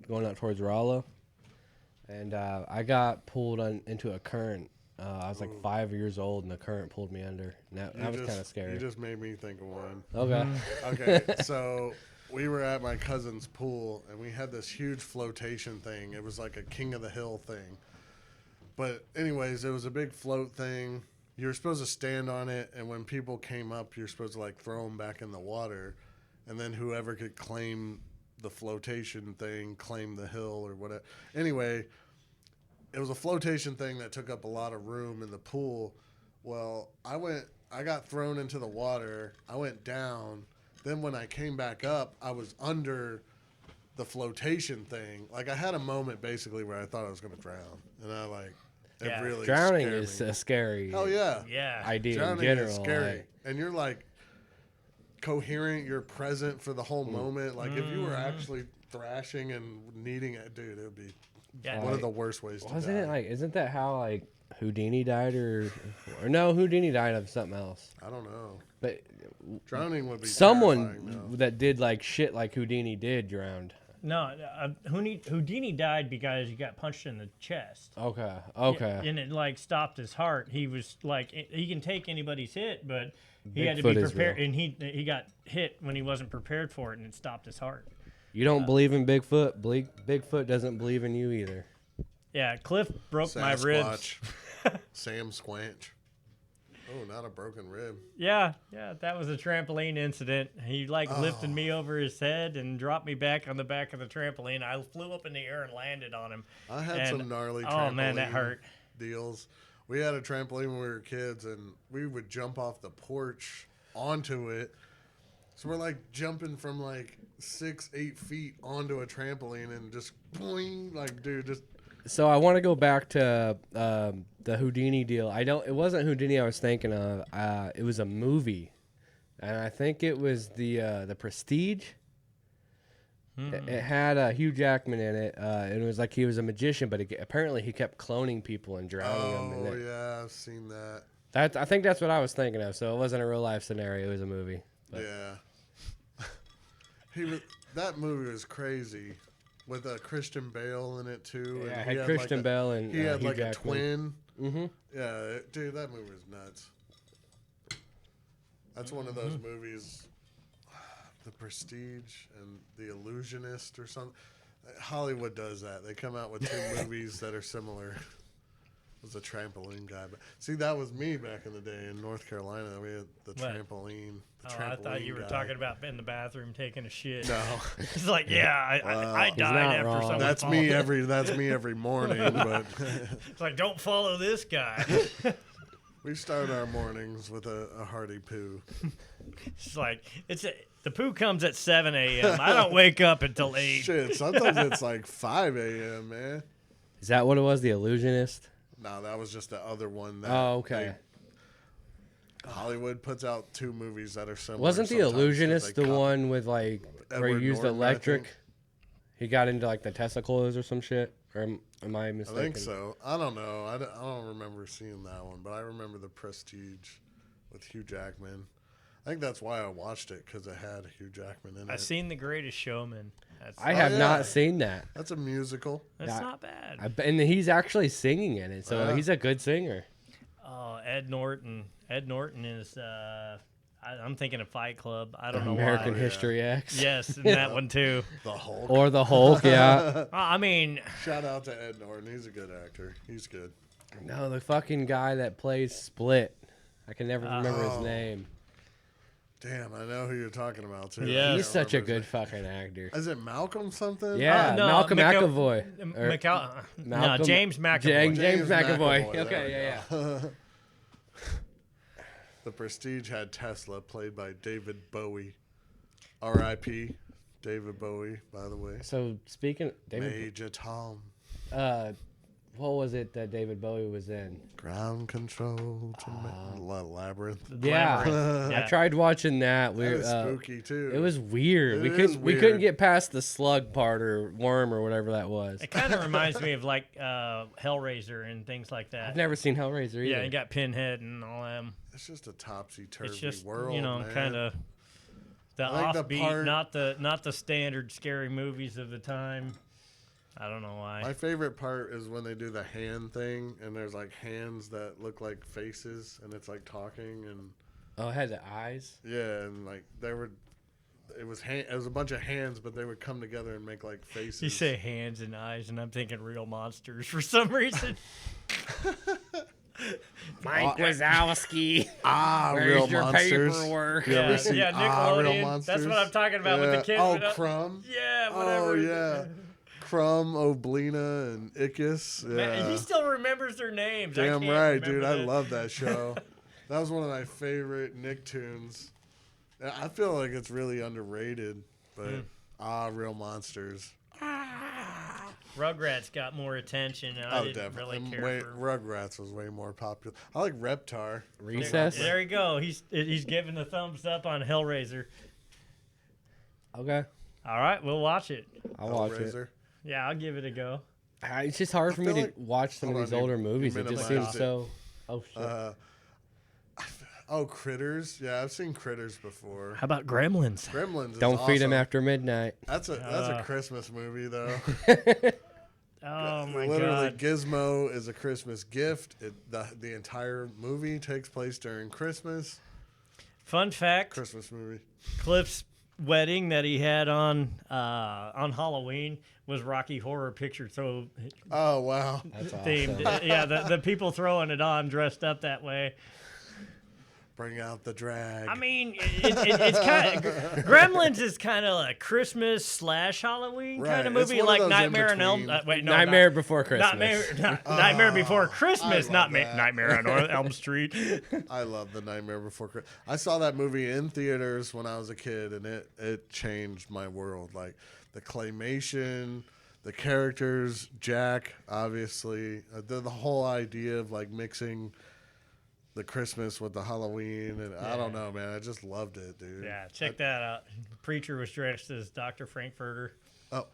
Going out towards Rolla, and I got pulled into a current. I was like 5 years old, and the current pulled me under. And that was kind of scary. You just made me think of one. Okay. Okay, so we were at my cousin's pool, and we had this huge flotation thing. It was like a King of the Hill thing. But anyways, it was a big float thing. you're supposed to stand on it, and when people came up, you're supposed to like throw them back in the water, and then whoever could claim the flotation thing, claim the hill or whatever. Anyway, it was a flotation thing that took up a lot of room in the pool. Well, I got thrown into the water. I went down. Then when I came back up, I was under the flotation thing. Like, I had a moment basically where I thought I was going to drown, and I it really drowning scared is me. a scary Hell yeah. idea Drowning in general. is scary. Like, And you're like coherent, you're present for the whole moment. Like if you were actually thrashing and needing it, dude, it would be one of the worst ways to wasn't die. it like? Isn't that how like Houdini died, or no? Houdini died of something else. I don't know. But Drowning would be someone terrifying, though. that did like shit like Houdini did drowned. No, Houdini died because he got punched in the chest. Okay. And it like stopped his heart. He was like, he can take anybody's hit, but he had to Bigfoot be is prepared. real. And he got hit when he wasn't prepared for it, and it stopped his heart. You don't believe in Bigfoot? Bigfoot doesn't believe in you either. Yeah, Cliff broke my ribs. Sasquatch. Sam Squanch. Oh, not a broken rib. Yeah, that was a trampoline incident. He lifted me over his head and dropped me back on the back of the trampoline. I flew up in the air and landed on him. I had some gnarly oh man, that trampoline hurt. deals. We had a trampoline when we were kids, and we would jump off the porch onto it. So we're like jumping from like 6-8 feet onto a trampoline and just boing, like dude, just. So I want to go back to the Houdini deal. It wasn't Houdini I was thinking of. It was a movie, and I think it was the Prestige. It had Hugh Jackman in it. And it was like he was a magician, but apparently he kept cloning people and drowning them. Oh In it. yeah, I've seen that. I think that's what I was thinking of. So it wasn't a real life scenario. It was a movie. But. Yeah. That movie was crazy. With Christian Bale in it too. Yeah, and it had Christian Bale and he had Hugh like Jackman. a twin. Mm-hmm. Yeah, dude, that movie was nuts. That's one of those movies, The Prestige and The Illusionist or something. Hollywood does that. They come out with two movies that are similar. Was a trampoline guy, but see, that was me back in the day in North Carolina. We had the trampoline. I thought you were talking about in the bathroom taking a shit. No, it's like, I died after wrong. someone. that's me every morning. But it's like, don't follow this guy. we start our mornings with a hearty poo. It's like the poo comes at 7 a.m. I don't wake up until 8. Shit, sometimes it's like 5 a.m. Man. Is that what it was? The Illusionist? No, that was just the other one. That Oh, okay. Hollywood puts out two movies that are similar. Wasn't The sometimes 'cause Illusionist they the cop- one with like where Edward he used Norton, I electric? think. He got into like the Tesla or some shit. Or am I I mistaken? think so. I don't know. I don't remember seeing that one, but I remember The Prestige with Hugh Jackman. I think that's why I watched it, because it had Hugh Jackman in it. I've seen The Greatest Showman. I have yeah. not seen that. That's a musical. That's Yeah, not bad. And he's actually singing in it, so Yeah. he's a good singer. Oh, Ed Norton. Ed Norton is. I'm thinking of Fight Club. I don't know American why. History X. Yes, and that one too. The Hulk. Or the Hulk, yeah. I mean, Shout out to Ed Norton. He's a good actor. He's good. No, the fucking guy that plays Split. I can never remember his Oh. name. Damn, I know who you're talking about, too. Yeah. I He's can't such a remember his good fucking actor. name. Is it Malcolm something? Yeah, no, Malcolm McAvoy. Or no, Malcolm- James McAvoy. James McAvoy. there Okay, we yeah. go. The Prestige had Tesla, played by David Bowie. R.I.P. David Bowie, by the way. So speaking, Major Tom. what was it that David Bowie was in? Ground control to Labyrinth. Yeah, Labyrinth. I Yeah. tried watching that. That was spooky, too. It was weird. It We is couldn't weird. get past the slug part or worm or whatever that was. It kind of reminds me of like Hellraiser and things like that. I've never seen Hellraiser either. Yeah, you got Pinhead and all them. It's just a topsy-turvy It's just world, man. kind of the I like the offbeat, part- not the standard scary movies of the time. I don't know why. My favorite part is when they do the hand thing, and there's like hands that look like faces, and it's like talking, and Oh, it had the eyes. yeah, and like it was a bunch of hands, but they would come together and make like faces. You say hands and eyes, and I'm thinking real monsters for some reason. Mike Wazowski. Real Where's your monsters. paperwork? You ever Yeah, see yeah, Real Nickelodeon. Monsters? That's what I'm talking about with the kids. Oh, with the- Crumb. Yeah, whatever. Oh, yeah. Crumb, Oblina, and Ickis. Yeah. Man, he still remembers their names. I Damn can't right, remember dude. I that. love that show. That was one of my favorite Nicktoons. I feel like it's really underrated, but Real Monsters. Rugrats got more attention, and I didn't definitely. really care for. Rugrats was way more popular. I like Reptar. Recess. There you go. He's giving the thumbs up on Hellraiser. Okay, All right, we'll watch it. I'll watch it. Hellraiser. Yeah, I'll give it a go. It's just hard for me feel to like- watch some of hold these on, older you movies. It just minimized seems it. so. Oh shit. Critters. Yeah, I've seen Critters before. How about Gremlins? Gremlins. Is Don't feed him awesome. after midnight. That's a Christmas movie though. Oh my Literally, god! Gizmo is a Christmas gift. The entire movie takes place during Christmas. Fun fact: Christmas movie. Cliff's wedding that he had on Halloween was Rocky Horror Picture Show Oh wow. That's themed. awesome. Yeah, the people throwing it on dressed up that way. Bring out the drag. I mean, it's kind of Gremlins is kind of like Christmas / Halloween Right, kind of it's movie, one of like those in Nightmare on Elm. between. Wait, no, Nightmare Before Christmas. Nightmare Before Christmas, love not that. Nightmare on Elm Street. I love the Nightmare Before Christmas. I saw that movie in theaters when I was a kid, and it changed my world. Like the claymation, the characters, Jack, obviously, the whole idea of like mixing the Christmas with the Halloween, and I don't know, man. I just loved it, dude. Yeah, check that out. Preacher was dressed as Dr. Frankfurter. Oh,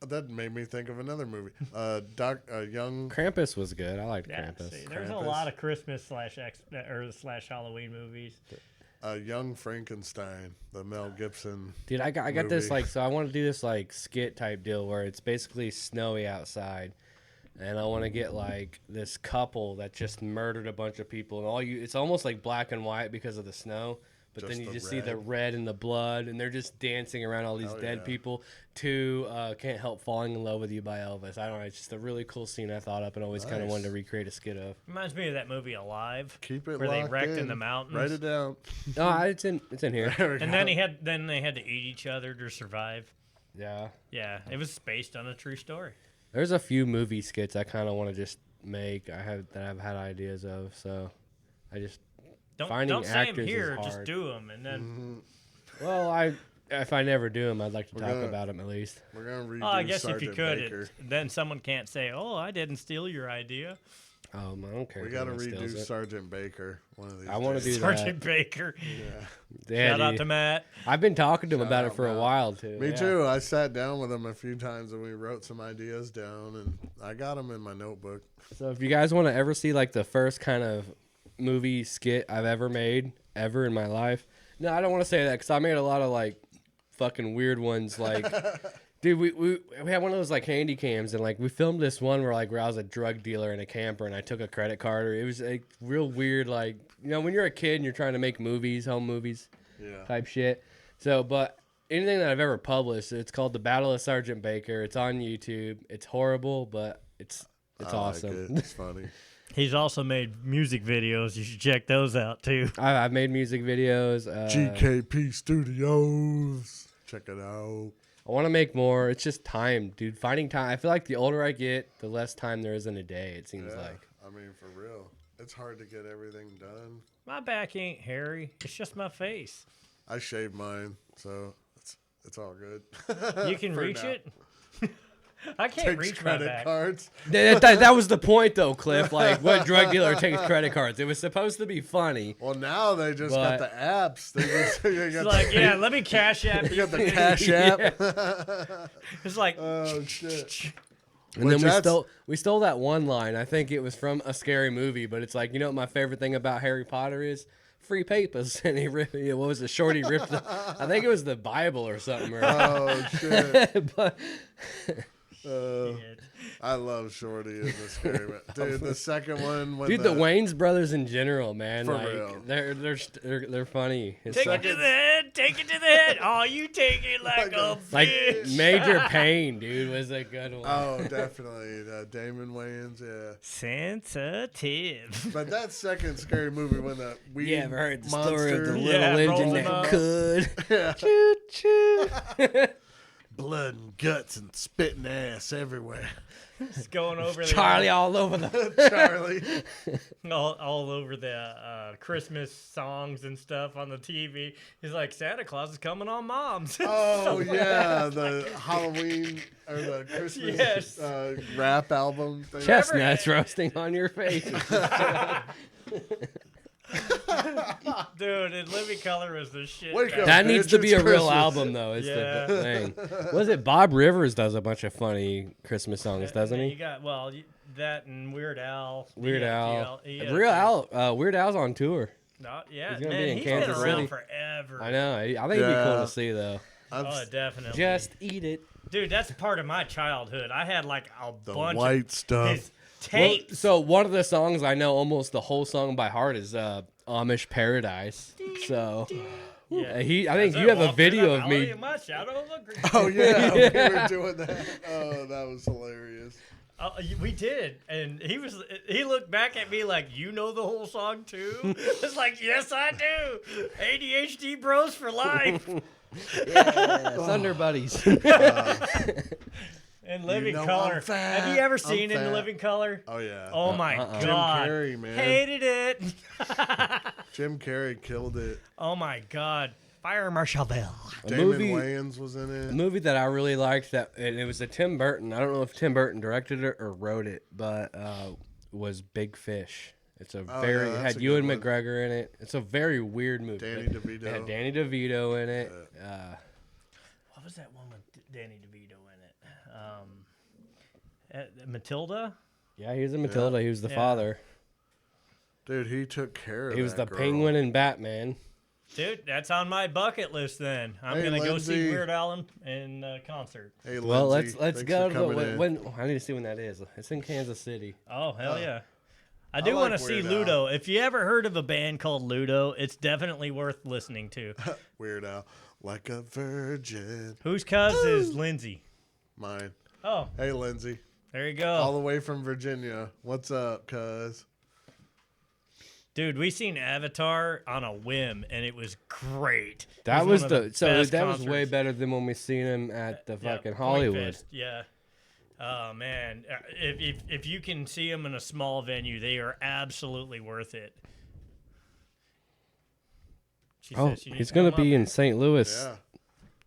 that made me think of another movie. Young. Krampus was good. I liked Yeah, Krampus. see, there's a Krampus. lot of Christmas / Halloween movies. Young Frankenstein, the Mel Gibson. Dude, I got this movie. so I want to do this like skit type deal where it's basically snowy outside, and I want to get like this couple that just murdered a bunch of people, and it's almost like black and white because of the snow, but Just then you the just see the red. red and the blood, and they're just dancing around all these Hell dead yeah. people to Can't Help Falling in Love with You by Elvis. I don't know, it's just a really cool scene I thought up and always kind of Nice. wanted to recreate a skit of. Reminds me of that movie Alive. Keep it Where they locked wrecked in the mountains. Write it down. No, it's in here. There we And go. then they had to eat each other to survive. Yeah. Yeah, it was based on a true story. There's a few movie skits I kind of want to just make. I've had ideas of, so I just Finding Don't say them actors is here, just hard. do them, and then. well, if I never do them, I'd like to We're talk gonna- about them at least. We're gonna redo Oh, I guess if you Sergeant could, Baker. then someone can't say, "Oh, I didn't steal your idea." I don't care. We if gotta anyone steals redo it. Sergeant Baker one of these. I wanna days. do that. Sergeant Baker. Yeah. Yeah, Shout out dude. to Matt. I've been talking to him Shout about it out, for a Matt. while too. Me yeah. too. I sat down with him a few times and we wrote some ideas down, and I got them in my notebook. So if you guys want to ever see like the first kind of movie skit I've ever made ever in my life, no, I don't want to say that because I made a lot of like fucking weird ones. Like, dude, we had one of those like handy cams, and like we filmed this one where I was a drug dealer in a camper, and I took a credit card. Or it was like real weird, like when you're a kid and you're trying to make movies, home movies Yeah. type shit. So, but anything that I've ever published, it's called The Battle of Sergeant Baker. It's on YouTube. It's horrible, but it's I like awesome. it. It's funny. He's also made music videos. You should check those out too. I've made music videos. GKP Studios. Check it out. I want to make more. It's just time, dude. Finding time. I feel like the older I get, the less time there is in a day, it seems Yeah. like. I mean, for real. It's hard to get everything done. My back ain't hairy. It's just my face. I shaved mine, so it's all good. You can For reach now. it. I can't Takes reach my credit back. cards. That was the point, though, Cliff. Like, what drug dealer takes credit cards? It was supposed to be funny. Well, now they just But- got the apps. They just, you It's got like, the, yeah, let me cash app you you. got the Cash App. It's like, Oh shit! And Which then that's- we stole that one line. I think it was from a scary movie, but it's like, what my favorite thing about Harry Potter is? Free papers. And he ripped, what was it? Shorty ripped I think it was the Bible or something. Or, Oh shit! but shit. I love Shorty in the scary one. Dude, the second one when dude, the Wayne's brothers in general, man, For like real. they're funny. It's Take like- it to the head. take it to the head. Oh, you take it like a Like bitch. Major Pain, dude, was a good one. Oh, definitely. Damon Wayans, yeah. Sensitive. But that second scary movie when the weed You ever heard the monster, story of the little Yeah, engine rolling that up. could? Yeah. Choo choo. Blood and guts and spitting ass everywhere. It's going over Charlie all over the. Charlie. all over the Christmas songs and stuff on the TV. He's like, Santa Claus is coming on Moms. Oh, yeah. The Halloween or the Christmas Yes. rap album thing. Chestnuts roasting on your face. Dude, and Living Color was the shit. Wake back up. That bitch, needs to be it's a real Christmas. album, though. Is Yeah. the thing. Was it Bob Rivers does a bunch of funny Christmas songs, doesn't You he? got that and Weird Al. Weird Al. He had a Weird few. Al. Weird Al's on tour. No, yeah, He's gonna man, be in he's Kansas been around City. forever. I know. I think it'd be cool Yeah. to see though. Oh, definitely. Just eat it. Dude, that's part of my childhood. I had like a The bunch white of stuff. his Well, tapes. so one of the songs I know almost the whole song by heart is Amish Paradise. So yeah. I think As I you have a walk through video the of valley me. in my shadow of a green. Oh, yeah. We were doing that. Oh, that was hilarious. We did, and he looked back at me like, you know the whole song too? It's like, yes I do. ADHD bros for life. Yeah, Thunder Buddies. In Living know Color. I'm fat, Have you ever I'm seen In fat. Living Color? Oh, yeah. Oh my uh-uh. god. Jim Carrey, man. Hated it. Jim Carrey killed it. Oh my god. Fire Marshall Bell. Damon movie- Wayans was in A it. movie that I really liked and it was a Tim Burton. I don't know if Tim Burton directed it or wrote it, but was Big Fish. It's a very yeah, it that's had a Ewan good one. McGregor in it. It's a very weird movie. Danny It DeVito. had Danny DeVito in it. What was that one with Danny DeVito in it? Matilda? Yeah, he was in Matilda. He was the Yeah. father. Dude, he took care of He was the that girl. Penguin in Batman. Dude, that's on my bucket list then. I'm Hey, going to go see Lindsay. Weird Al in concert. Hey, Well, Lindsay, let's thanks go for to coming the, in. when I need to see when that is. It's in Kansas City. Oh, hell yeah. I I do like want to see Weird Al. Ludo. If you ever heard of a band called Ludo, it's definitely worth listening to. Weird Al. Like a virgin. Whose cuz is Lindsay? Mine. Oh, Hey, Lindsay. there you All go. the way from Virginia. What's up, cuz? Dude, we seen Avatar on a whim, and it was great. It That one was of that best was way concerts. better than when we seen him at the Yeah, fucking Point Hollywood. Fest, yeah. Oh man, if you can see them in a small venue, they are absolutely worth it. She Oh, says she needs he's to gonna come be up. in St. Louis Yeah.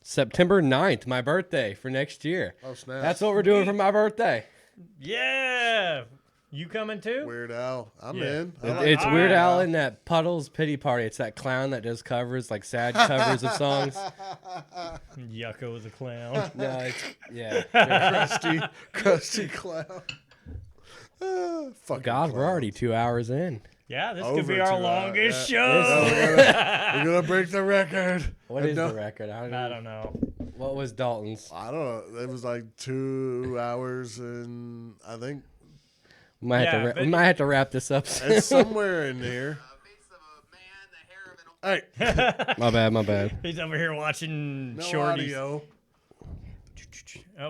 September 9th, my birthday for next year. Oh, snap. That's what we're doing for my birthday. Yeah, you coming too? Weird Al. I'm Yeah. in. I like It's All Weird right. Al in that Puddles Pity Party. It's that clown that does covers, like sad covers of songs. Yucko the clown. No, it's yeah. Krusty Clown. Fucking God, we're clown. already 2 hours in. Yeah, this Over could be 2 our hours, longest yeah. show. We're gonna break the record. What And is no- the record? I I don't, don't know. What was Dalton's? I don't know. It was like 2 hours and I think We might, Yeah, have, to but- we might have to wrap this up. it's somewhere in here. Hey, My bad. He's over here watching no shorties. audio.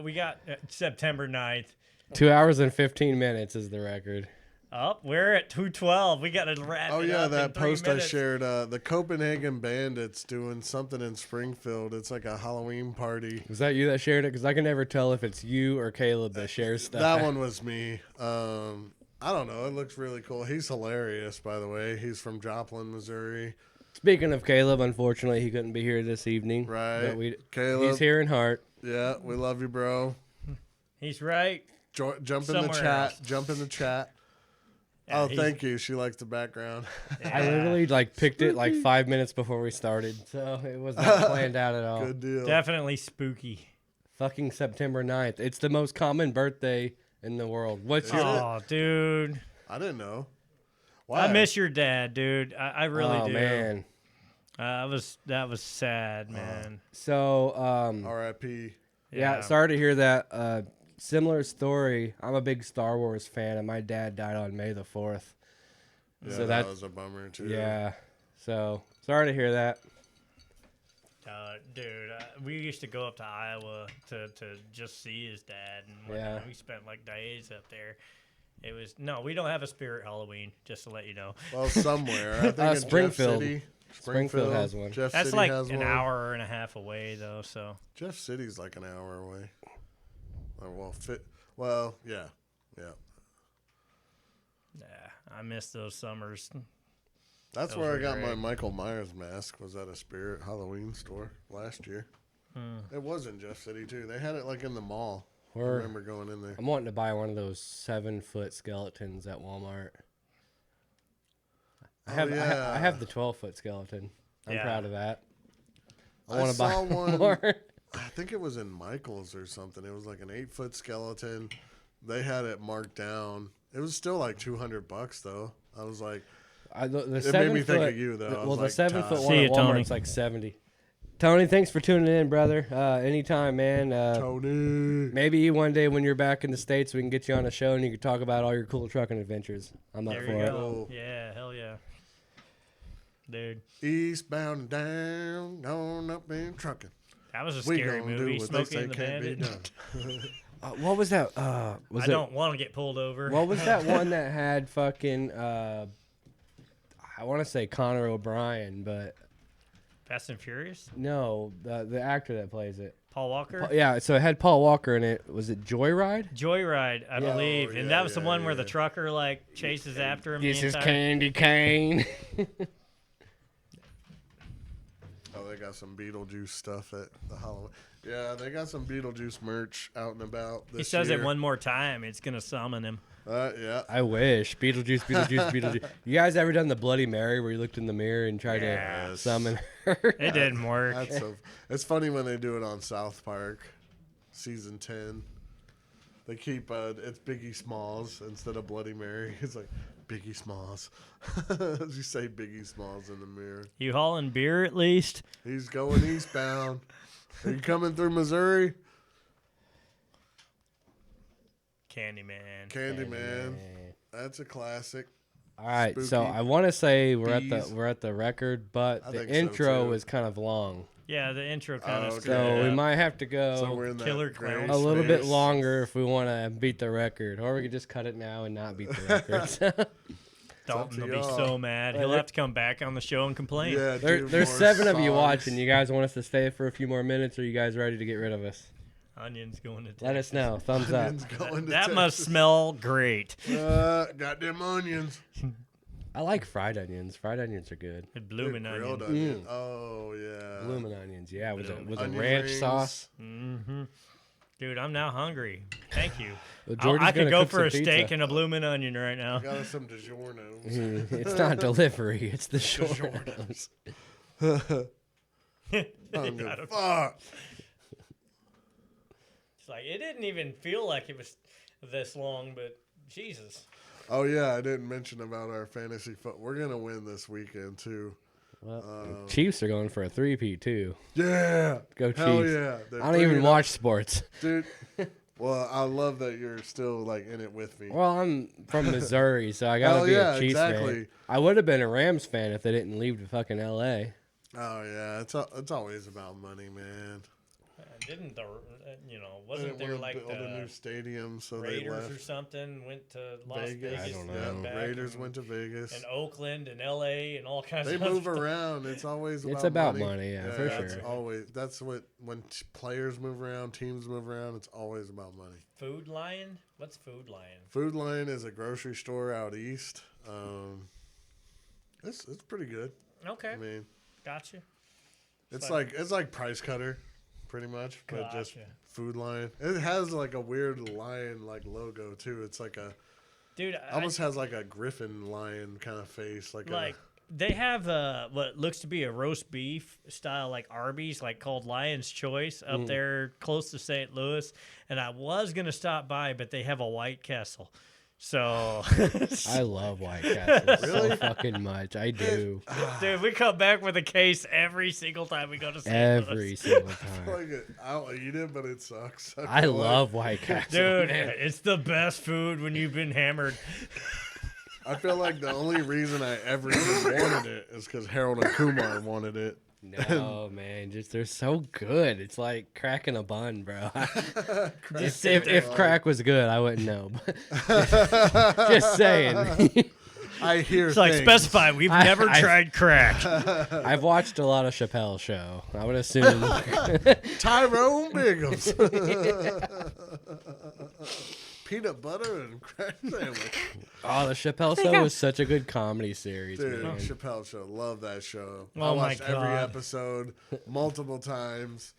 We got September 9th. 2 hours and 15 minutes is the record. Oh, we're at 2:12. We got to wrap Oh it yeah, up in that 3 post minutes. I shared. The Copenhagen Bandits doing something in Springfield. It's like a Halloween party. Was that you that shared it? Because I can never tell if it's you or Caleb that shares stuff. That one was me. I don't know. It looks really cool. He's hilarious, by the way. He's from Joplin, Missouri. Speaking of Caleb, unfortunately, he couldn't be here this evening. Right. But Caleb. he's here in heart. Yeah, we love you, bro. He's right. Jump in the Somewhere chat. else. Jump in the chat. Yeah, Oh, he's- thank you. She likes the background. I literally picked it 5 minutes before we started, so it was not planned out at all. Good deal. Definitely spooky. Fucking September 9th. It's the most common birthday in the world. What's your? Oh, dude. I didn't know. Why? I miss your dad, dude. I really oh do. man. That was sad, man. So R.I.P. yeah, sorry to hear that. Similar story. I'm a big Star Wars fan, and my dad died on May the 4th. Yeah, So that that- was a bummer too. Yeah. So sorry to hear that. Dude, we used to go up to Iowa to just see his dad, and Yeah. we spent like days up there. It was we don't have a Spirit Halloween, just to let you know. Well, somewhere. I think in Springfield. Jeff City. Springfield has one. Jeff That's City like has an one. hour and a half away, though. So Jeff City's like an hour away. Yeah. I miss those summers. That's Those where I were got my great. Michael Myers mask. Was at a Spirit Halloween store last year. It was in Jeff City too. They had it like in the mall. I remember going in there. I'm wanting to buy one of those 7-foot skeletons at Walmart. I have the 12-foot skeleton. I'm proud of that. I want to buy saw one. more. I think it was in Michael's or something. It was like an 8-foot skeleton. They had it marked down. It was still like $200 though. I was like, The it made me 7-foot think of you though. I Well, was the like, 7-foot "Todd." one See at ya, Tony. Walmart's like 70. Tony, thanks for tuning in, brother. Anytime, man. Tony. Maybe one day when you're back in the States, we can get you on a show and you can talk about all your cool trucking adventures. I'm up There for you it. go. Yeah, hell yeah, dude. Eastbound and down, going up in trucking. That was a We scary gonna movie. do what they Smoking say the can't be Bandit. done. What was that? I don't want to get pulled over. What was that one that had fucking, I want to say Connor O'Brien, but Fast and Furious. no, the actor that plays it. Paul Walker. Yeah, so it had Paul Walker in it. Was it Joyride? Joyride, I believe, Oh, and yeah, that was the yeah, one where yeah. the trucker like chases after him. This the is entire... Candy Cane. Oh, they got some Beetlejuice stuff at the Halloween. Yeah, they got some Beetlejuice merch out and about this He says year. it one more time, it's gonna summon him. Yeah. I wish. Beetlejuice, Beetlejuice, Beetlejuice. You guys ever done the Bloody Mary where you looked in the mirror and tried to Yes. summon her? It didn't work. That's so. It's funny when they do it on South Park, season 10. They keep it's Biggie Smalls instead of Bloody Mary. It's like Biggie Smalls. You say Biggie Smalls in the mirror. You hauling beer at least? He's going eastbound. Are you coming through Missouri? Candyman. Candyman. That's a classic. All right, so Spooky. I want to say we're Bees. at the record, but I the think so, intro too. is kind of long, Yeah, the intro kind of okay. so we up. might have to go So we're in that Killer gray Clown. a little bit space. longer if we want to beat the record, or we could just cut it now and not beat the record. Dalton to will be y'all. so mad. He'll have to come back on the show and complain. Yeah, There's more 7 of you songs. watching. You guys want us to stay for a few more minutes, or are you guys ready to get rid of us? Onions going to Texas. Let us know. Thumbs up. Onions going to That must Texas. smell great. Goddamn onions. I like fried onions. Fried onions are good. With blooming Grilled onions. onion. Oh, yeah. Blooming onions, yeah, with a Onion ranch rings. sauce. Mm-hmm. Dude, I'm now hungry. Thank you. Well, I Jordan's could gonna go cook for a some steak pizza. and a blooming onion right now. Got us some DiGiorno's. It's not delivery. It's the short. DiGiorno's. I I'm don't- gonna fuck. It's like it didn't even feel like it was this long, but Jesus. Oh, yeah, I didn't mention about our fantasy foot. We're going to win this weekend, too. Well, Chiefs are going for a 3-peat too. Yeah. Go Chiefs. Hell yeah. They're I don't even 3-0. watch sports. Dude. Well, I love that you're still, like, in it with me. Well, I'm from Missouri, so I gotta Hell be yeah, a Chiefs exactly. fan. I would have been a Rams fan if they didn't leave to fucking L.A. Oh, yeah. It's always about money, man. Didn't the They wasn't didn't there wanna like build a new the stadium, so Raiders they or left. something went to Las Vegas. Vegas? I don't and know. then Yeah, back Raiders and- went to Vegas. and Oakland and L.A. and all kinds They of move other stuff. around. It's always about It's about money. money, yeah, for that's sure. Always. That's what when players move around, teams move around. It's always about money. Food Lion? What's Food Lion? Food Lion is a grocery store out east. It's pretty good. Okay, I mean, gotcha. it's like Price Cutter, pretty much, but just Gotcha. Food Lion. It has like a weird lion like logo too. It's like a Dude, almost has like a griffin lion kind of face, like they have what looks to be a roast beef style like Arby's, like called Lion's Choice up there close to St. Louis. And I was gonna stop by, but they have a White Castle. So I love White Castle so Really? fucking much. I do. dude, we come back with a case every single time we go to St. Every Louis. single time. like it. I'll eat it, but it sucks. I feel like- love White Castle. Dude, man. it's the best food when you've been hammered. I feel like the only reason I ever even wanted it is because Harold and Kumar wanted it. No, man, just they're so good. It's like cracking a bun, bro. Just if crack was good, I wouldn't know. But just saying. I hear It's like things. specify. We've never tried crack. I've watched a lot of Chappelle's show. I would assume. Tyrone Biggums. Peanut butter and crack sandwich. Oh, the Chappelle show was such a good comedy series, Dude, man. Chappelle Show. Love that show. I Oh, my watched every God. episode multiple times.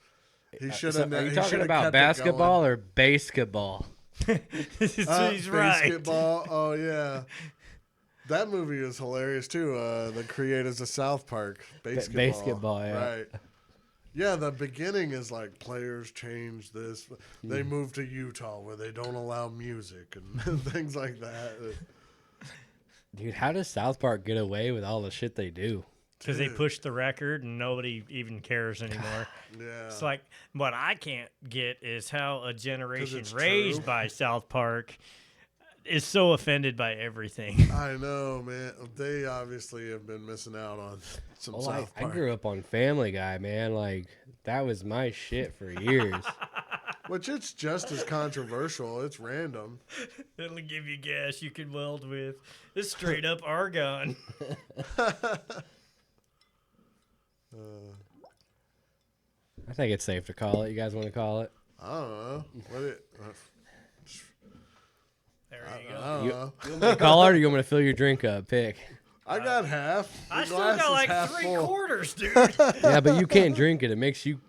He should So have. are you talking about basketball or basketball? He's right. Basketball. Oh yeah. That movie is hilarious too. The creators of South Park, basketball. Basketball, yeah. Right. Yeah, the beginning is like players change this. They move to Utah where they don't allow music and things like that. Dude, how does South Park get away with all the shit they do? Because they pushed the record and nobody even cares anymore. Yeah. It's like, what I can't get is how a generation it's raised true. by South Park is so offended by everything. I know, man. They obviously have been missing out on some Well, South I Park. grew up on Family Guy, man. Like, that was my shit for years. Which it's just as controversial. It's random. It'll give you gas you can weld with. It's straight up argon. I think it's safe to call it. You guys want to call it? I don't know. There I you go. don't know. You want me to call it or you want me to fill your drink up? Pick. I got half. I The still glass got is like half 3 full. quarters, dude. Yeah, but you can't drink it. It makes you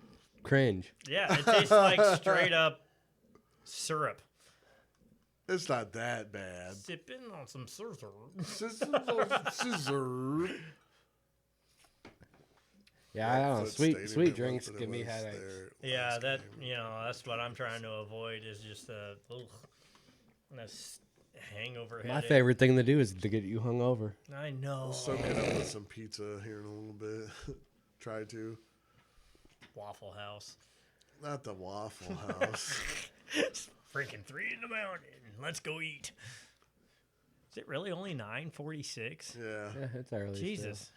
cringe. Yeah, it tastes like straight up syrup. It's not that bad. Sipping on some syrup. Scissor. Yeah, I don't know. Foot Sweet stadium, drinks it give me was headaches. there Yeah, last that game. that's what I'm trying to avoid is just that's hangover My headache. favorite thing to do is to get you hungover. I know. Soak it up with some pizza here in a little bit. Try to. Waffle House. Not the Waffle House. It's freaking 3 in the morning. Let's go eat. Is it really only 9:46? Yeah. Yeah, it's early. Jesus.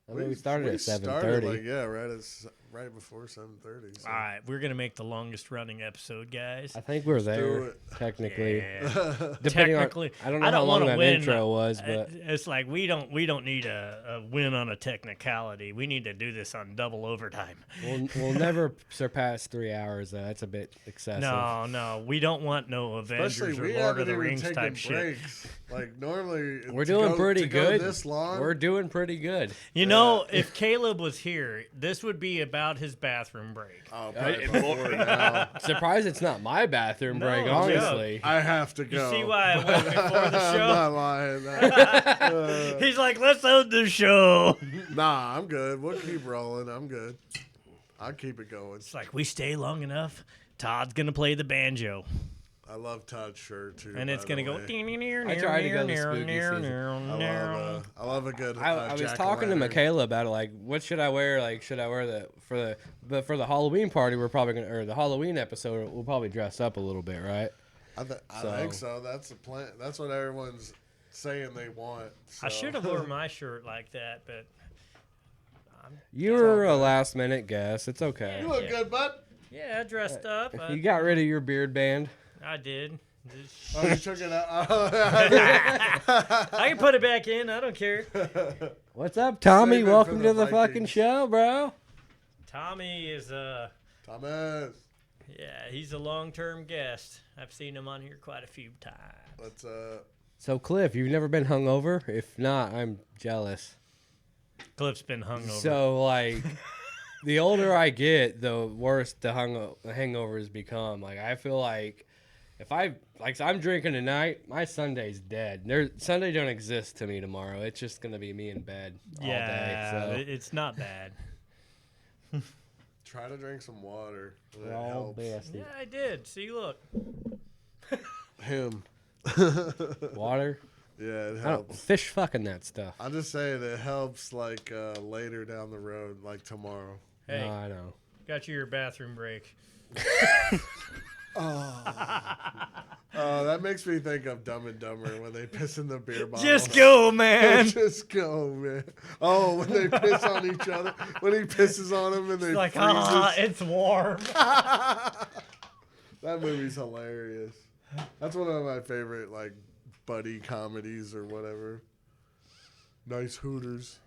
I mean, we started at started, 7:30. like, yeah, right before 7:30. So. All right, we're gonna make the longest running episode, guys. I think we're do there, it. technically. Yeah. Depending Technically, on, I don't know I how don't long wanna that win. intro was, but It's like we don't need a win on a technicality. We need to do this on double overtime. we'll never surpass 3 hours, though. That's a bit excessive. No, we don't want no Especially Avengers or we Lord haven't of the even Rings taken type shit. breaks. Like normally, We're to doing go- pretty to go good. This long, We're doing pretty good. You know, if Caleb was here, this would be about his bathroom break. oh, probably before now. Surprised it's not my bathroom No, break, joke. honestly. I have to You go. see why I went before the I'm show? not lying. He's like, let's own the show. Nah, I'm good. We'll keep rolling. I'm good. I'll keep it going. It's like, we stay long enough, Todd's going to play the banjo. I love Todd's shirt too. And it's by going to the go... way. I tried to go this spooky season. I love a good. I was talking to jack-o'-lantern. Michaela about it. Like, what should I wear? Like, should I wear for the Halloween party? We're probably gonna, or the Halloween episode. We'll probably dress up a little bit, right? I think so. That's the plan. That's what everyone's saying they want. I so. should have wore my shirt like that, but... You were a last minute guess. It's okay. You look good, bud. Yeah, I dressed up. You got rid of your beard band. I did. Oh, you took it out. I can put it back in. I don't care. What's up, Tommy? Save it Welcome for to the the fucking Vikings. show, bro. Tommy is Thomas. yeah, he's a long-term guest. I've seen him on here quite a few times. Let's So, Cliff, you've never been hungover? If not, I'm jealous. Cliff's been hungover. So, like, the older I get, the worse the hangovers become. Like, I feel like if I'm drinking tonight, my Sunday's dead. Sunday don't exist to me tomorrow. It's just gonna be me in bed all yeah, day. it's not bad. try to drink some water. So, That we're all helps. best. Yeah, I did. See, look. Him. Water. Yeah, it I don't helps. fish fucking that stuff. I'm just saying it helps like later down the road, like tomorrow. Hey, No, I know. got you your bathroom break. That makes me think of Dumb and Dumber when they piss in the beer bottle. Just go, man. Just go, man. Oh, when they piss on each other. When he pisses on them and they It's like, freezes. it's warm. That movie's hilarious. That's one of my favorite, like, buddy comedies or whatever. Nice Hooters.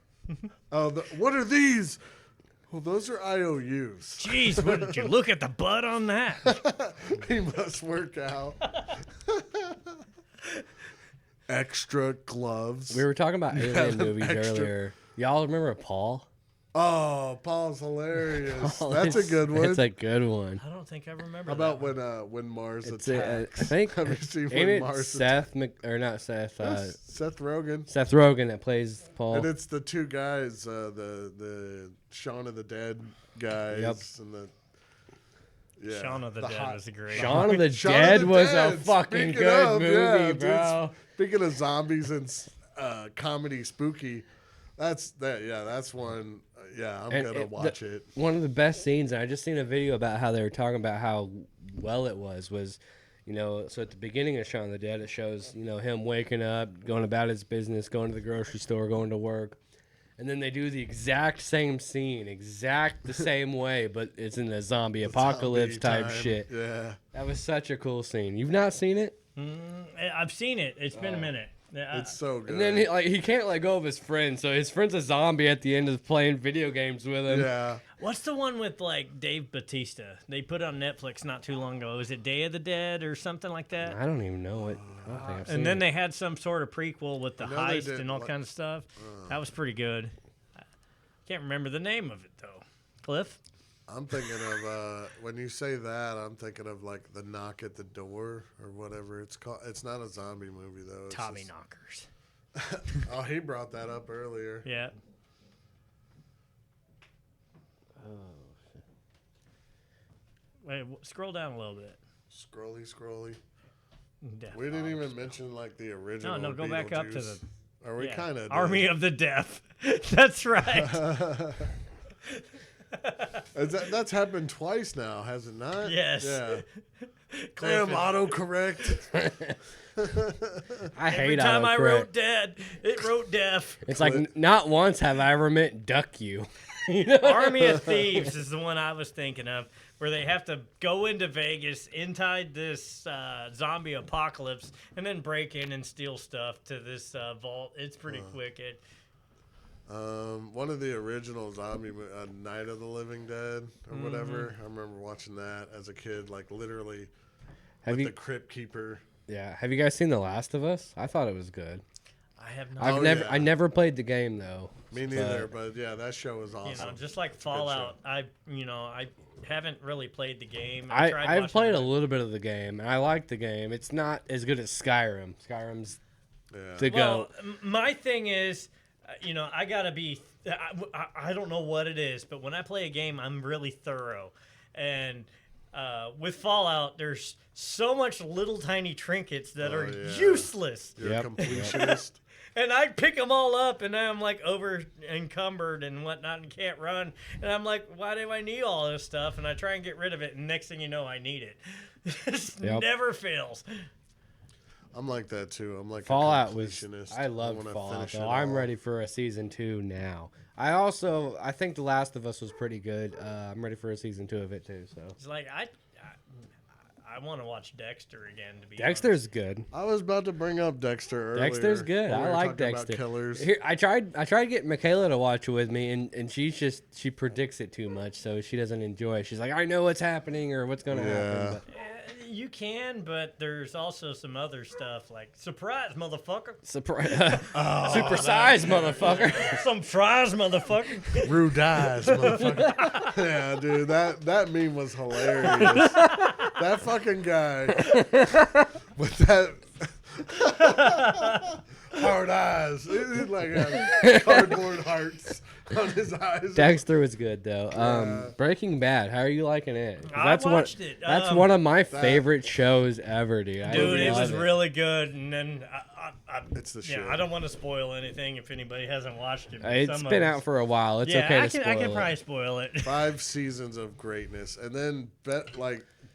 Oh, what are these? Well, those are IOUs. Jeez, what did you look at the butt on that? He must work out. Extra gloves. We were talking about alien the movies extra- earlier. Y'all remember Paul? Oh, Paul's hilarious. Paul That's a is- good one. It's a good one. I don't think I remember. How about that when Mars It's attacks? I think Have you seen ain't when it Mars Seth or not Seth? That's Seth Rogen. Seth Rogen that plays Paul. And it's the two guys, the Shaun of the Dead guys, Yep. and the yeah, Shaun of the Dead hot- was a great. Shaun of the Shaun of Dead the was a Dead. fucking Speaking good of, movie, yeah, dude, bro. Speaking of zombies and comedy, spooky. That's that. Yeah, that's one. Yeah, I'm And gonna watch it. One of the best scenes, and I just seen a video about how they were talking about how well it was, so at the beginning of Shaun of the Dead, it shows, him waking up, going about his business, going to the grocery store, going to work. And then they do the exact same scene, the same way, but it's in a zombie apocalypse Zombie type time. shit. Yeah, That was such a cool scene. You've not seen it? I've seen it. It's been a minute. it's so good. And then he can't let go of his friend, so his friend's a zombie at the end of playing video games with him. yeah, What's the one with like Dave Bautista? They put on Netflix not too long ago. Was it Day of the Dead or something like that? I don't even know it. I don't think I've seen And then it. they had some sort of prequel with the know they heist did, and all like- kinds of stuff. That was pretty good. I can't remember the name of it though. Cliff? I'm thinking of when you say that, I'm thinking of like the Knock at the Door or whatever it's called. It's not a zombie movie though. It's Tommy just- Knockers. Oh, he brought that up earlier. Yeah. Wait, scroll down a little bit. Scrolly. Death We didn't Bombs. even mention like the original. No, go back up to Beetlejuice. the Are we kind of Army of the Deaf. That's right. That's happened twice now, has it not? Yes. Yeah. Cliff Damn, is- autocorrect. I Every hate time I autocorrect. wrote dead, it wrote deaf. It's like not once have I ever meant duck you. You know? Army of Thieves is the one I was thinking of, where they have to go into Vegas inside this zombie apocalypse and then break in and steal stuff to this vault. It's pretty quick. One of the original zombie Night of the Living Dead or whatever. I remember watching that as a kid, like literally Have with you? the Crypt Keeper. Yeah. Have you guys seen The Last of Us? I thought it was good. I have not. I yeah. never played the game though. Me neither, but yeah, that show was awesome. Just like Fallout, I haven't really played the game. I've watching played it. a little bit of the game, and I like the game. It's not as good as Skyrim. Skyrim's Yeah. the Well, go. my thing is, I gotta be. I don't know what it is, but when I play a game, I'm really thorough, and with Fallout, there's so much little tiny trinkets that are yeah. useless, You're Yep. a completionist. and I pick them all up, and I'm like over encumbered and whatnot, and can't run, and I'm like, why do I need all this stuff? And I try and get rid of it, and next thing you know, I need it. It Yep. never fails. I'm like that too. I'm like Fallout a was. completionist. I love wanna Fallout finish though. it I'm all. ready for a season 2 now. I think The Last of Us was pretty good. I'm ready for a season 2 of it too. So It's like I want to watch Dexter again. To be Dexter's good. I was about to bring up Dexter earlier. Dexter's good. when we I were like talking about Dexter. Killers. Here, I tried to get Michaela to watch it with me, and she predicts it too much, so she doesn't enjoy it. She's like, I know what's happening or what's gonna happen. But You can, but there's also some other stuff like surprise, motherfucker. surprise, super size, motherfucker. Some fries, motherfucker. Rude eyes, motherfucker. Yeah, dude, that meme was hilarious. That fucking guy with that hard eyes. It like had cardboard hearts on his eyes. Dexter was good though. Breaking Bad, how are you liking it? 'Cause I That's watched one, it. That's one of my favorite shows ever, dude. I Dude, it love was really good. And then It's the shit. I don't want to spoil anything if anybody hasn't watched it. but It's some been of out for a while. It's yeah, okay I to can spoil I can it. probably spoil it. 5 seasons of greatness, and then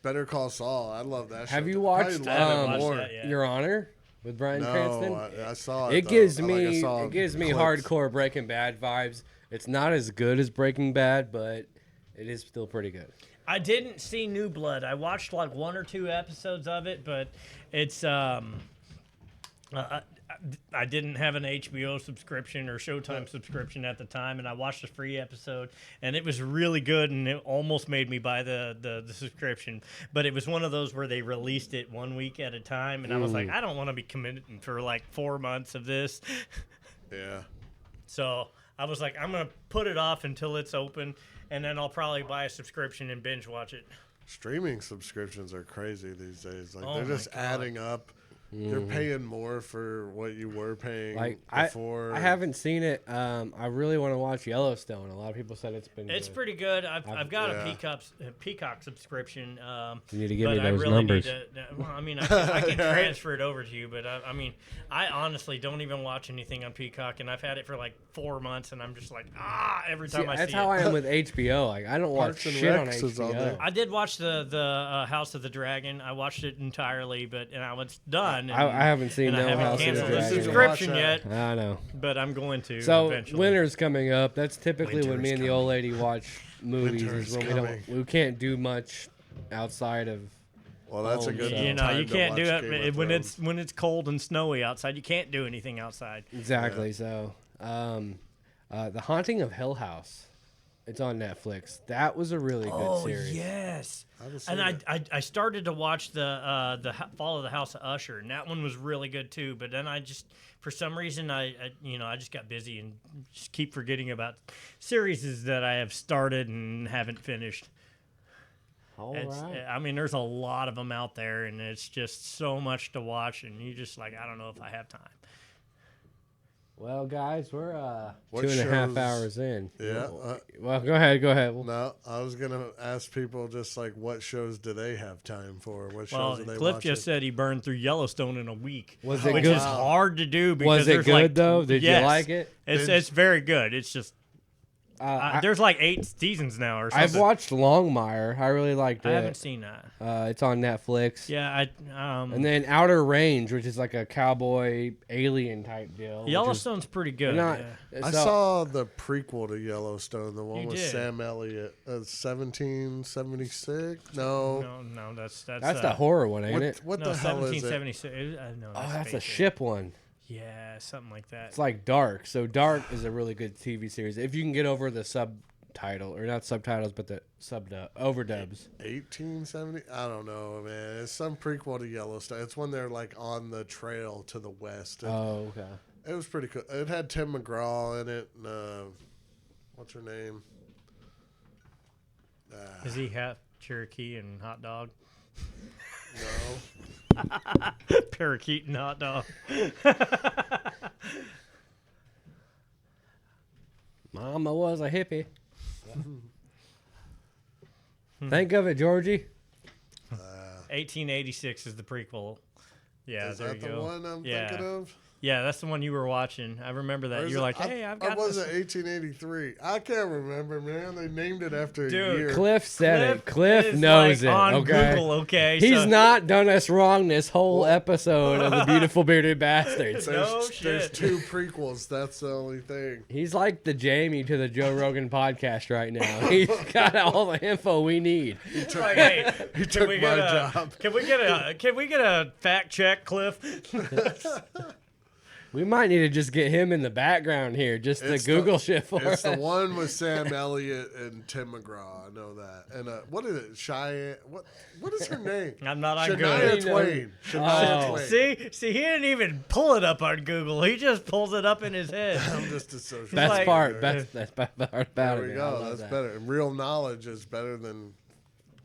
Better Call Saul. I love that. Have show. you Probably watched love it more. that yet. Your Honor with Bryan Cranston? No, I saw it. It though. gives I me saw it gives me clips. hardcore Breaking Bad vibes. It's not as good as Breaking Bad, but it is still pretty good. I didn't see New Blood. I watched like 1 or 2 episodes of it, but it's I didn't have an HBO subscription or Showtime subscription at the time, and I watched a free episode, and it was really good, and it almost made me buy the subscription. But it was one of those where they released it 1 week at a time, and I was like, I don't want to be committed for like 4 months of this. Yeah. So I was like, I'm going to put it off until it's open, and then I'll probably buy a subscription and binge watch it. Streaming subscriptions are crazy these days. Like Oh they're my just God. adding up. You're paying more for what you were paying Like before. I haven't seen it. I really want to watch Yellowstone. A lot of people said it's been. It's good. pretty good. I've got yeah. a Peacock subscription. You need to give but me I those really numbers. need to. Well, I mean, I can transfer it over to you, but I mean, I honestly don't even watch anything on Peacock, and I've had it for like 4 months, and I'm just like, every time I see That's how it. I am with HBO. Like I don't watch Parks and shit on Recs is on HBO. there. I did watch the House of the Dragon. I watched it entirely, and I was done. And, I haven't seen and no I haven't House of the canceled the Dragon. subscription Watch yet, that. I know. but I'm going to So eventually. winter's coming up. That's typically when Winter me is and the old lady watch movies. Winter Is is when coming. we can't do much outside of. Well, that's a good. You know, time you to can't do watch Game it of when Thrones. it's cold and snowy outside. You can't do anything outside. Exactly. So, The Haunting of Hill House. It's on Netflix. That was a really good series. yes. haven't seen And it. I started to watch the Fall of the House of Usher, and that one was really good too. But then I just, for some reason, I just got busy and just keep forgetting about series that I have started and haven't finished. All It's, right. I mean, there's a lot of them out there, and it's just so much to watch, and you just like, I don't know if I have time. Well, guys, we're What 2.5 shows- hours in. Yeah. Well, go ahead. Well, No, I was gonna ask people just like what shows do they have time for? What Well, shows are they Cliff watching? just said he burned through Yellowstone in a week. Was it which good? is hard to do because Was it there's good like, though? Did yes, you like it? It's very good. It's just I, there's like 8 seasons now or something. I've watched Longmire. I really liked it. I haven't seen that. It's on Netflix. Yeah, And then Outer Range, which is like a cowboy alien type deal. which is Yellowstone's pretry good. not. yeah. I so- saw the prequel to Yellowstone, the one You with did. Sam Elliott, 1776. No, No, that's That's the horror one, ain't what, it? what no, the hell is it? 1776. No, Oh, that's a basic. ship one. Yeah, something like that. It's like Dark. So Dark is a really good TV series if you can get over the subtitle, or not subtitles, but the overdubs. 1870. I don't know, man. It's some prequel to Yellowstone. It's when they're like on the trail to the west. And Oh, okay. it was pretty cool. It had Tim McGraw in it. And, what's her name? Is he half Cherokee and hot dog? No. Parakeet and hot dog. Mama was a hippie. Think of it, Georgie. 1886 is the prequel. Yeah, Is there that you the go. one I'm yeah. thinking of? Yeah, that's the one you were watching. I remember that. Or is You're it- like, hey, I've got Or was this. it 1883? I can't remember, man. They named it after a Dude, year. Cliff said it. Cliff is, knows like, it. on Okay. Google, okay? He's so- not done us wrong this whole episode of the Beautiful Bearded Bastards. No There's shit. 2 prequels. That's the only thing. He's like the Jamie to the Joe Rogan podcast right now. He's got all the info we need. Like, hey, He can took we my get a, job. Can we get a fact check, Cliff? We might need to just get him in the background here, just to It's the- Google shit for It's us. the one with Sam Elliott and Tim McGraw. I know that. And what is it? Cheyenne? What is her name? I'm not on Shania Google. Twain. Shania Oh. Twain. See, he didn't even pull it up on Google. He just pulls it up in his head. I'm just a social. Best like- part. That's part about There it. we man. I go. love That's that. better. And real knowledge is better than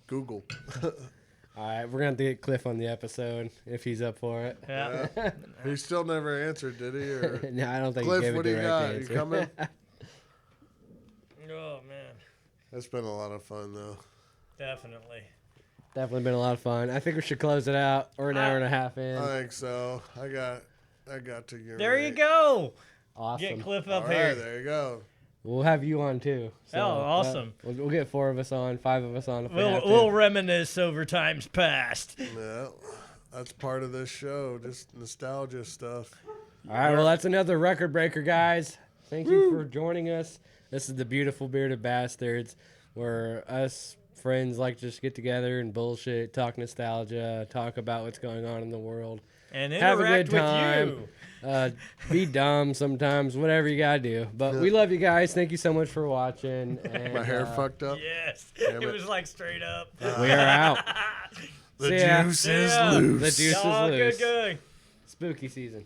Google. All right, we're gonna have to get Cliff on the episode if he's up for it. Yeah. He still never answered, did he? Or No, I don't think he Cliff, gave a what do you direct got? answer. You coming? Oh man, It's been a lot of fun though. definitely. Definitely been a lot of fun. I think we should close it out. We're an hour and a half in. I think so. I got to urinate. There you go. Awesome. Get Cliff All up right, here. there you go. We'll have you on too. So, awesome. We'll get 4 of us on, 5 of us on. If we have to. We'll reminisce over times past. Yeah, that's part of this show, just nostalgia stuff. All right, well, that's another record breaker, guys. Thank you for joining us. This is the Beautiful Bearded Bastards, where us friends like to just get together and bullshit, talk nostalgia, talk about what's going on in the world. And Have a interact good time. with you. Be dumb sometimes, whatever you gotta do. But we love you guys. Thank you so much for watching. And, My hair fucked up. Yes. Damn It it. was like straight up. We are out. The See ya. juice is Yeah. loose. The juice Y'all is loose. good. Spooky season.